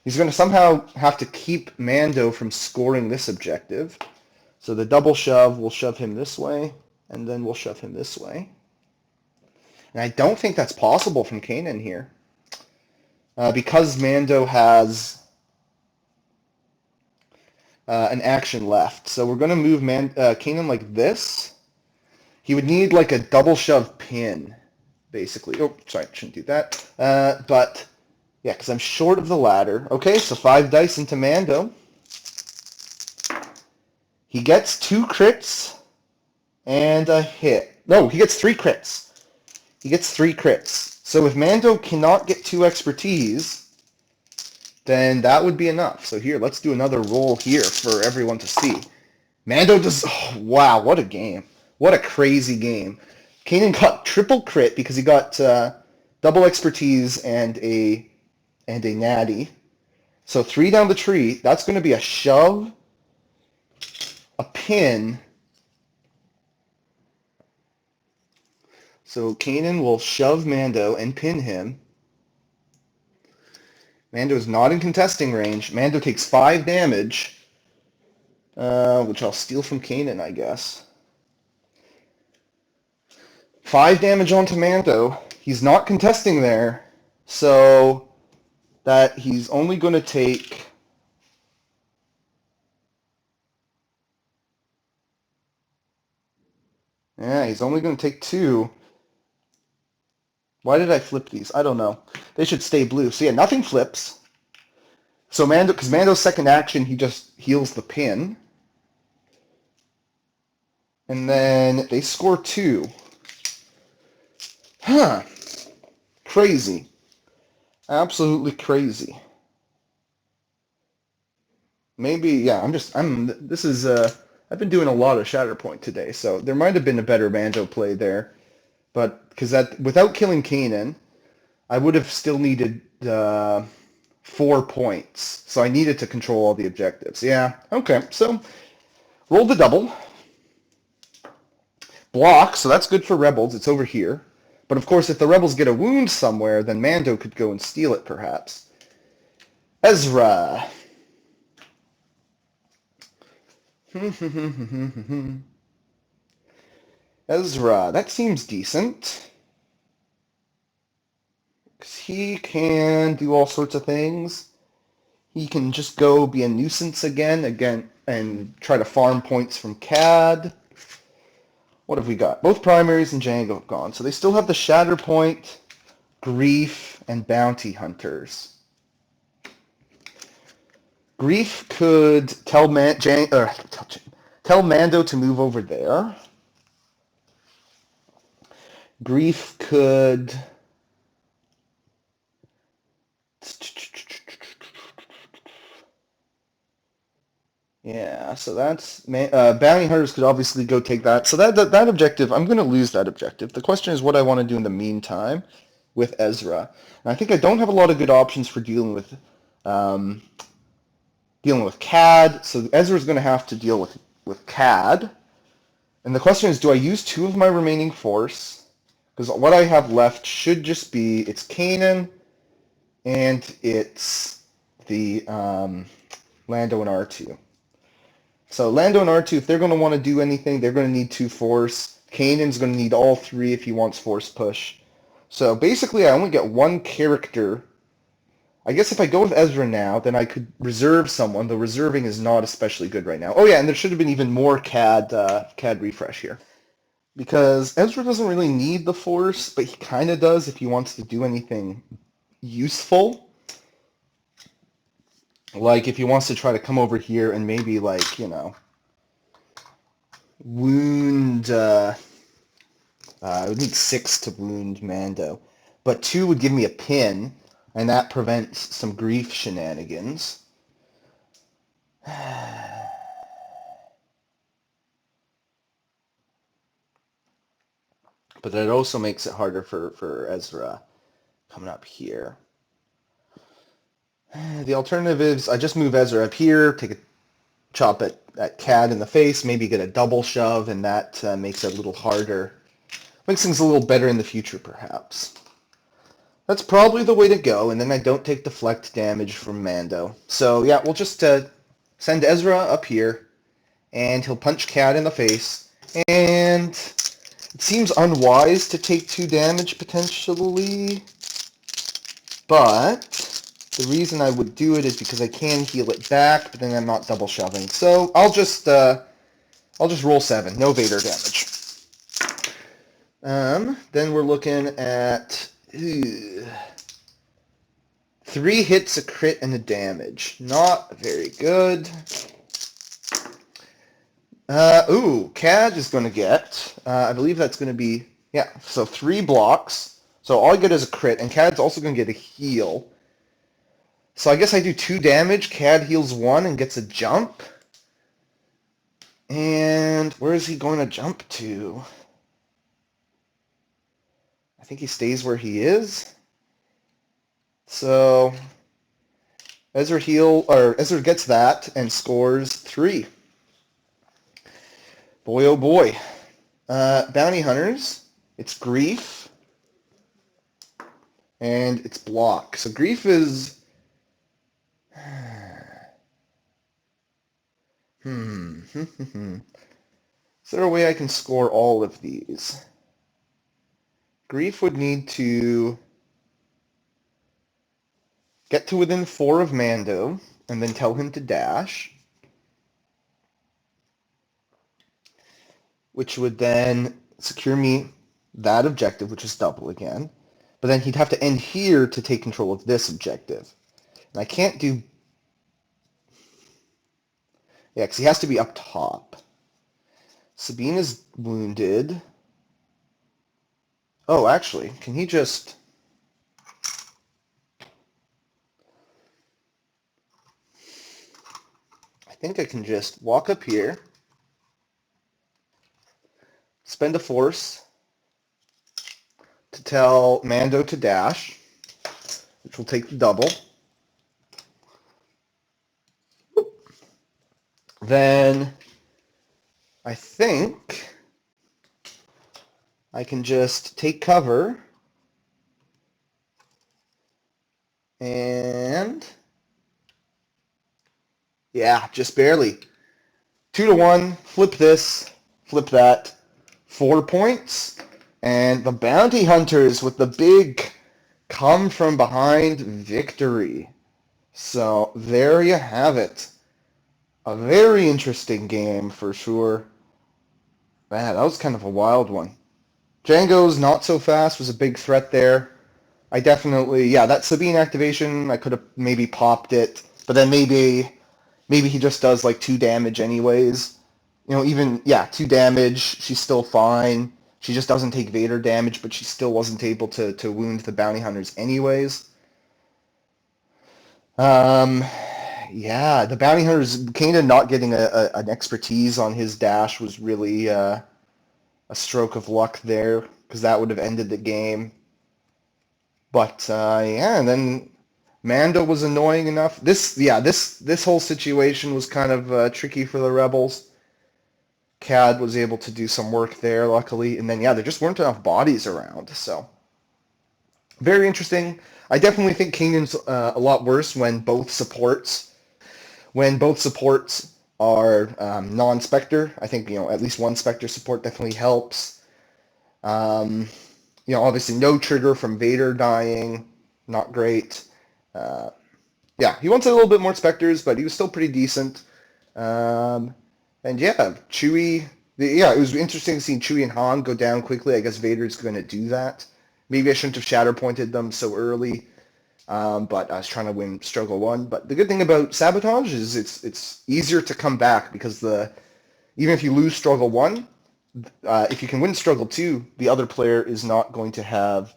Speaker 1: He's going to somehow have to keep Mando from scoring this objective. So the double shove will shove him this way, and then we'll shove him this way. And I don't think that's possible from Kanan here. Because Mando has an action left. So we're going to move Kanan like this. He would need like a double shove pin, basically. Oh, sorry, shouldn't do that. But, yeah, because I'm short of the ladder. Okay, so 5 dice into Mando. He gets 2 crits and a hit. No, he gets 3 crits. He gets 3 crits. So if Mando cannot get 2 expertise, then that would be enough. So here, let's do another roll here for everyone to see. Mando does... Oh, wow, what a game. What a crazy game. Kanan got triple crit because he got double expertise and a natty. So 3 down the tree. That's going to be a shove, a pin. So Kanan will shove Mando and pin him. Mando is not in contesting range. Mando takes 5 damage, which I'll steal from Kanan, I guess. 5 damage onto Mando. He's not contesting there, so that he's only going to take... Yeah, he's only going to take 2. Why did I flip these? I don't know. They should stay blue. So yeah, nothing flips. So Mando, because Mando's second action, he just heals the pin. And then they score 2. Huh. Crazy. Absolutely crazy. Maybe, yeah, I've been doing a lot of Shatterpoint today, so there might have been a better Mando play there. But, because without killing Kanan, I would have still needed 4 points. So I needed to control all the objectives. Yeah, okay, so roll the double. Block, so that's good for Rebels. It's over here. But of course, if the Rebels get a wound somewhere, then Mando could go and steal it, perhaps. Ezra. Ezra, that seems decent. 'Cause he can do all sorts of things. He can just go be a nuisance again, and try to farm points from CAD. What have we got? Both primaries and Django have gone. So they still have the Shatterpoint, Grief, and Bounty Hunters. Grief could tell Mando to move over there. Grief could... Yeah, so that's... Bounty Hunters could obviously go take that. So that objective, I'm going to lose that objective. The question is what I want to do in the meantime with Ezra. And I think I don't have a lot of good options for dealing with CAD. So Ezra's going to have to deal with CAD. And the question is, do I use 2 of my remaining force? Because what I have left should just be, it's Kanan and it's the Lando and R2. So Lando and R2, if they're going to want to do anything, they're going to need 2 force. Kanan's going to need all 3 if he wants force push. So basically I only get 1 character. I guess if I go with Ezra now, then I could reserve someone. The reserving is not especially good right now. Oh yeah, and there should have been even more CAD refresh here. Because Ezra doesn't really need the force, but he kind of does if he wants to do anything useful. Like if he wants to try to come over here and maybe wound... I would need 6 to wound Mando. But 2 would give me a pin, and that prevents some grief shenanigans. But that also makes it harder for Ezra coming up here. The alternative is I just move Ezra up here, take a chop at CAD in the face, maybe get a double shove, and that makes it a little harder. Makes things a little better in the future, perhaps. That's probably the way to go, and then I don't take deflect damage from Mando. So yeah, we'll just send Ezra up here, and he'll punch CAD in the face, and it seems unwise to take 2 damage potentially, but the reason I would do it is because I can heal it back, but then I'm not double shoving. So I'll just roll 7, no Vader damage. Then we're looking at 3 hits, a crit, and a damage. Not very good. CAD is going to get, I believe that's going to be, yeah, so 3 blocks. So all I get is a crit, and CAD's also going to get a heal. So I guess I do 2 damage, CAD heals 1 and gets a jump. And where is he going to jump to? I think he stays where he is. So Ezra gets that and scores 3. Boy, oh boy. Bounty Hunters, it's Grief, and it's Block. So Grief is... Is there a way I can score all of these? Grief would need to get to within 4 of Mando, and then tell him to dash, which would then secure me that objective, which is double again. But then he'd have to end here to take control of this objective. And I can't do... Yeah, because he has to be up top. Sabine is wounded. Oh, actually, can he just... I think I can just walk up here, spend a force to tell Mando to dash, which will take the double. Then I think I can just take cover and yeah, just barely. 2-1, flip this, flip that, 4 points, and the Bounty Hunters with the big come from behind victory. So there you have it. A very interesting game for sure. Man, that was kind of a wild one. Django's not so fast was a big threat there. I definitely, yeah, that Sabine activation, I could have maybe popped it, but then maybe he just does like 2 damage anyways. You know, even, yeah, 2 damage, she's still fine. She just doesn't take Vader damage, but she still wasn't able to wound the Bounty Hunters anyways. Yeah, the Bounty Hunters, Kanan not getting an expertise on his dash was really a stroke of luck there, because that would have ended the game. But, yeah, and then Mando was annoying enough. This whole situation was kind of tricky for the Rebels. Cad was able to do some work there, luckily. And then, yeah, there just weren't enough bodies around, so... Very interesting. I definitely think Kanan's a lot worse when both supports are non-Spectre. I think, at least one Spectre support definitely helps. Obviously no trigger from Vader dying. Not great. Yeah, he wants a little bit more Spectres, but he was still pretty decent. And yeah, Chewie... it was interesting to see Chewie and Han go down quickly. I guess Vader's going to do that. Maybe I shouldn't have Shatterpointed them so early. But I was trying to win Struggle 1. But the good thing about Sabotage is it's easier to come back because even if you lose Struggle 1, if you can win Struggle 2, the other player is not going to have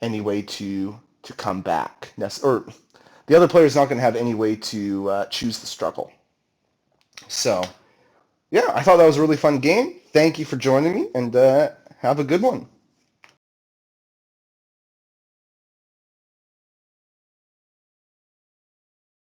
Speaker 1: any way to come back. Or the other player is not going to have any way to choose the struggle. So, yeah, I thought that was a really fun game. Thank you for joining me, and have a good one.